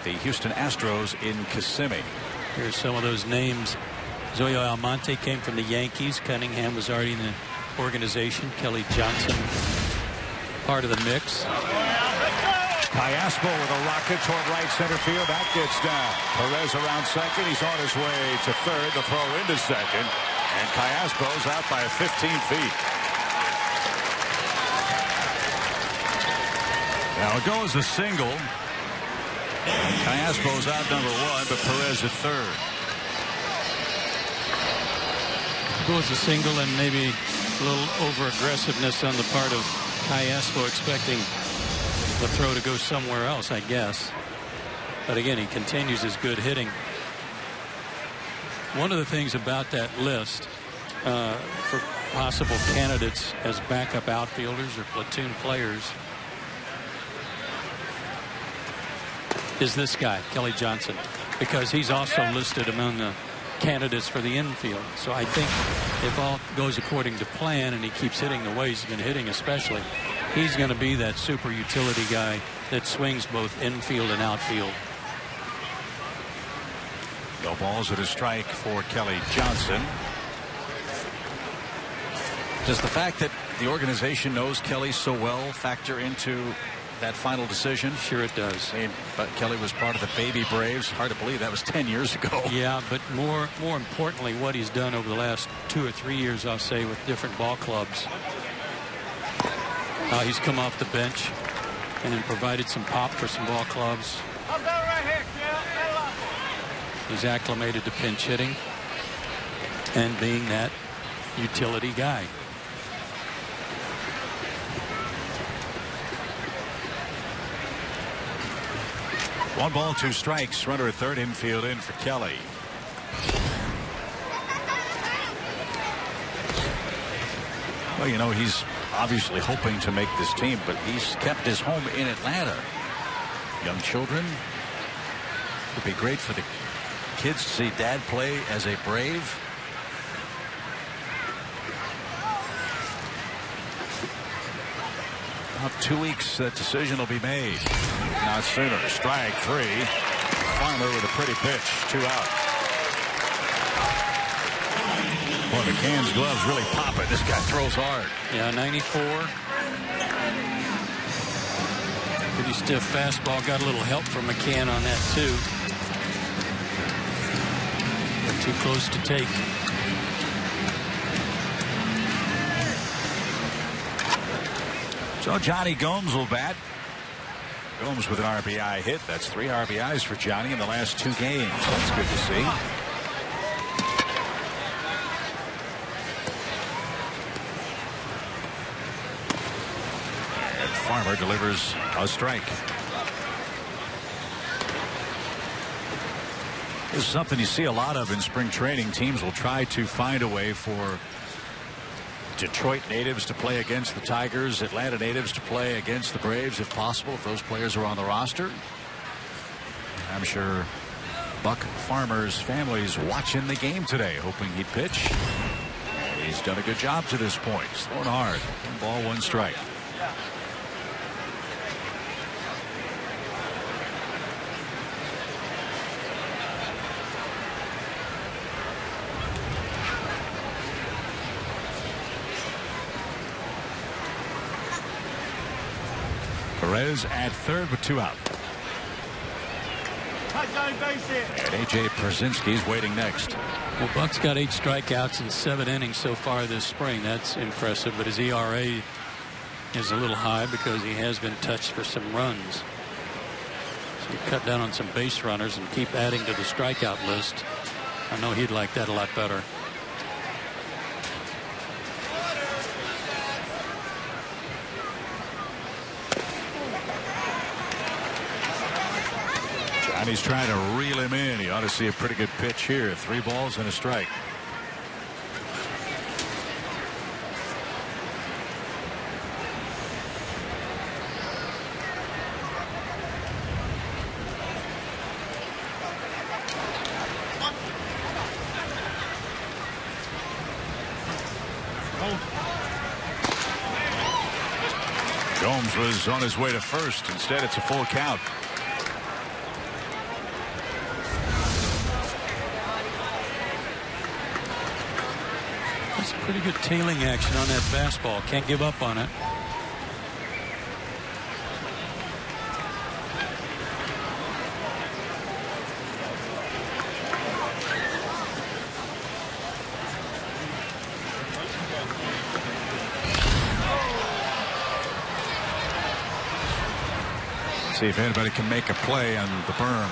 the Houston Astros in Kissimmee. Here's some of those names. Zoyo Almonte came from the Yankees. Cunningham was already in the organization. Kelly Johnson part of the mix. Callaspo with a rocket toward right center field. That gets down. Perez around second. He's on his way to third. The throw into second. And Callaspo's out by 15 feet. Now it goes a single. Callaspo's out number 1, but Perez at third. Goes a single and maybe a little over-aggressiveness on the part of Callaspo, expecting the throw to go somewhere else, I guess. But again, he continues his good hitting. One of the things about that list for possible candidates as backup outfielders or platoon players is this guy, Kelly Johnson, because he's also listed among the candidates for the infield. So I think if all goes according to plan and he keeps hitting the way he's been hitting, especially, he's going to be that super utility guy that swings both infield and outfield. No balls at a strike for Kelly Johnson. Does the fact that the organization knows Kelly so well factor into that final decision? Sure it does. I mean, but Kelly was part of the baby Braves. Hard to believe that was 10 years ago. Yeah, but more importantly, what he's done over the last 2 or 3 years, I'll say, with different ball clubs. He's come off the bench and then provided some pop for some ball clubs. He's acclimated to pinch hitting and being that utility guy. One ball, 2 strikes. Runner at third, infield in for Kelly. Well, you know, he's obviously hoping to make this team, but he's kept his home in Atlanta. Young children. Would be great for the kids to see dad play as a Brave. About 2 weeks, that decision will be made. Not sooner. Strike 3. Farmer with a pretty pitch. 2 out. Boy, McCann's gloves really popping. This guy throws hard. Yeah, 94. Pretty stiff fastball. Got a little help from McCann on that, too. But too close to take. So Johnny Gomes will bat. Gomes with an RBI hit. That's 3 RBIs for Johnny in the last 2 games. That's good to see. And Farmer delivers a strike. This is something you see a lot of in spring training. Teams will try to find a way for Detroit natives to play against the Tigers, Atlanta natives to play against the Braves if possible, if those players are on the roster. I'm sure Buck Farmer's family's watching the game today, hoping he'd pitch. And he's done a good job to this point. Throwing hard. 1 ball, 1 strike. Perez at third with 2 out. And A.J. Pierzynski's waiting next. Well, Buck's got 8 strikeouts in 7 innings so far this spring. That's impressive, but his ERA is a little high because he has been touched for some runs. So you cut down on some base runners and keep adding to the strikeout list. I know he'd like that a lot better. Johnny's trying to reel him in. He ought to see a pretty good pitch here. 3 balls and a strike. Gomes was on his way to first. Instead, it's a full count. Pretty good tailing action on that fastball. Can't give up on it. See if anybody can make a play on the berm.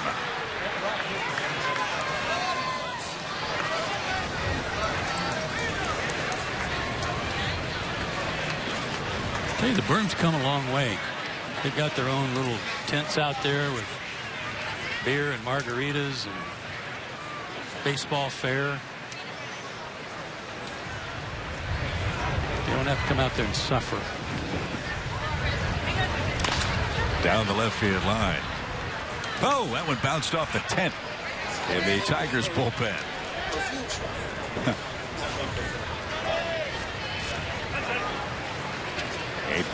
Hey, the berm's come a long way. They've got their own little tents out there with beer and margaritas and baseball fair. You don't have to come out there and suffer. Down the left field line. Oh, that one bounced off the tent in the Tigers bullpen.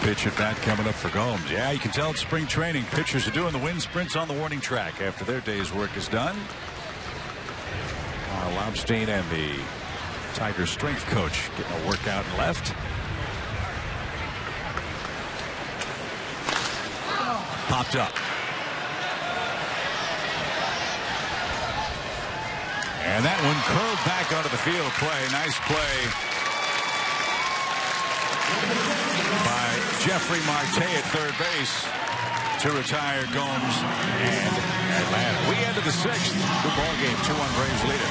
Pitch at bat coming up for Gomes. Yeah, you can tell it's spring training. Pitchers are doing the wind sprints on the warning track after their day's work is done. Lobstein and the Tigers strength coach getting a workout in left. Popped up. And that one curled back onto the field play. Nice play by Jeffrey Marte at third base to retire Gomes and Atlanta. We ended the 6th. Good ball game. 2-1 Braves lead it.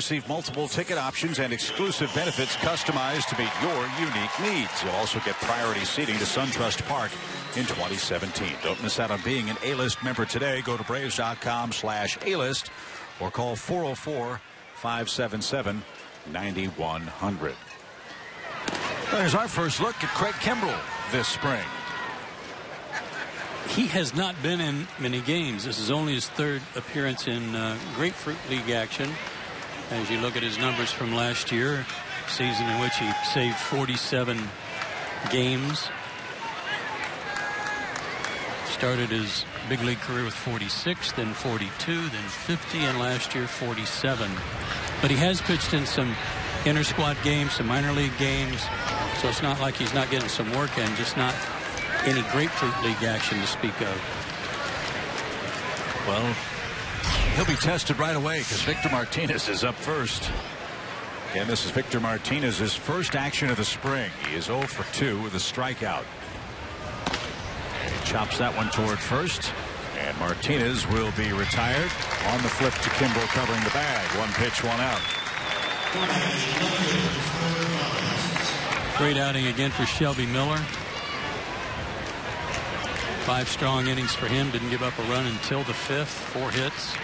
receive multiple ticket options and exclusive benefits customized to meet your unique needs. You'll also get priority seating to SunTrust Park in 2017. Don't miss out on being an A-List member today. Go to Braves.com/A-List or call 404-577-9100. There's our first look at Craig Kimbrel this spring. He has not been in many games. This is only his third appearance in Grapefruit League action. As you look at his numbers from last year, season in which he saved 47 games. Started his big league career with 46, then 42, then 50, and last year 47. But he has pitched in some inter-squad games, some minor league games, so it's not like he's not getting some work in, just not any Grapefruit League action to speak of. Well, he'll be tested right away because Victor Martinez is up first. And this is Victor Martinez's first action of the spring. He is 0 for 2 with a strikeout. And he chops that one toward first. And Martinez will be retired. On the flip to Kimbrel covering the bag. 1 pitch, 1 out. Great outing again for Shelby Miller. 5 strong innings for him. Didn't give up a run until the 5th. 4 hits.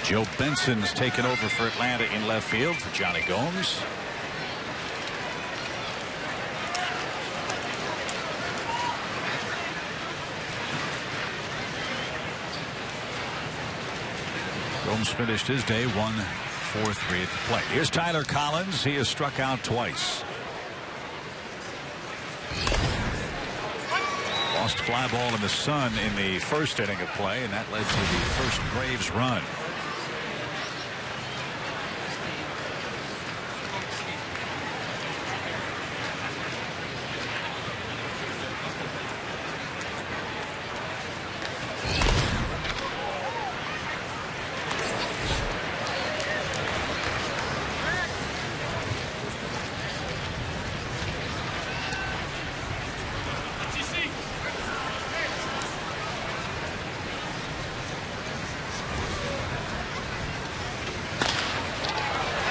Joe Benson's taken over for Atlanta in left field for Johnny Gomes. Gomes finished his day 1-4-3 at the plate. Here's Tyler Collins. He has struck out twice. Lost fly ball in the sun in the first inning of play, and that led to the first Braves run.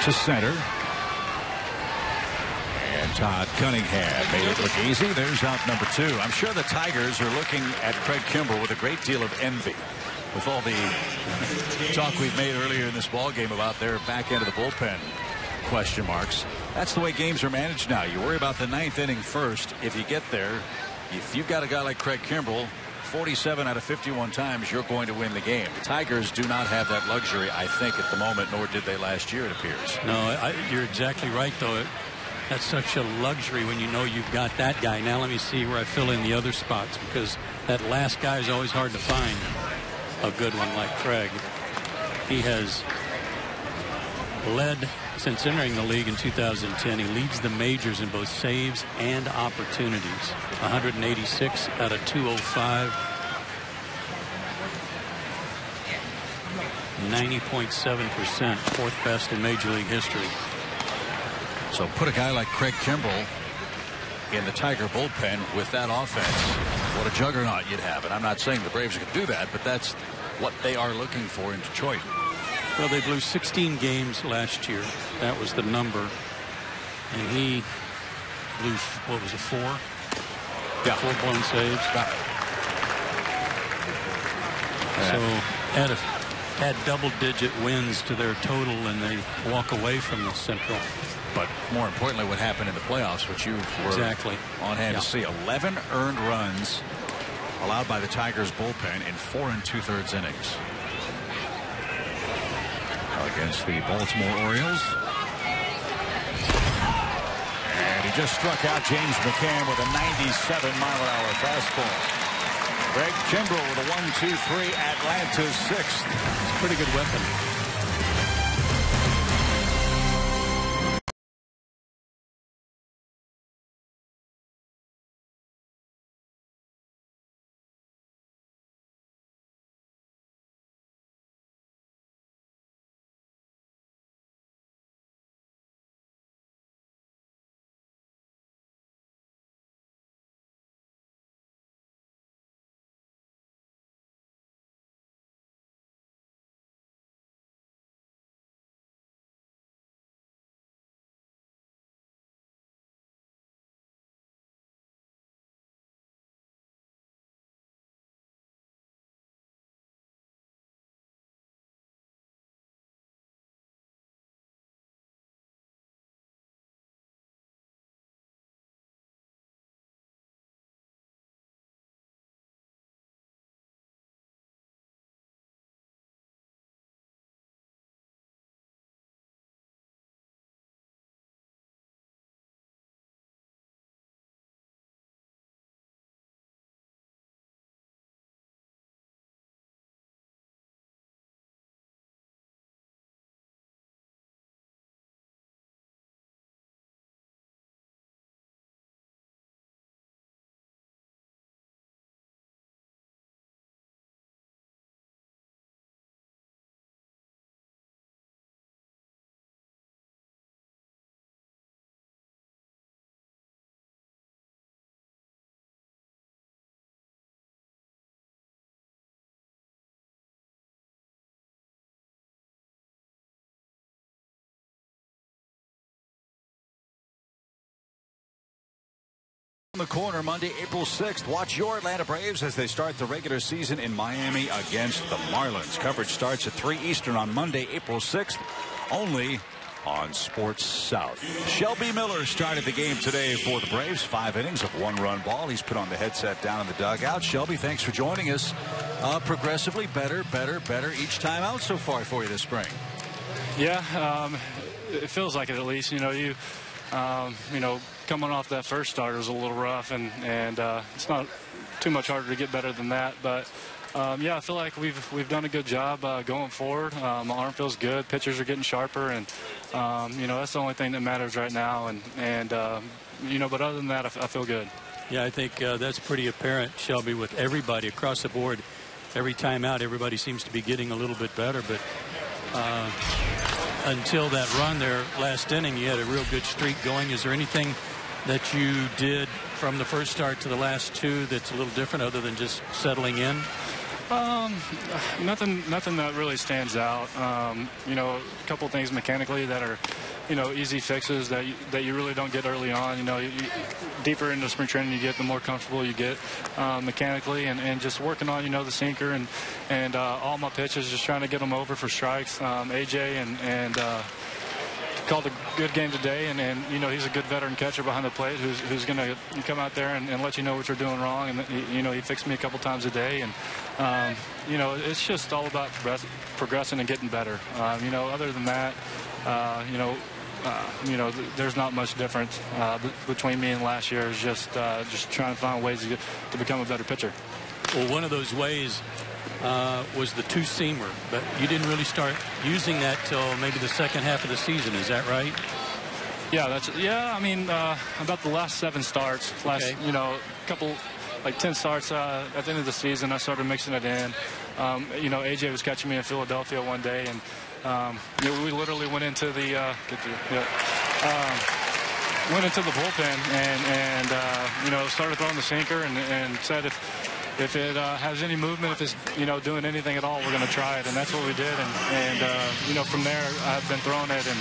To center. And Todd Cunningham made it look easy. There's out number 2. I'm sure the Tigers are looking at Craig Kimbrel with a great deal of envy. With all the talk we've made earlier in this ball game about their back end of the bullpen question marks. That's the way games are managed now. You worry about the 9th inning first. If you get there, if you've got a guy like Craig Kimbrel, 47 out of 51 times you're going to win the game. The Tigers do not have that luxury, I think, at the moment, nor did they last year, it appears. No, you're exactly right, though. That's such a luxury when you know you've got that guy. Now let me see where I fill in the other spots, because that last guy is always hard to find. A good one like Craig. He has led since entering the league in 2010. He leads the majors in both saves and opportunities. 186 out of 205. 90.7%, 4th best in Major League history. So put a guy like Craig Kimbrel in the Tiger bullpen with that offense. What a juggernaut you'd have. And I'm not saying the Braves can do that, but that's what they are looking for in Detroit. Well, they blew 16 games last year. That was the number. And he blew, what was it, 4? Yeah. 4 blown saves. So add double-digit wins to their total, and they walk away from the Central. But more importantly, what happened in the playoffs, which you were exactly on hand to see. 11 earned runs allowed by the Tigers bullpen in 4 2/3 innings against the Baltimore Orioles. And he just struck out James McCann with a 97-mile-an-hour fastball. Craig Kimbrel with a 1-2-3, Atlanta's 6th. It's a pretty good weapon. The corner Monday, April 6th. Watch your Atlanta Braves as they start the regular season in Miami against the Marlins. Coverage starts at 3 Eastern on Monday, April 6th, only on Sports South. Shelby Miller started the game today for the Braves. 5 innings of 1-run ball. He's put on the headset down in the dugout. Shelby, thanks for joining us. Progressively better each time out so far for you this spring. Yeah, it feels like it at least. Coming off that first start was a little rough, and it's not too much harder to get better than that. But yeah, I feel like we've done a good job going forward. My arm feels good. Pitchers are getting sharper, and that's the only thing that matters right now. But other than that, I feel good. Yeah, I think that's pretty apparent, Shelby, with everybody across the board. Every time out, everybody seems to be getting a little bit better, but until that run there last inning, you had a real good streak going. Is there anything that you did from the first start to the last two that's a little different other than just settling in? Nothing that really stands out. A couple things mechanically that are, easy fixes that you really don't get early on. Deeper into spring training you get, the more comfortable you get mechanically, and just working on, the sinker and all my pitches, just trying to get them over for strikes. AJ and called a good game today, and he's a good veteran catcher behind the plate who's going to come out there and let you know what you're doing wrong. And he fixed me a couple times a day, and it's just all about progressing and getting better. Other than that, there's not much difference between me and last year. It's just trying to find ways to become a better pitcher. Well, one of those ways was the two-seamer, but you didn't really start using that till maybe the second half of the season. Is that right? Yeah, about the last 7 starts, couple, like 10 starts at the end of the season, I started mixing it in. AJ was catching me in Philadelphia one day, and we literally went into the bullpen and started throwing the sinker and said if it has any movement, if it's doing anything at all, we're going to try it, and that's what we did. And from there, I've been throwing it, and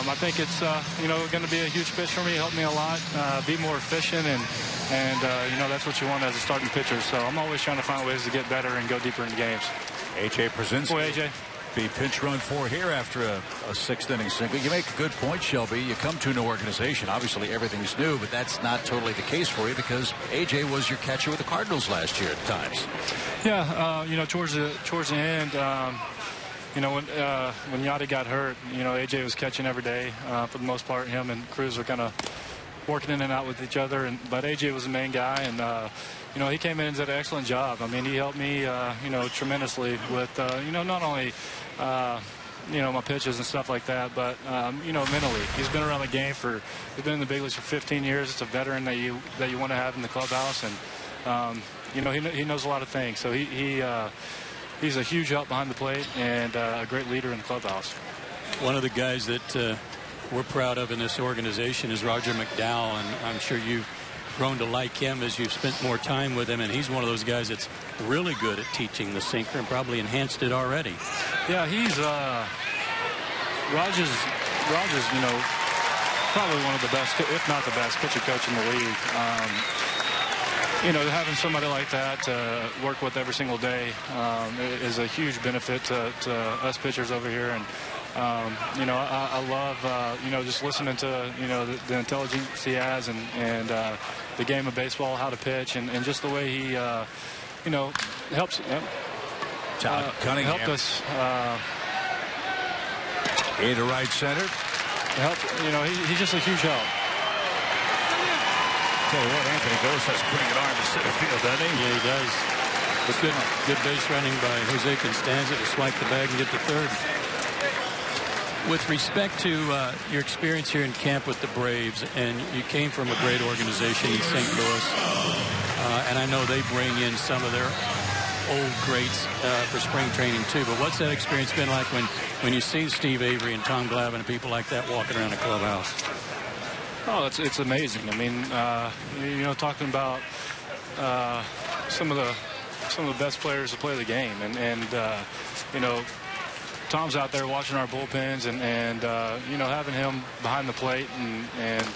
I think it's going to be a huge pitch for me. Help me a lot, be more efficient, and that's what you want as a starting pitcher. So I'm always trying to find ways to get better and go deeper into games. AJ presents. Boy, AJ. Be pinch run 4 here after a 6th inning single. You make a good point, Shelby. You come to a new organization. Obviously, everything's new, but that's not totally the case for you because AJ was your catcher with the Cardinals last year at times. Yeah, towards the end, when Yachty got hurt, AJ was catching every day for the most part. Him and Cruz were kind of working in and out with each other, but AJ was the main guy, and he came in and did an excellent job. I mean, he helped me, tremendously with, not only, my pitches and stuff like that, but, mentally. He's been around the game he's been in the big leagues for 15 years. It's a veteran that you want to have in the clubhouse, and, he knows a lot of things. So he's a huge help behind the plate and a great leader in the clubhouse. One of the guys that we're proud of in this organization is Roger McDowell, and I'm sure you've grown to like him as you've spent more time with him, and he's one of those guys that's really good at teaching the sinker and probably enhanced it already. Yeah, he's Roger's probably one of the best, if not the best, pitcher coach in the league. Having somebody like that to work with every single day is a huge benefit to us pitchers over here. And I love just listening to the intelligence he has and the game of baseball, how to pitch, and just the way he helps. Todd Cunningham helped us into right center. He's just a huge help. Tell you what, Anthony Ghost has putting an arm to center field, doesn't he? Yeah, he does. But good base running by Jose Constanza to swipe the bag and get to third. With respect to your experience here in camp with the Braves, and you came from a great organization in St. Louis, and I know they bring in some of their old greats for spring training too, but what's that experience been like when you see Steve Avery and Tom Glavine and people like that walking around the clubhouse? Oh, it's amazing. I mean, talking about some of the best players to play the game, and Tom's out there watching our bullpens and having him behind the plate and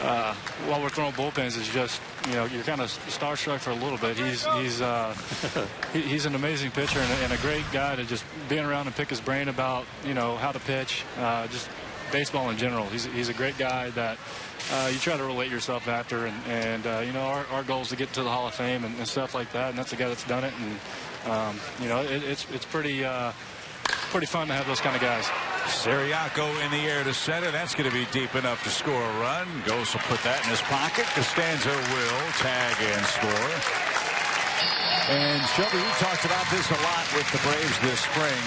while we're throwing bullpens is just, you know, you're kind of starstruck for a little bit. He's an amazing pitcher and a great guy to just being around and pick his brain about, you know, how to pitch, just baseball in general. He's a great guy that you try to relate yourself after, and you know, our goal is to get to the Hall of Fame and stuff like that, and that's a guy that's done it, and you know, it's pretty fun to have those kind of guys. Siriaco in the air to center. That's going to be deep enough to score a run. Ghost will put that in his pocket. Costanzo will tag and score. And Shelby, we've talked about this a lot with the Braves this spring.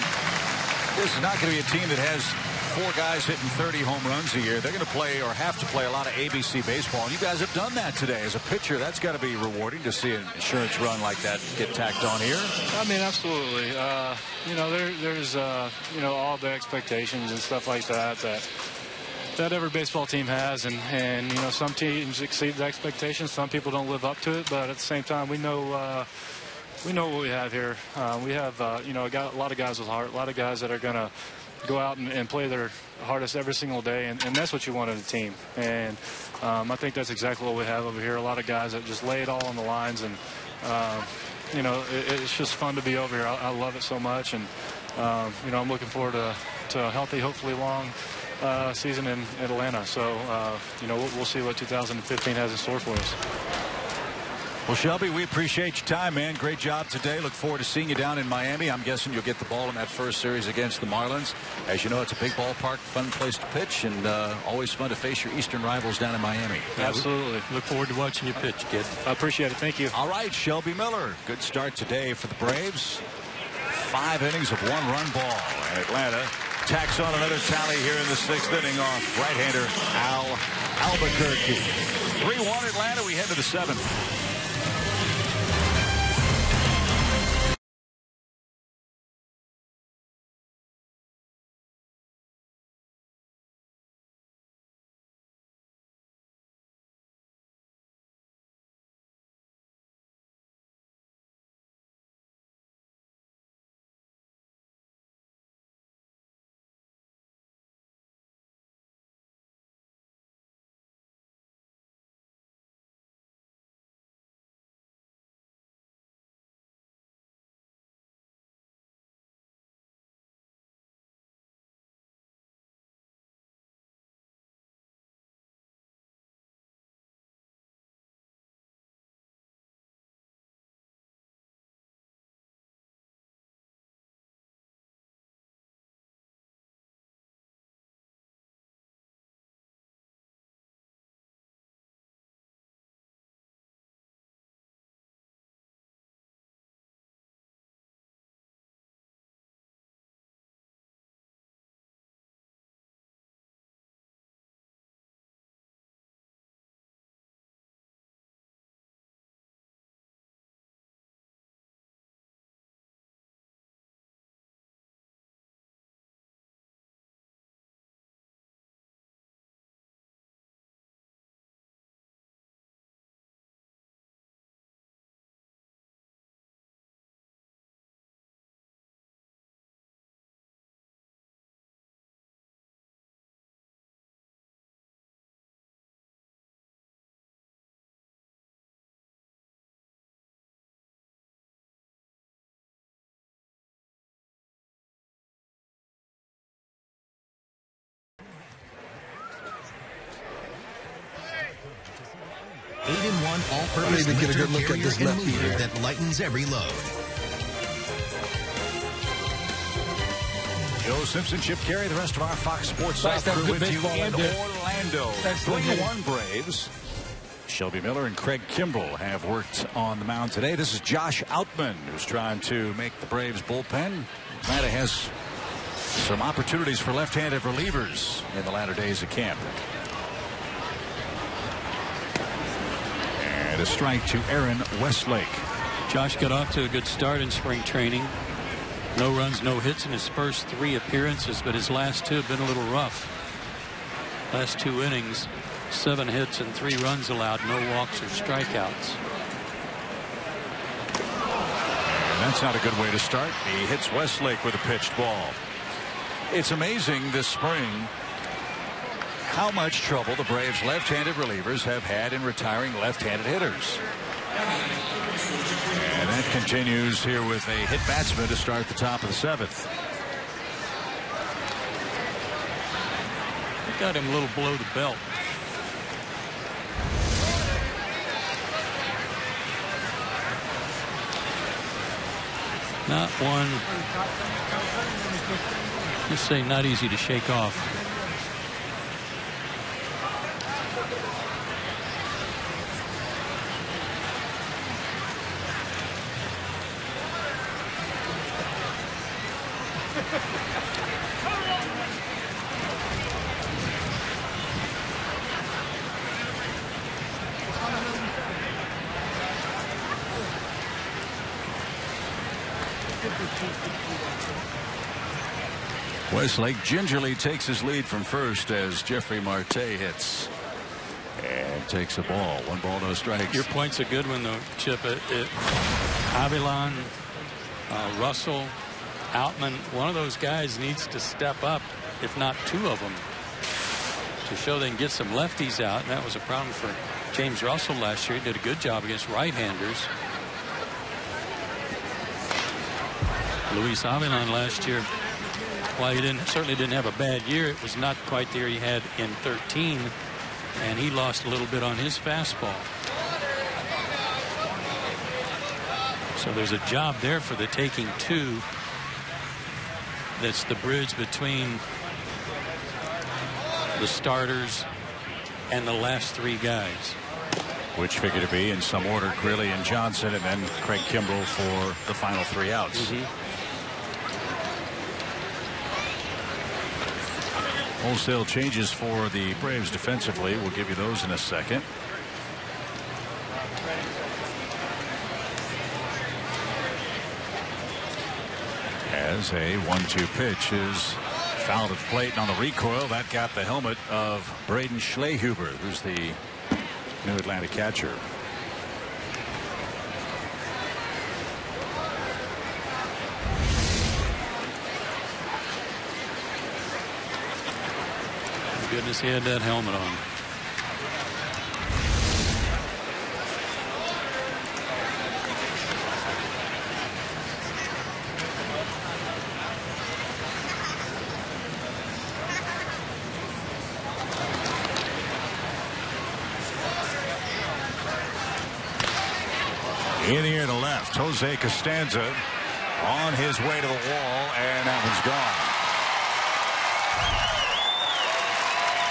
This is not going to be a team that has 4 guys hitting 30 home runs a year. They're going to play or have to play a lot of ABC baseball. And you guys have done that today. As a pitcher, that's got to be rewarding to see an insurance run like that get tacked on here. I mean, absolutely. You know, there's you know, all the expectations and stuff like that every baseball team has, and you know, some teams exceed the expectations. Some people don't live up to it, but at the same time, we know what we have here. We have you know, a lot of guys with heart, a lot of guys that are going to go out and play their hardest every single day, and that's what you want in a team. And I think that's exactly what we have over here. A lot of guys that just lay it all on the lines, and you know, it's just fun to be over here. I love it so much, and you know, I'm looking forward to a healthy, hopefully long season in Atlanta. So you know, we'll see what 2015 has in store for us. Well, Shelby, we appreciate your time, man. Great job today. Look forward to seeing you down in Miami. I'm guessing you'll get the ball in that first series against the Marlins. As you know, it's a big ballpark, fun place to pitch, and always fun to face your Eastern rivals down in Miami. Absolutely. Look forward to watching you pitch, kid. I appreciate it. Thank you. All right, Shelby Miller. Good start today for the Braves. 5 innings of 1-run ball. And Atlanta tacks on another tally here in the 6th inning off right-hander Al Albuquerque. 3-1 Atlanta. We head to the 7th. Eight-in-one all-purpose Maybe get a good look at this left mover here. that lightens every load. Joe Simpson, Chip Carey, the rest of our Fox Sports Nice, South that crew was with good you baseball in right there. Orlando. Excellent 3-1 Braves. Shelby Miller and Craig Kimbrell have worked on the mound today. This is Josh Outman, who's trying to make the Braves bullpen. Atlanta has some opportunities for left-handed relievers in the latter days of camp. And a strike to Aaron Westlake. Josh got off to a good start in spring training. No runs, no hits in his first 3 appearances, but his last 2 have been a little rough. Last 2 innings, 7 hits and 3 runs allowed, no walks or strikeouts. And that's not a good way to start. He hits Westlake with a pitched ball. It's amazing this spring how much trouble the Braves left-handed relievers have had in retiring left-handed hitters. And that continues here with a hit batsman to start the top of the 7th. Got him a little below the belt. Not one, let's say, not easy to shake off. Westlake gingerly takes his lead from first as Jeffrey Marte hits and takes a ball. 1 ball, no strikes. Your point's a good one, though, Chip. Avilan, Russell, Outman, one of those guys needs to step up, if not 2 of them, to show they can get some lefties out. And that was a problem for James Russell last year. He did a good job against right-handers. Luis Avilan last year, while he certainly didn't have a bad year, it was not quite the year he had in 13, and he lost a little bit on his fastball. So there's a job there for the taking 2. That's the bridge between the starters and the last 3 guys. Which figure to be in some order Grilli and Johnson, and then Craig Kimbrell for the final 3 outs. Wholesale changes for the Braves defensively. We'll give you those in a second. As a 1-2 pitch is fouled at the plate, and on the recoil that got the helmet of Braden Schlehuber, who's the new Atlanta catcher. Goodness, he had that helmet on. In the air to left, Jose Costanza on his way to the wall, and that one's gone.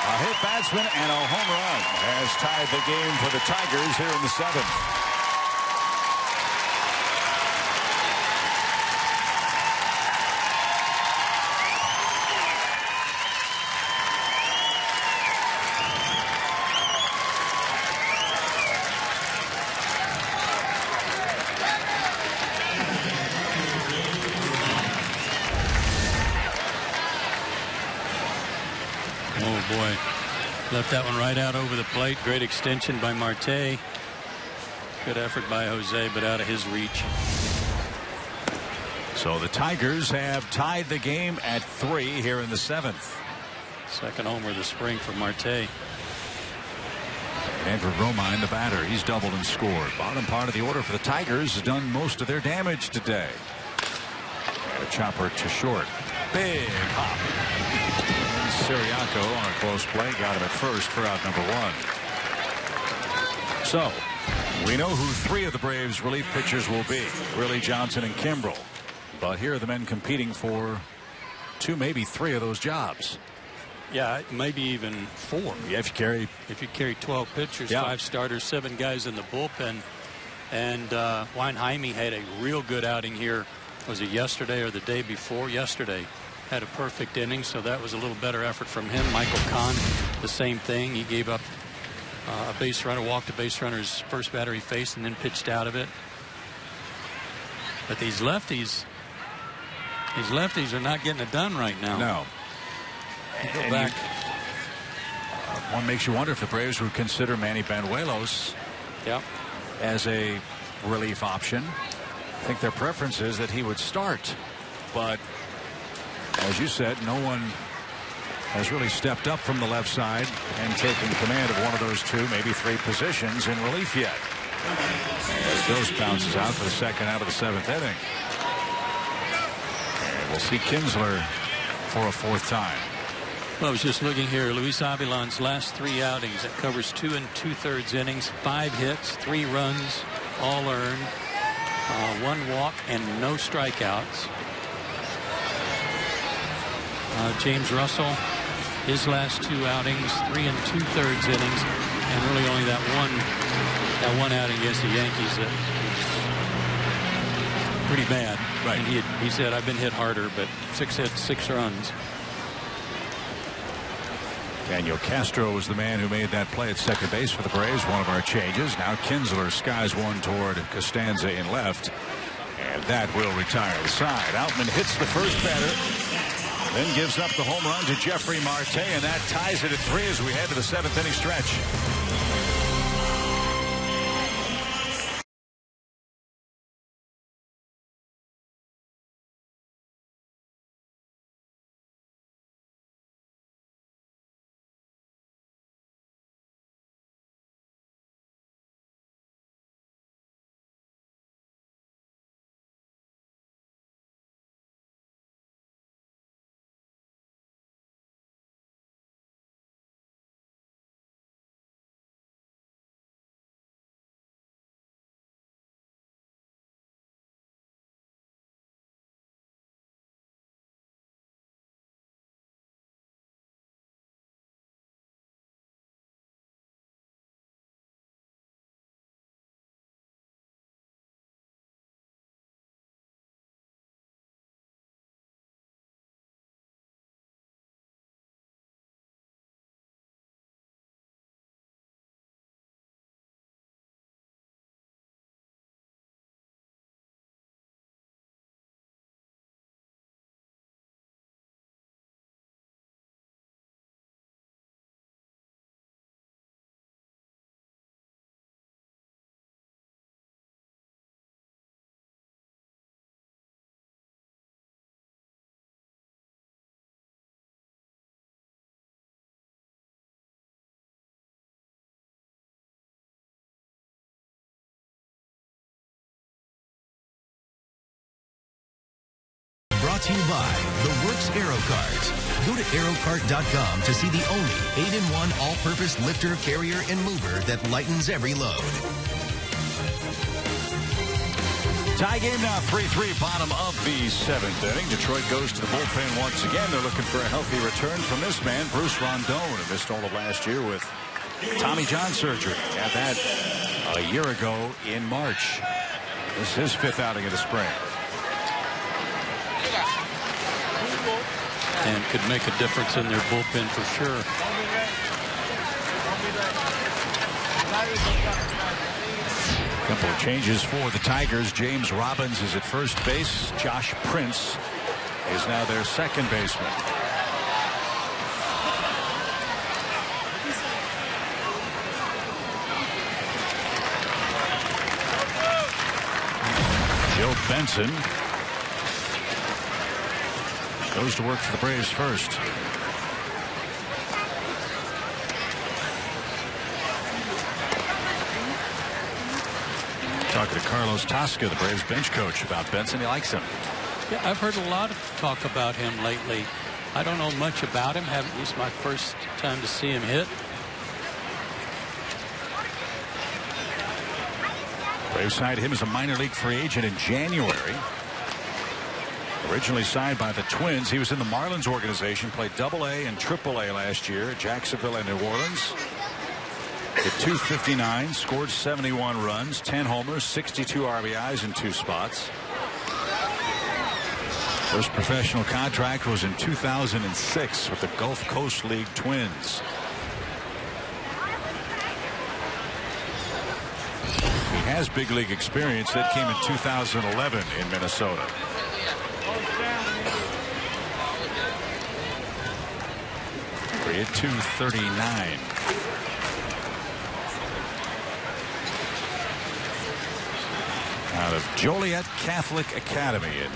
A hit batsman and a home run has tied the game for the Tigers here in the 7th. Left that one right out over the plate. Great extension by Marte. Good effort by Jose, but out of his reach. So the Tigers have tied the game at 3 here in the 7th. Second homer of the spring for Marte. Andrew Romine, the batter, he's doubled and scored. Bottom part of the order for the Tigers has done most of their damage today. And a chopper to short. Big hop. Siriaco on a close play got him at first for out number 1. So we know who 3 of the Braves relief pitchers will be: Grilli, Johnson, and Kimbrell. But here are the men competing for 2, maybe 3 of those jobs. Yeah, maybe even 4. Yeah, if you carry 12 pitchers, 5 starters, 7 guys in the bullpen. And Weinheim had a real good outing here. Was it yesterday or the day before? Yesterday. Had a perfect inning, so that was a little better effort from him. Michael Kahn, the same thing. He gave up a base runner, walked a base runner's first batter he faced, and then pitched out of it. But these lefties are not getting it done right now. No. And one makes you wonder if the Braves would consider Manny Banuelos as a relief option. I think their preference is that he would start, but as you said, no one has really stepped up from the left side and taken command of one of those two, maybe three positions in relief yet. As Ghost bounces out for the second out of the seventh inning. And we'll see Kinsler for a fourth time. Well, I was just looking here. Luis Avilan's last 3 outings. It covers 2 2/3 innings, 5 hits, 3 runs, all earned, 1 walk, and no strikeouts. James Russell, his last 2 outings, 3 2/3 innings, and really only that one outing against the Yankees that was pretty bad. Right. And he said, "I've been hit harder, but 6 hits, 6 runs." Daniel Castro was the man who made that play at second base for the Braves. One of our changes. Now Kinsler skies one toward Costanza in left. And that will retire the side. Outman hits the first batter. Then gives up the home run to Jeffrey Marte. And that ties it at 3 as we head to the 7th inning stretch. Brought to you by The Works Aero Carts. Go to aerocart.com to see the only 8-in-1 all-purpose lifter, carrier, and mover that lightens every load. Tie game now, 3-3, bottom of the 7th inning. Detroit goes to the bullpen once again. They're looking for a healthy return from this man, Bruce Rondon, who missed all of last year with Tommy John surgery. Had that a year ago in March. This is his 5th outing of the spring. And could make a difference in their bullpen for sure. A couple of changes for the Tigers. James Robbins is at first base. Josh Prince is now their second baseman. Joe Benson goes to work for the Braves first. Talking to Carlos Tosca, the Braves bench coach, about Benson. He likes him. Yeah, I've heard a lot of talk about him lately. I don't know much about him. This is my first time to see him hit. Braves signed him as a minor league free agent in January. Originally signed by the Twins, he was in the Marlins organization, played AA and AAA last year at Jacksonville and New Orleans. Hit .259, scored 71 runs, 10 homers, 62 RBIs in 2 spots. First professional contract was in 2006 with the Gulf Coast League Twins. He has big league experience. That came in 2011 in Minnesota. He hit .239. Out of Joliet Catholic Academy in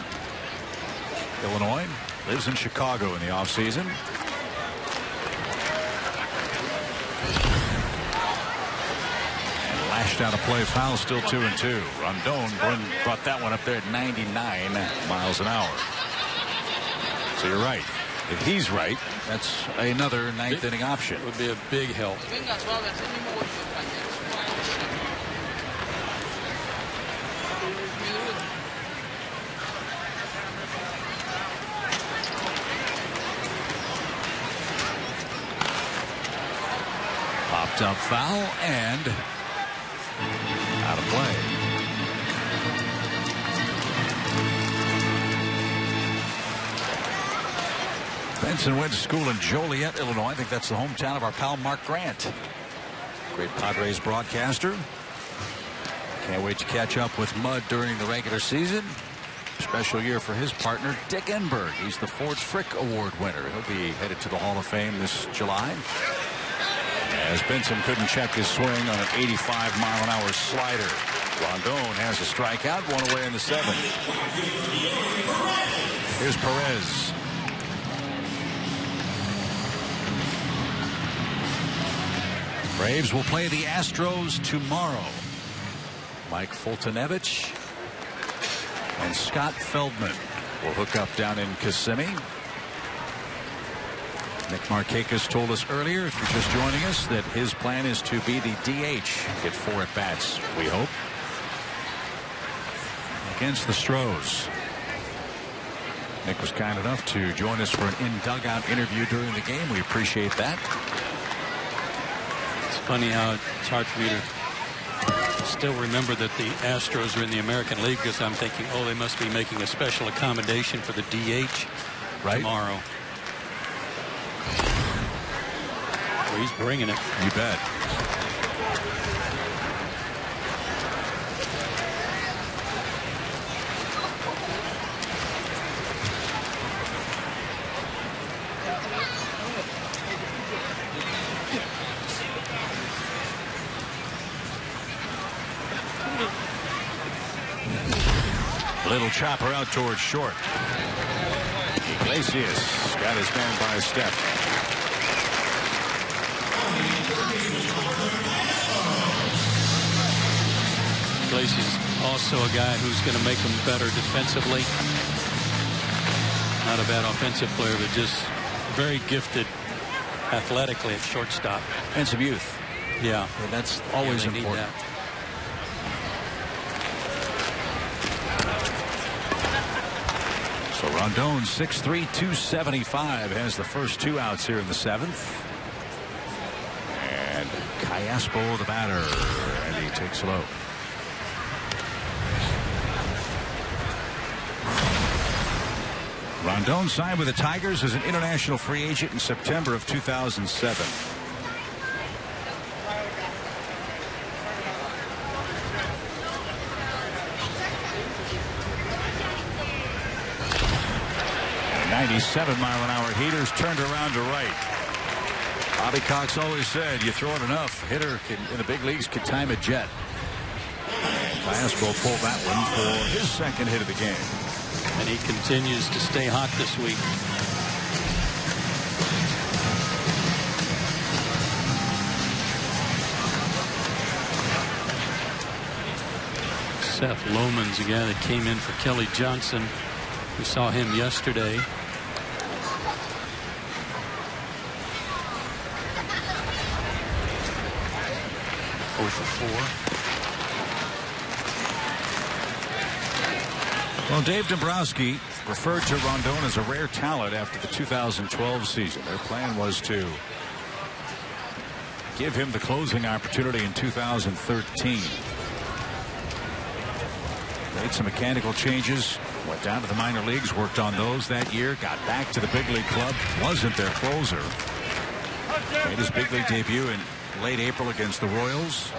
Illinois. Lives in Chicago in the offseason. Smashed out of play, foul, still 2-2. Rondon brought that one up there at 99 miles an hour. So you're right. If he's right, that's another ninth inning option. Would be a big help. Popped up foul and out of play. Benson went to school in Joliet, Illinois. I think that's the hometown of our pal Mark Grant. Great Padres broadcaster. Can't wait to catch up with Mud during the regular season. Special year for his partner, Dick Enberg. He's the Ford Frick Award winner. He'll be headed to the Hall of Fame this July. As Benson couldn't check his swing on an 85-mile-an-hour slider. Rondon has a strikeout, one away in the seventh. Here's Perez. Braves will play the Astros tomorrow. Mike Fultonevich and Scott Feldman will hook up down in Kissimmee. Nick Markakis told us earlier, if you're just joining us, that his plan is to be the DH. Get 4 at-bats, we hope, against the Astros. Nick was kind enough to join us for an in-dugout interview during the game. We appreciate that. It's funny how it's hard for me to still remember that the Astros are in the American League, because I'm thinking, oh, they must be making a special accommodation for the DH tomorrow. Well, he's bringing it. You bet. Little chopper out towards short. Iglesias got his man by a step. Iglesias is also a guy who's going to make them better defensively. Not a bad offensive player, but just very gifted athletically at shortstop. And some youth. Yeah. And that's always important. So Rondon, 6'3", 275, has the first 2 outs here in the 7th. And Callaspo, the batter, and he takes low. Rondon signed with the Tigers as an international free agent in September of 2007. And 97-mile-an-hour heaters turned around to right. Bobby Cox always said, you throw it enough, hitter in the big leagues can time a jet. Callaspo pulled that one for his second hit of the game. And he continues to stay hot this week. Seth Lohman's a guy that came in for Kelly Johnson. We saw him yesterday. Four for 4. Well, Dave Dombrowski referred to Rondon as a rare talent after the 2012 season. Their plan was to give him the closing opportunity in 2013. Made some mechanical changes, went down to the minor leagues, worked on those that year, got back to the big league club, wasn't their closer. Made his big league debut in late April against the Royals.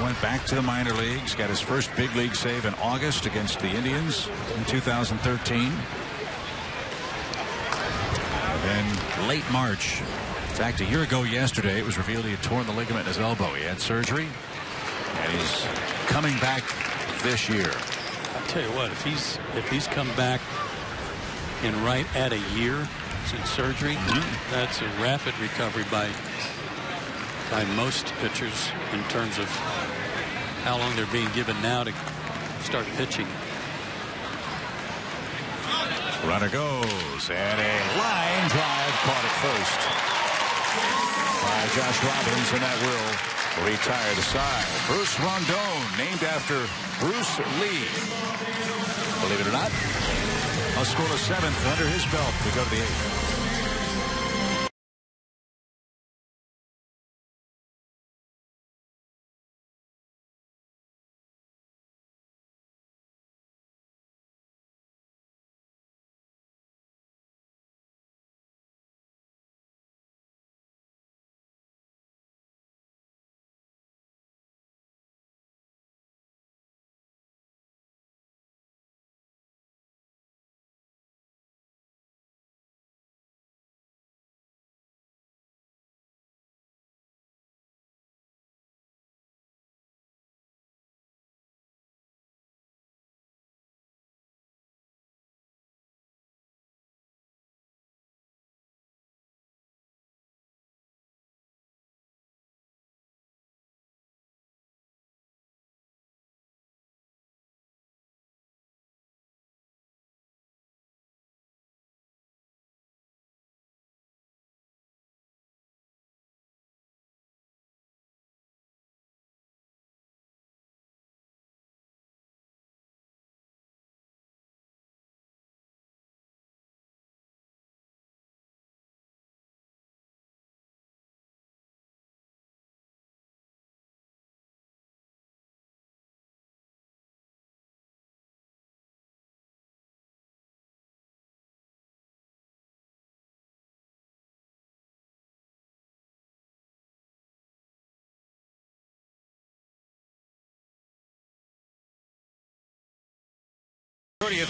Went back to the minor leagues, got his first big league save in August against the Indians in 2013. And then late March, in fact, a year ago yesterday, it was revealed he had torn the ligament in his elbow. He had surgery, and he's coming back this year. I'll tell you what, if he's come back in right at a year since surgery, that's a rapid recovery by by most pitchers in terms of how long they're being given now to start pitching. Runner goes, and a line drive caught at first by Josh Robbins, and that will retire the side. Bruce Rondon, named after Bruce Lee. Believe it or not, a scoreless 7th under his belt to go to the 8th.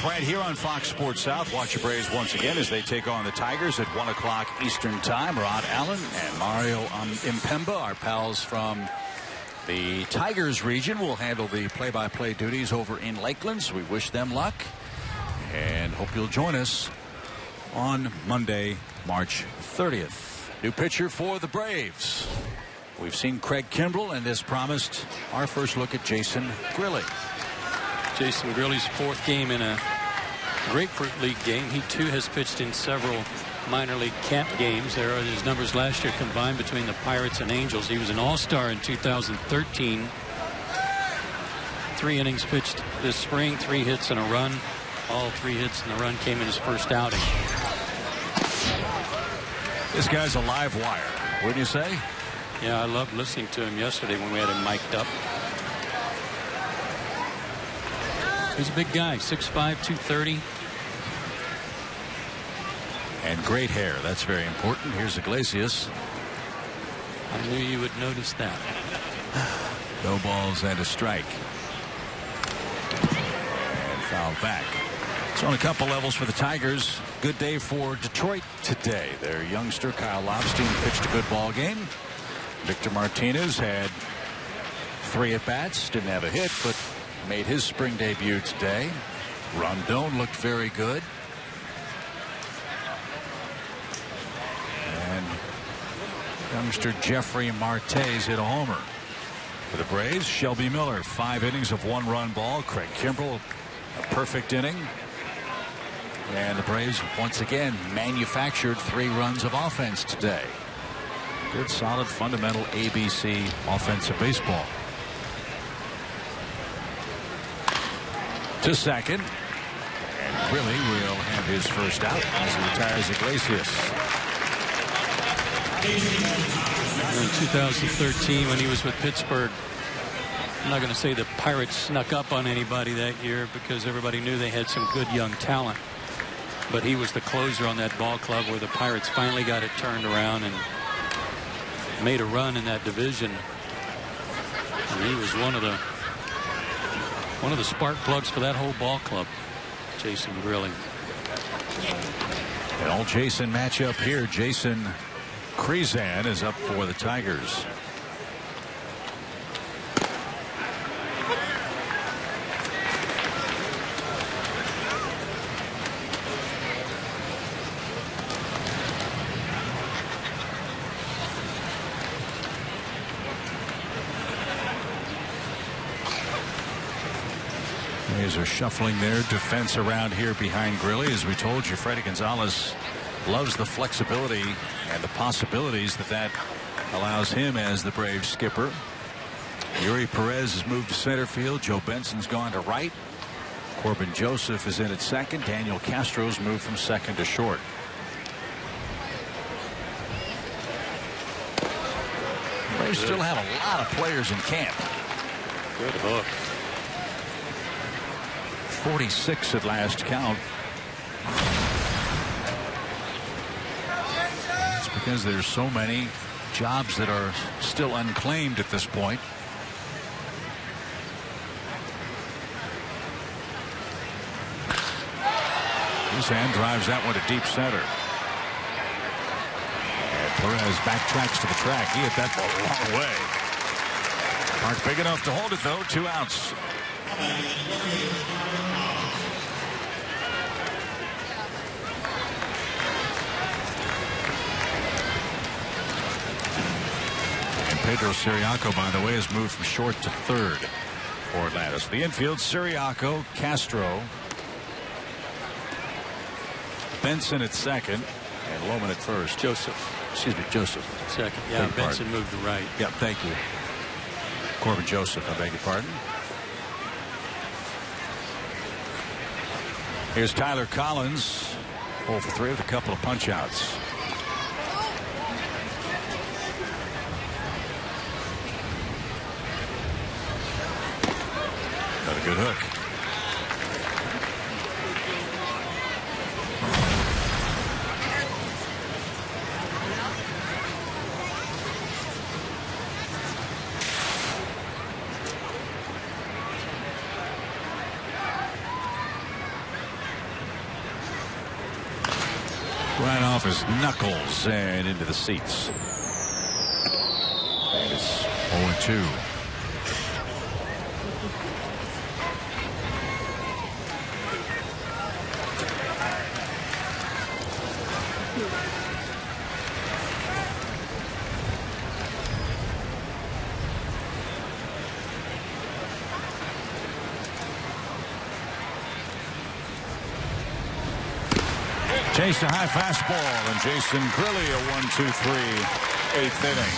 Right here on Fox Sports South. Watch the Braves once again as they take on the Tigers at 1 o'clock Eastern Time. Rod Allen and Mario Impemba, our pals from the Tigers region, will handle the play-by-play duties over in Lakeland. So we wish them luck and hope you'll join us on Monday, March 30th. New pitcher for the Braves. We've seen Craig Kimbrell, and this promised our first look at Jason Grilli. Jason Grilli's 4th game in a Grapefruit League game. He too has pitched in several minor league camp games. There are his numbers last year combined between the Pirates and Angels. He was an all-star in 2013. 3 innings pitched this spring, 3 hits and a run. All 3 hits and a run came in his first outing. This guy's a live wire, wouldn't you say? Yeah, I loved listening to him yesterday when we had him mic'd up. He's a big guy, 6'5", 230. And great hair. That's very important. Here's Iglesias. I knew you would notice that. No balls and a strike. And fouled back. So on a couple levels for the Tigers, good day for Detroit today. Their youngster Kyle Lobstein pitched a good ball game. Victor Martinez had 3 at-bats. Didn't have a hit, but made his spring debut today. Rondon looked very good. And youngster Jeffrey Martes hit a homer. For the Braves, Shelby Miller, 5 innings of 1-run ball. Craig Kimbrell, a perfect inning. And the Braves once again manufactured 3 runs of offense today. Good, solid, fundamental ABC offensive baseball. To second, and Grilli will have his first out as he retires Iglesias. In 2013, when he was with Pittsburgh, I'm not going to say the Pirates snuck up on anybody that year because everybody knew they had some good young talent. But he was the closer on that ball club where the Pirates finally got it turned around and made a run in that division. And he was one of the spark plugs for that whole ball club, Jason Grilli. An all Jason matchup here. Jason Krezan is up for the Tigers. Braves are shuffling their defense around here behind Grilli. As we told you, Freddie Gonzalez loves the flexibility and the possibilities that allows him as the Braves skipper. Yuri Perez has moved to center field. Joe Benson's gone to right. Corbin Joseph is in at second. Daniel Castro's moved from second to short. Braves still have a lot of players in camp. Good hook. 46 at last count. It's because there's so many jobs that are still unclaimed at this point. His hand drives that one to deep center. And Perez backtracks to the track. He hit that ball a long way. Mark big enough to hold it, though. 2 outs. And Pedro Siriaco, by the way, has moved from short to third for Atlanta. So the infield, Siriaco, Castro, Benson at second, and Lohman at first. Joseph. Second. Yeah, Benson moved to right. Yep, thank you. Corbin Joseph, I beg your pardon. Here's Tyler Collins, 0 for 3 with a couple of punch outs. Got a good hook. Right off his knuckles and into the seats. And it's 0-2. Chased a high fastball, and Jason Grilli a 1-2-3 eighth inning.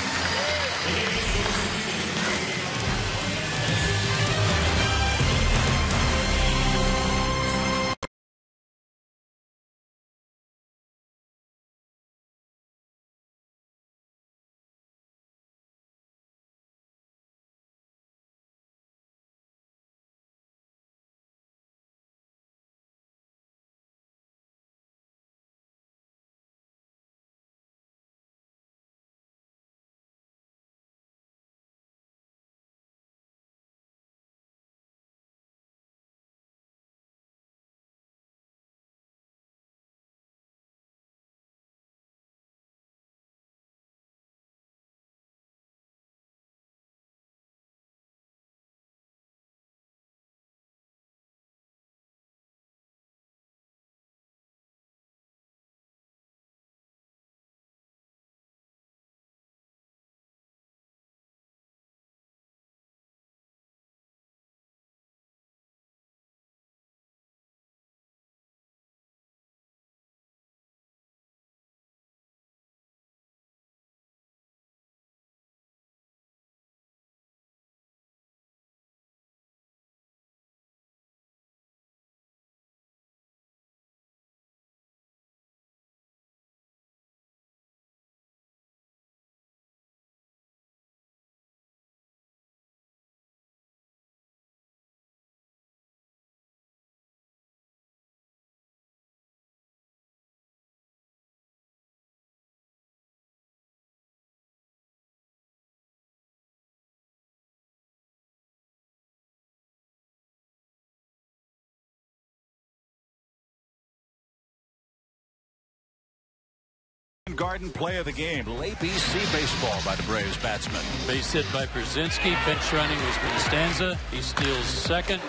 Garden play of the late BC baseball by the Braves batsman. Base hit by Brzezinski. Bench running was Costanza. He steals second.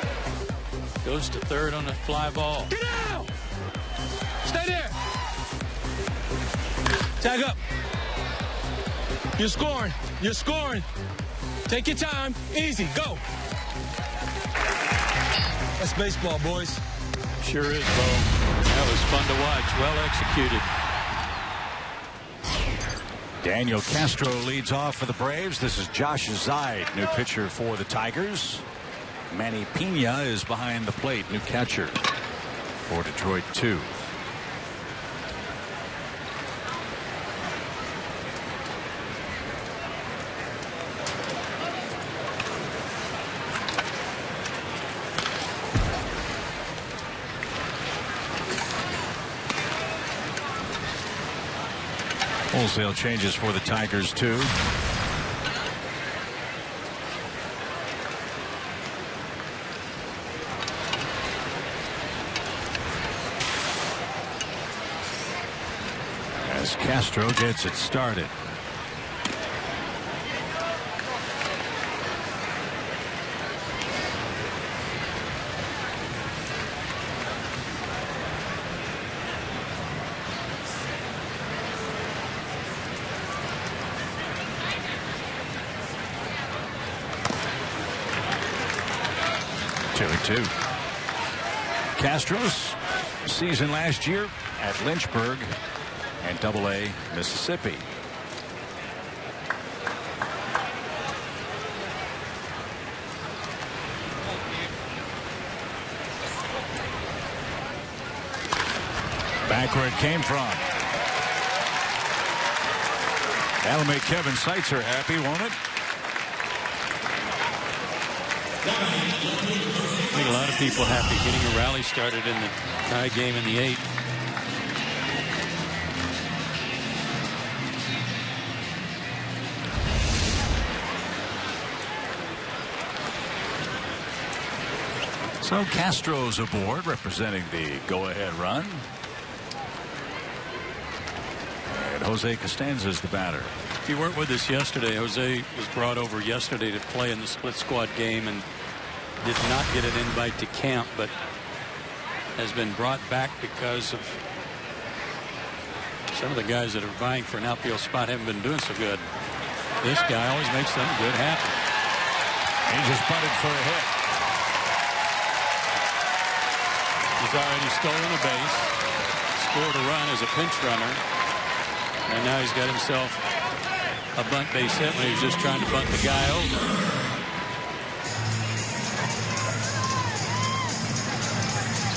Goes to third on a fly ball. Get out! Stay there! Tag up. You're scoring. You're scoring. Take your time. Easy. Go. That's baseball, boys. Sure is, Bo. That was fun to watch. Well executed. Daniel Castro leads off for the Braves. This is Josh Zeid, new pitcher for the Tigers. Manny Pena is behind the plate, new catcher for Detroit 2. Wholesale changes for the Tigers too. As Castro gets it started. Castro's season last year at Lynchburg and AA Mississippi. Back where it came from. That'll make Kevin Seitzer happy, won't it? I think a lot of people happy getting a rally started in the tie game in the 8th. So Castro's aboard representing the go-ahead run. And Jose Costanza's the batter. If you weren't with us yesterday, Jose was brought over yesterday to play in the split squad game and did not get an invite to camp, but has been brought back because of some of the guys that are vying for an outfield spot haven't been doing so good. This guy always makes them good happen. He just bunted for a hit. He's already stolen a base, scored a run as a pinch runner, and now he's got himself a bunt base hit when he was just trying to bunt the guy over.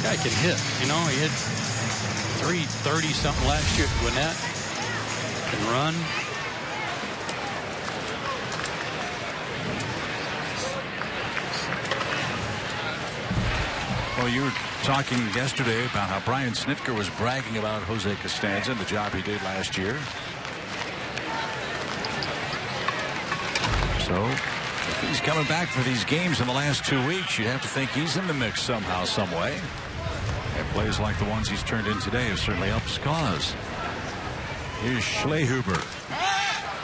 Guy can hit, you know. He hit .330 something last year at Gwinnett. Can run. Well, you were talking yesterday about how Brian Snitker was bragging about Jose Costanza and the job he did last year. So if he's coming back for these games in the last 2 weeks, you have to think he's in the mix somehow, some way. And plays like the ones he's turned in today have certainly helped his cause. Here's Schlehuber.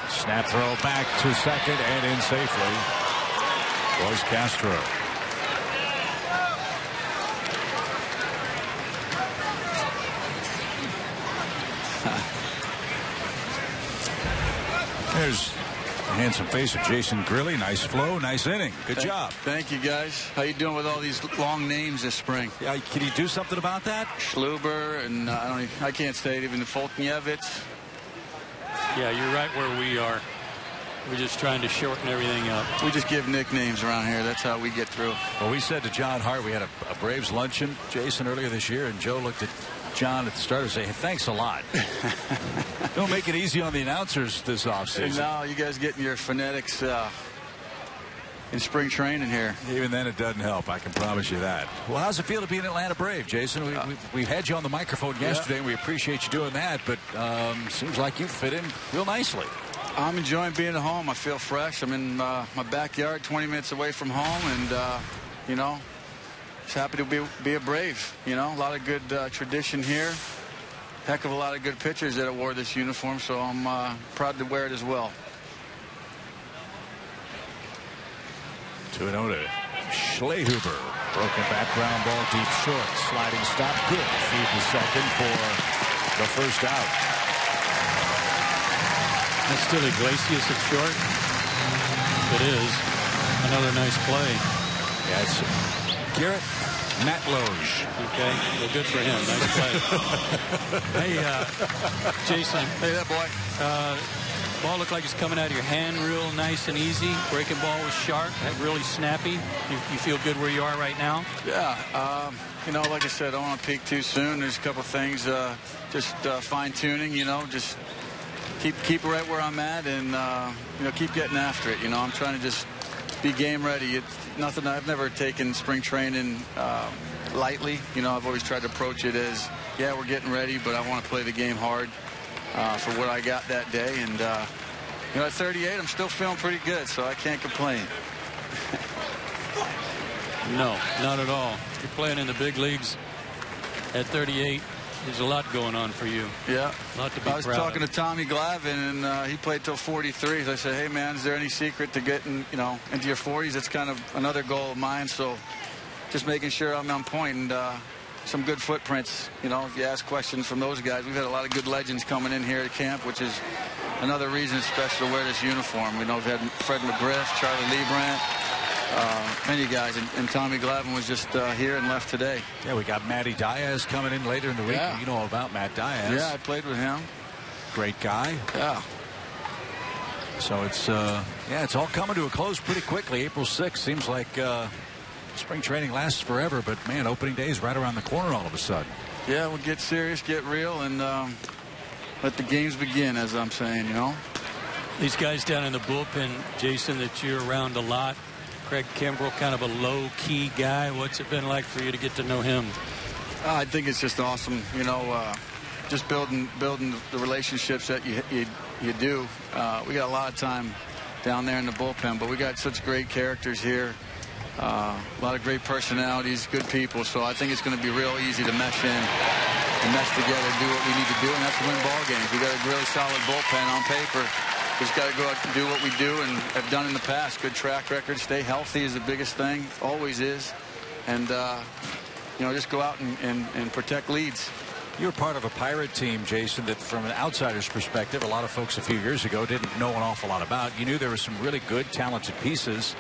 Snap throw back to second and in safely was Castro. There's the handsome face of Jason Grilli. Nice flow, nice inning. Good job. Thank you, guys. How you doing with all these long names this spring? Yeah, can you do something about that? Schluber and I can't say it, even the Foltynewicz. Yeah, you're right where we are. We're just trying to shorten everything up. We just give nicknames around here. That's how we get through. Well, we said to John Hart, we had a Braves luncheon, Jason, earlier this year, and Joe looked at John at the start and say, hey, thanks a lot. Don't make it easy on the announcers this offseason. And now you guys getting your phonetics in spring training here. Even then, it doesn't help. I can promise you that. Well, how's it feel to be an Atlanta Brave, Jason? We had you on the microphone yesterday, and we appreciate you doing that, but seems like you fit in real nicely. I'm enjoying being at home. I feel fresh. I'm in my backyard, 20 minutes away from home, and, you know, just happy to be a Brave. You know, a lot of good tradition here. Heck of a lot of good pitchers that wore this uniform, so I'm proud to wear it as well. 2-0 to Schlehuber. Broken back ground ball deep short. Sliding stop. Good. Feed to second for the first out. That's still Iglesias at short. It is. Another nice play. Yeah, it's Garrett Matt Loge. Okay, well, good for him. Nice play. Hey, Jason. Hey, that boy. Ball looked like it's coming out of your hand real nice and easy. Breaking ball was sharp, really snappy. You feel good where you are right now? Yeah. You know, like I said, I don't want to peak too soon. There's a couple things, just fine-tuning, you know, just keep right where I'm at and, you know, keep getting after it. You know, I'm trying to just be game ready. It's nothing. I've never taken spring training lightly. You know, I've always tried to approach it as, yeah, we're getting ready, but I want to play the game hard for what I got that day. And, you know, at 38, I'm still feeling pretty good, so I can't complain. No, not at all. You're playing in the big leagues at 38. There's a lot going on for you. Yeah. A lot to be proud of. I was talking to Tommy Glavine, and he played till 43. So I said, hey, man, is there any secret to getting, you know, into your 40s? It's kind of another goal of mine. So just making sure I'm on point and some good footprints. You know, if you ask questions from those guys, we've had a lot of good legends coming in here at camp, which is another reason it's special to wear this uniform. We know we've had Fred McGriff, Charlie Leibrandt, many guys, and Tommy Glavine was just here and left today. Yeah, we got Matty Diaz coming in later in the week. Yeah. You know all about Matt Diaz. Yeah, I played with him. Great guy. Yeah. So it's it's all coming to a close pretty quickly. April 6th seems like spring training lasts forever, but man, opening day is right around the corner all of a sudden. Yeah, we'll get serious, get real, and let the games begin, as I'm saying, you know. These guys down in the bullpen, Jason, that you're around a lot. Craig Kimbrell, kind of a low-key guy. What's it been like for you to get to know him? I think it's just awesome, you know, just building the relationships that you do. We got a lot of time down there in the bullpen, but we got such great characters here. A lot of great personalities, good people. So I think it's going to be real easy to mesh in and mesh together, do what we need to do, and that's win ball games. We got a really solid bullpen on paper. Just got to go out and do what we do and have done in the past. Good track record. Stay healthy is the biggest thing. Always is. And, you know, just go out and protect leads. You're part of a Pirate team, Jason, that from an outsider's perspective, a lot of folks a few years ago didn't know an awful lot about. You knew there were some really good, talented pieces.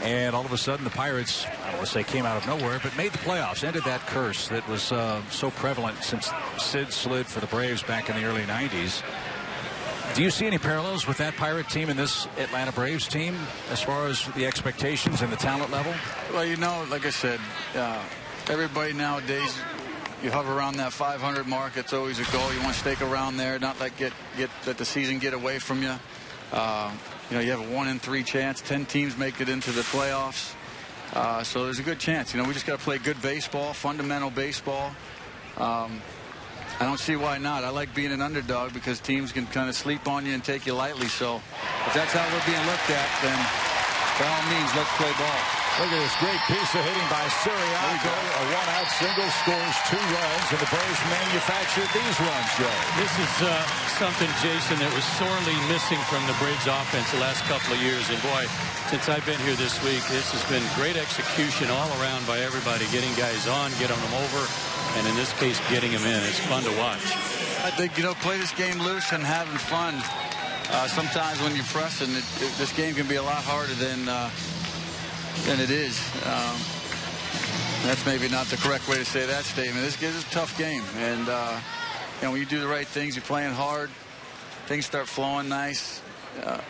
And all of a sudden, the Pirates, I don't want to say came out of nowhere, but made the playoffs, ended that curse that was so prevalent since Sid slid for the Braves back in the early 90s. Do you see any parallels with that Pirate team and this Atlanta Braves team as far as the expectations and the talent level? Well, you know, like I said, everybody nowadays, you hover around that 500 mark. It's always a goal. You want to stake around there, not let the season get away from you. You know, you have a 1 in 3 chance. 10 teams make it into the playoffs. So there's a good chance. You know, we just got to play good baseball, fundamental baseball. I don't see why not. I like being an underdog because teams can kind of sleep on you and take you lightly. So if that's how we're being looked at, then by all means, let's play ball. Look at this great piece of hitting by Siriaco. A one-out single scores 2 runs, and the Braves manufactured these runs, Joe. This is something, Jason, that was sorely missing from the Braves offense the last couple of years. And, boy, since I've been here this week, this has been great execution all around by everybody, getting guys on, getting them over, and in this case, getting them in. It's fun to watch. I think, you know, play this game loose and having fun. Sometimes when you're pressing, this game can be a lot harder than it is. That's maybe not the correct way to say that statement. This is a tough game, and you know, when you do the right things, you're playing hard, things start flowing nice.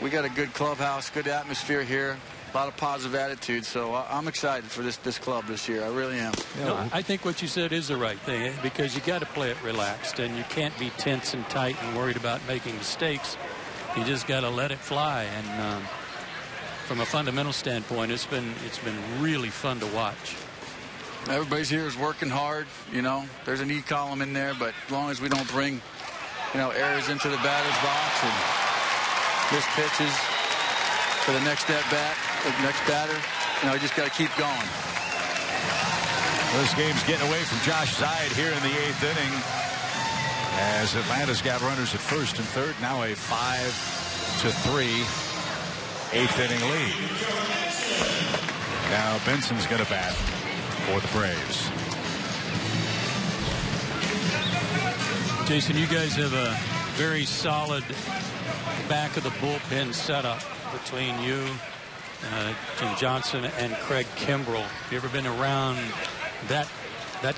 We got a good clubhouse, good atmosphere here, a lot of positive attitude. So I'm excited for this club this year. I really am. No, I think what you said is the right thing, because you got to play it relaxed, and you can't be tense and tight and worried about making mistakes. You just got to let it fly. And from a fundamental standpoint, it's been really fun to watch. Everybody's here is working hard. You know, there's an E column in there, but as long as we don't bring, you know, errors into the batter's box and missed pitches for the next at bat, the next batter, you know, you just got to keep going. Well, this game's getting away from Josh Zide here in the 8th inning, as Atlanta's got runners at first and third. Now a 5-3 8th inning lead. Now Benson's going to bat for the Braves. Jason, you guys have a very solid back of the bullpen setup between you, Jim Johnson, and Craig Kimbrell. Have you ever been around that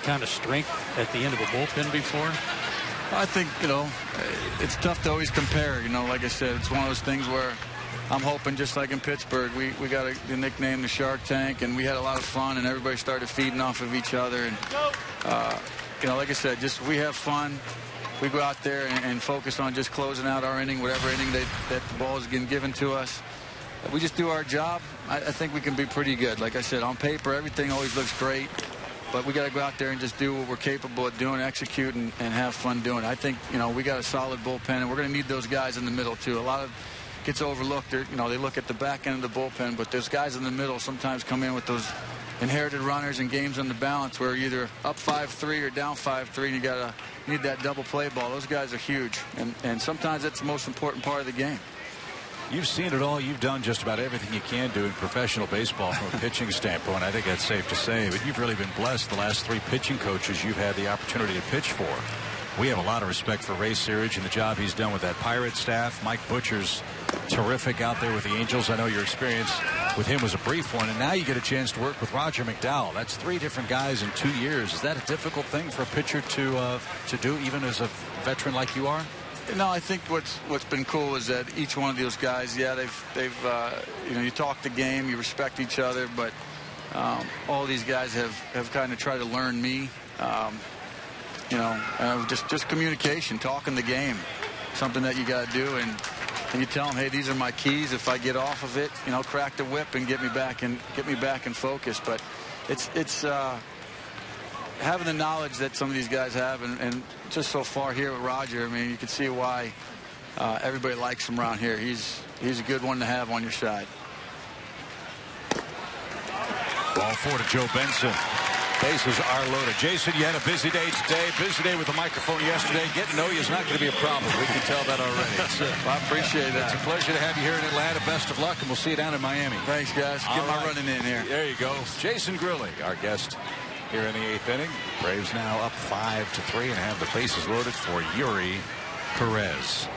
kind of strength at the end of a bullpen before? I think, it's tough to always compare. Like I said, it's one of those things where I'm hoping, just like in Pittsburgh, we got the nickname the Shark Tank, and we had a lot of fun, and everybody started feeding off of each other. And, like I said, just we have fun. We go out there and focus on just closing out our inning, whatever inning that the ball is getting given to us. We just do our job. I think we can be pretty good. Like I said, on paper, everything always looks great. But we got to go out there and just do what we're capable of doing, execute, and have fun doing it. I think, we got a solid bullpen, and we're going to need those guys in the middle, too. A lot of gets overlooked. They look at the back end of the bullpen, but those guys in the middle sometimes come in with those inherited runners and games on the balance where you're either up 5-3 or down 5-3, and you need that double play ball. Those guys are huge, and sometimes that's the most important part of the game. You've seen it all. You've done just about everything you can do in professional baseball from a pitching standpoint. I think that's safe to say. But you've really been blessed. The last 3 pitching coaches you've had the opportunity to pitch for. We have a lot of respect for Ray Searage and the job he's done with that Pirate staff. Mike Butcher's terrific out there with the Angels. I know your experience with him was a brief one, and now you get a chance to work with Roger McDowell. That's 3 different guys in 2 years. Is that a difficult thing for a pitcher to do, even as a veteran like you are? No, I think what's been cool is that each one of those guys, they've you talk the game, you respect each other, but all these guys have kind of tried to learn me. Just communication, talking the game, something that you got to do, and you tell them, hey, these are my keys. If I get off of it, crack the whip and get me back in focus. But it's having the knowledge that some of these guys have, and just so far here with Roger, I mean, you can see why everybody likes him around here. He's a good one to have on your side. Ball 4 to Joe Benson. Bases are loaded. Jason, you had a busy day today. Busy day with the microphone yesterday. Getting to know you is not going to be a problem. We can tell that already. Well, I appreciate that. It's a pleasure to have you here in Atlanta. Best of luck, and we'll see you down in Miami. Thanks, guys. Get my running in here. There you go. Jason Grilli, our guest here in the 8th inning. Braves now up 5-3 and have the bases loaded for Yuri Perez.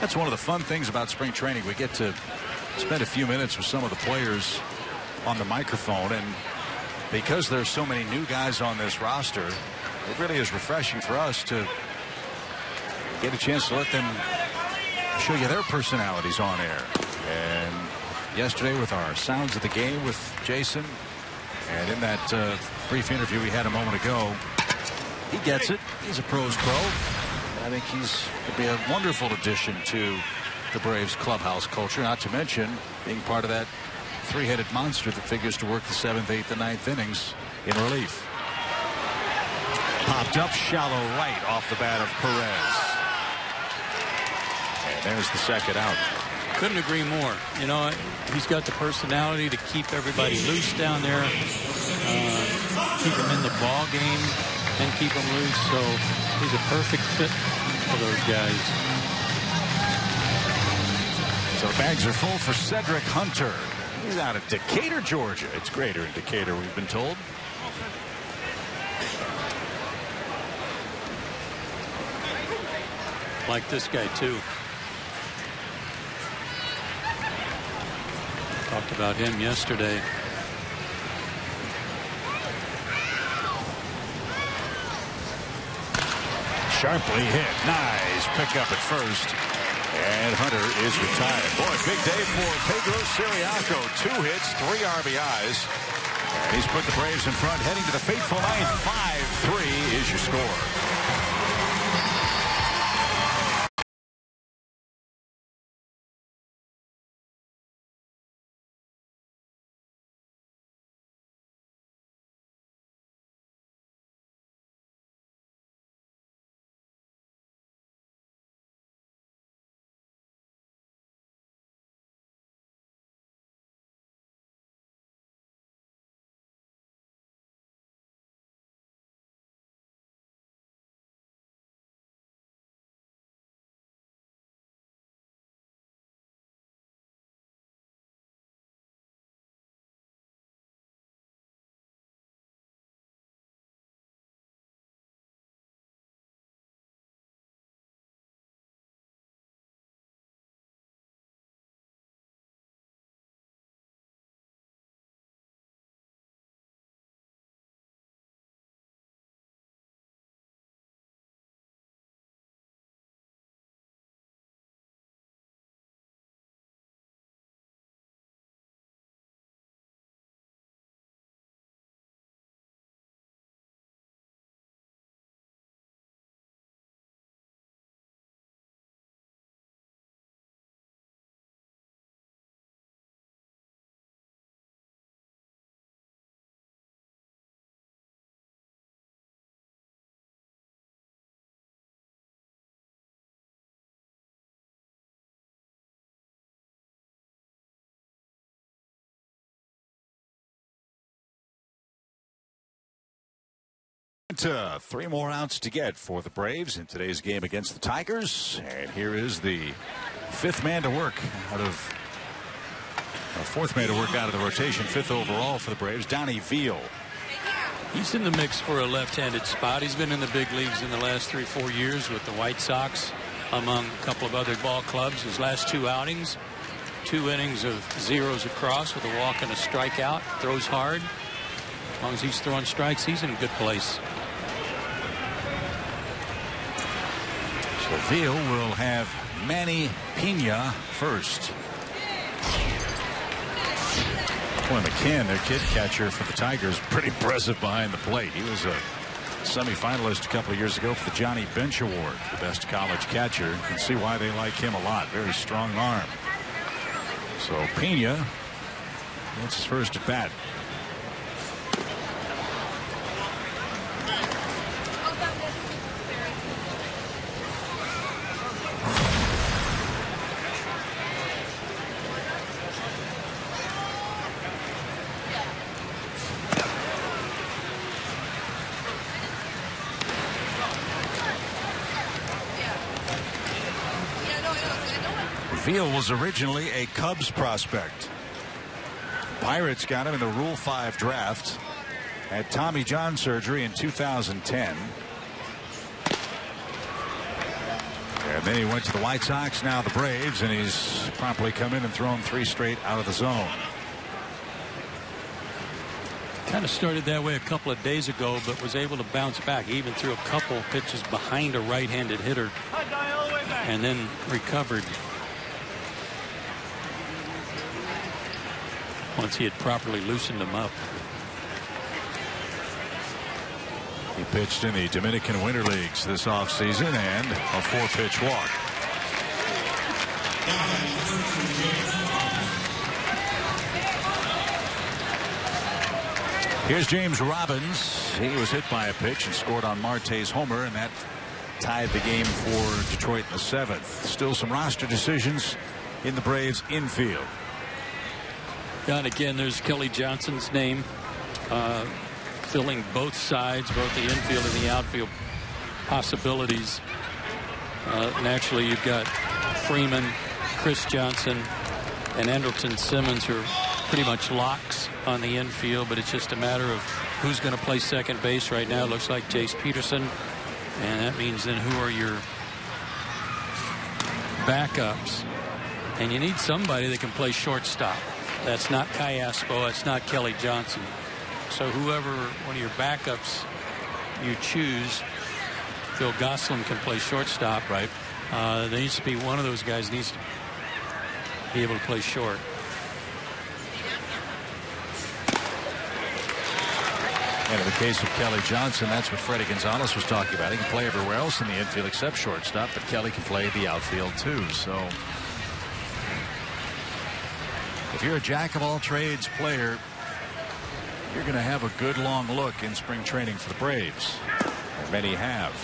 That's one of the fun things about spring training. We get to spend a few minutes with some of the players on the microphone, and because there's so many new guys on this roster, it really is refreshing for us to get a chance to let them show you their personalities on air. And yesterday with our Sounds of the Game with Jason, and in that brief interview we had a moment ago, he gets it. He's a pro's pro. I think he's going to be a wonderful addition to the Braves clubhouse culture, not to mention being part of that 3-headed monster that figures to work the 7th, 8th, and 9th innings in relief. Popped up shallow right off the bat of Perez. And there's the second out. Couldn't agree more. He's got the personality to keep everybody loose down there, keep them in the ball game, and keep them loose. So he's a perfect fit for those guys. So the bags are full for Cedric Hunter. He's out of Decatur, Georgia. It's greater in Decatur, we've been told. Like this guy, too. Talked about him yesterday. Sharply hit. Nice pickup at first. And Hunter is retired. Boy, big day for Pedro Siriaco. 2 hits, 3 RBIs. And he's put the Braves in front, heading to the fateful 9th. 5-3 is your score. 3 more outs to get for the Braves in today's game against the Tigers. And here is the fourth man to work out of the rotation, 5th overall for the Braves, Donnie Veal. He's in the mix for a left-handed spot. He's been in the big leagues in the last 3-4 years with the White Sox, among a couple of other ball clubs. His last 2 outings, 2 innings of zeros across with a walk and a strikeout. Throws hard. As long as he's throwing strikes, he's in a good place. So Veal will have Manny Pena first. Boy, McCann, their kid catcher for the Tigers, pretty impressive behind the plate. He was a semifinalist a couple of years ago for the Johnny Bench Award, the best college catcher. You can see why they like him a lot. Very strong arm. So Pena gets his first at bat. Veal was originally a Cubs prospect. Pirates got him in the Rule 5 draft. Had Tommy John surgery in 2010. And then he went to the White Sox, now the Braves, and he's promptly come in and thrown 3 straight out of the zone. Kind of started that way a couple of days ago, but was able to bounce back. He even threw a couple pitches behind a right-handed hitter and then recovered once he had properly loosened him up. He pitched in the Dominican Winter Leagues this offseason and a 4-pitch walk. Here's James Robbins. He was hit by a pitch and scored on Marte's homer, and that tied the game for Detroit in the 7th. Still some roster decisions in the Braves infield. Yeah, and again, there's Kelly Johnson's name filling both sides, both the infield and the outfield possibilities. Naturally, you've got Freeman, Chris Johnson, and Andrelton Simmons, who are pretty much locks on the infield, but it's just a matter of who's going to play second base right now. It looks like Jace Peterson, and that means then who are your backups? And you need somebody that can play shortstop. That's not Kai Aspo. That's not Kelly Johnson. So whoever one of your backups you choose, Phil Gosselin can play shortstop. Right. There needs to be one of those guys needs to be able to play short. And in the case of Kelly Johnson, that's what Freddie Gonzalez was talking about. He can play everywhere else in the infield except shortstop, but Kelly can play the outfield too. So if you're a jack-of-all-trades player, you're going to have a good long look in spring training for the Braves. And many have.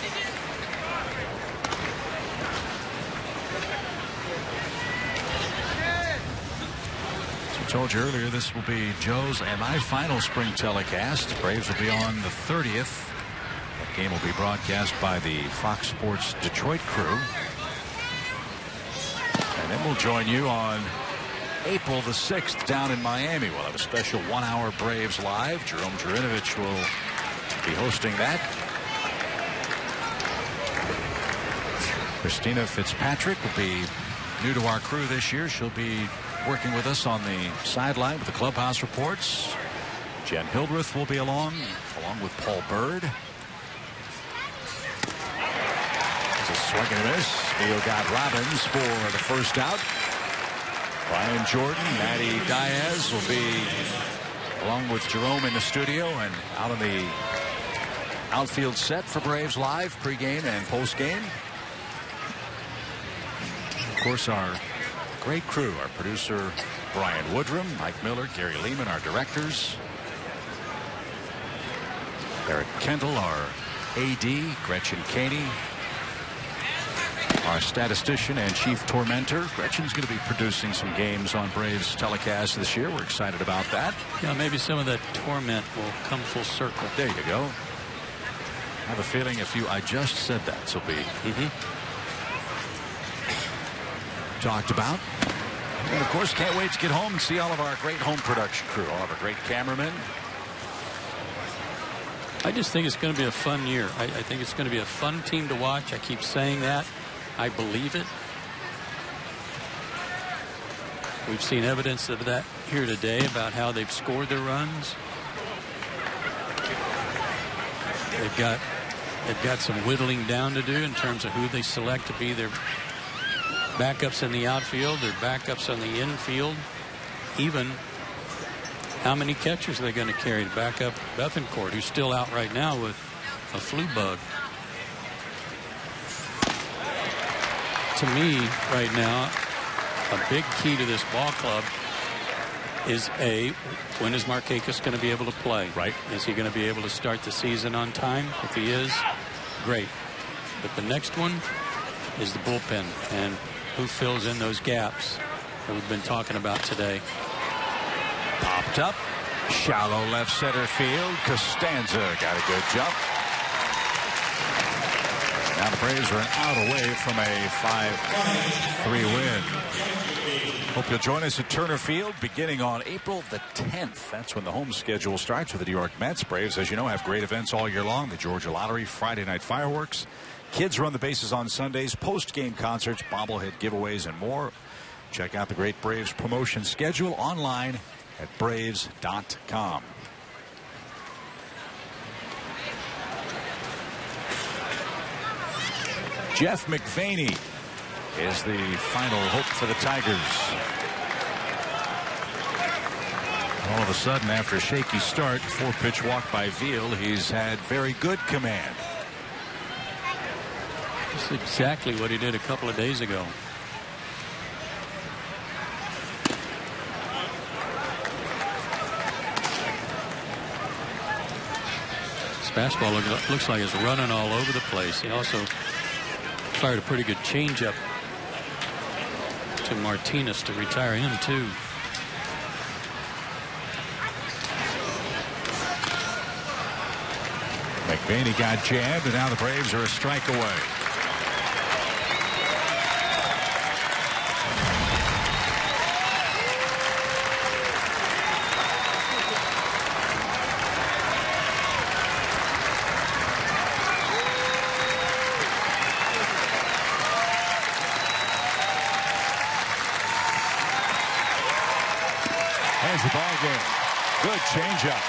As we told you earlier, this will be Joe's and my final spring telecast. The Braves will be on the 30th. That game will be broadcast by the Fox Sports Detroit crew. And then we'll join you on April the 6th down in Miami. We'll have a special 1-hour Braves Live. Jerome Jurinovich will be hosting that. Christina Fitzpatrick will be new to our crew this year. She'll be working with us on the sideline with the clubhouse reports. Jen Hildreth will be along with Paul Bird. It's a swing and a miss. Veal got Robbins for the first out. Brian Jordan, Matty Diaz will be along with Jerome in the studio and out on the outfield set for Braves Live pregame and postgame. Of course, our great crew, our producer Brian Woodrum, Mike Miller, Gary Lehman, our directors, Eric Kendall, our AD, Gretchen Caney, our statistician and chief tormentor. Gretchen's going to be producing some games on Braves telecast this year. We're excited about that. Yeah, maybe some of that torment will come full circle. There you go. I have a feeling I just said that, so be talked about. And of course, can't wait to get home and see all of our great home production crew, all of our great cameramen. I just think it's going to be a fun year. I think it's going to be a fun team to watch. I keep saying that. I believe it. We've seen evidence of that here today about how they've scored their runs. They've got some whittling down to do in terms of who they select to be their backups in the outfield, their backups on the infield, even how many catchers are they going to carry to back up Bethancourt, who's still out right now with a flu bug. To me, right now, a big key to this ball club is when is Markakis going to be able to play? Right. Is he going to be able to start the season on time? If he is, great. But the next one is the bullpen, and who fills in those gaps that we've been talking about today. Popped up. Shallow left center field. Costanza got a good jump. Now the Braves are an out away from a 5-3 win. Hope you'll join us at Turner Field beginning on April the 10th. That's when the home schedule starts with the New York Mets. Braves, as you know, have great events all year long. The Georgia Lottery, Friday night fireworks. Kids run the bases on Sundays, post-game concerts, bobblehead giveaways, and more. Check out the great Braves promotion schedule online at Braves.com. Jeff McVaney is the final hope for the Tigers. All of a sudden, after a shaky start, 4-pitch walk by Veal, he's had very good command. That's exactly what he did a couple of days ago. This fastball looks like it's running all over the place. He also fired a pretty good changeup to Martinez to retire him too. McVaney got jabbed, and now the Braves are a strike away. The ball game. Good changeup.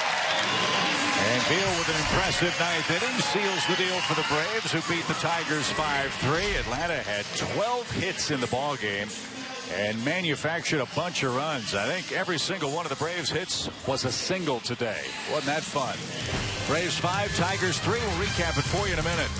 And Veal with an impressive ninth inning seals the deal for the Braves, who beat the Tigers 5-3. Atlanta had 12 hits in the ball game and manufactured a bunch of runs. I think every single one of the Braves hits was a single today. Wasn't that fun? Braves 5, Tigers 3. We'll recap it for you in a minute.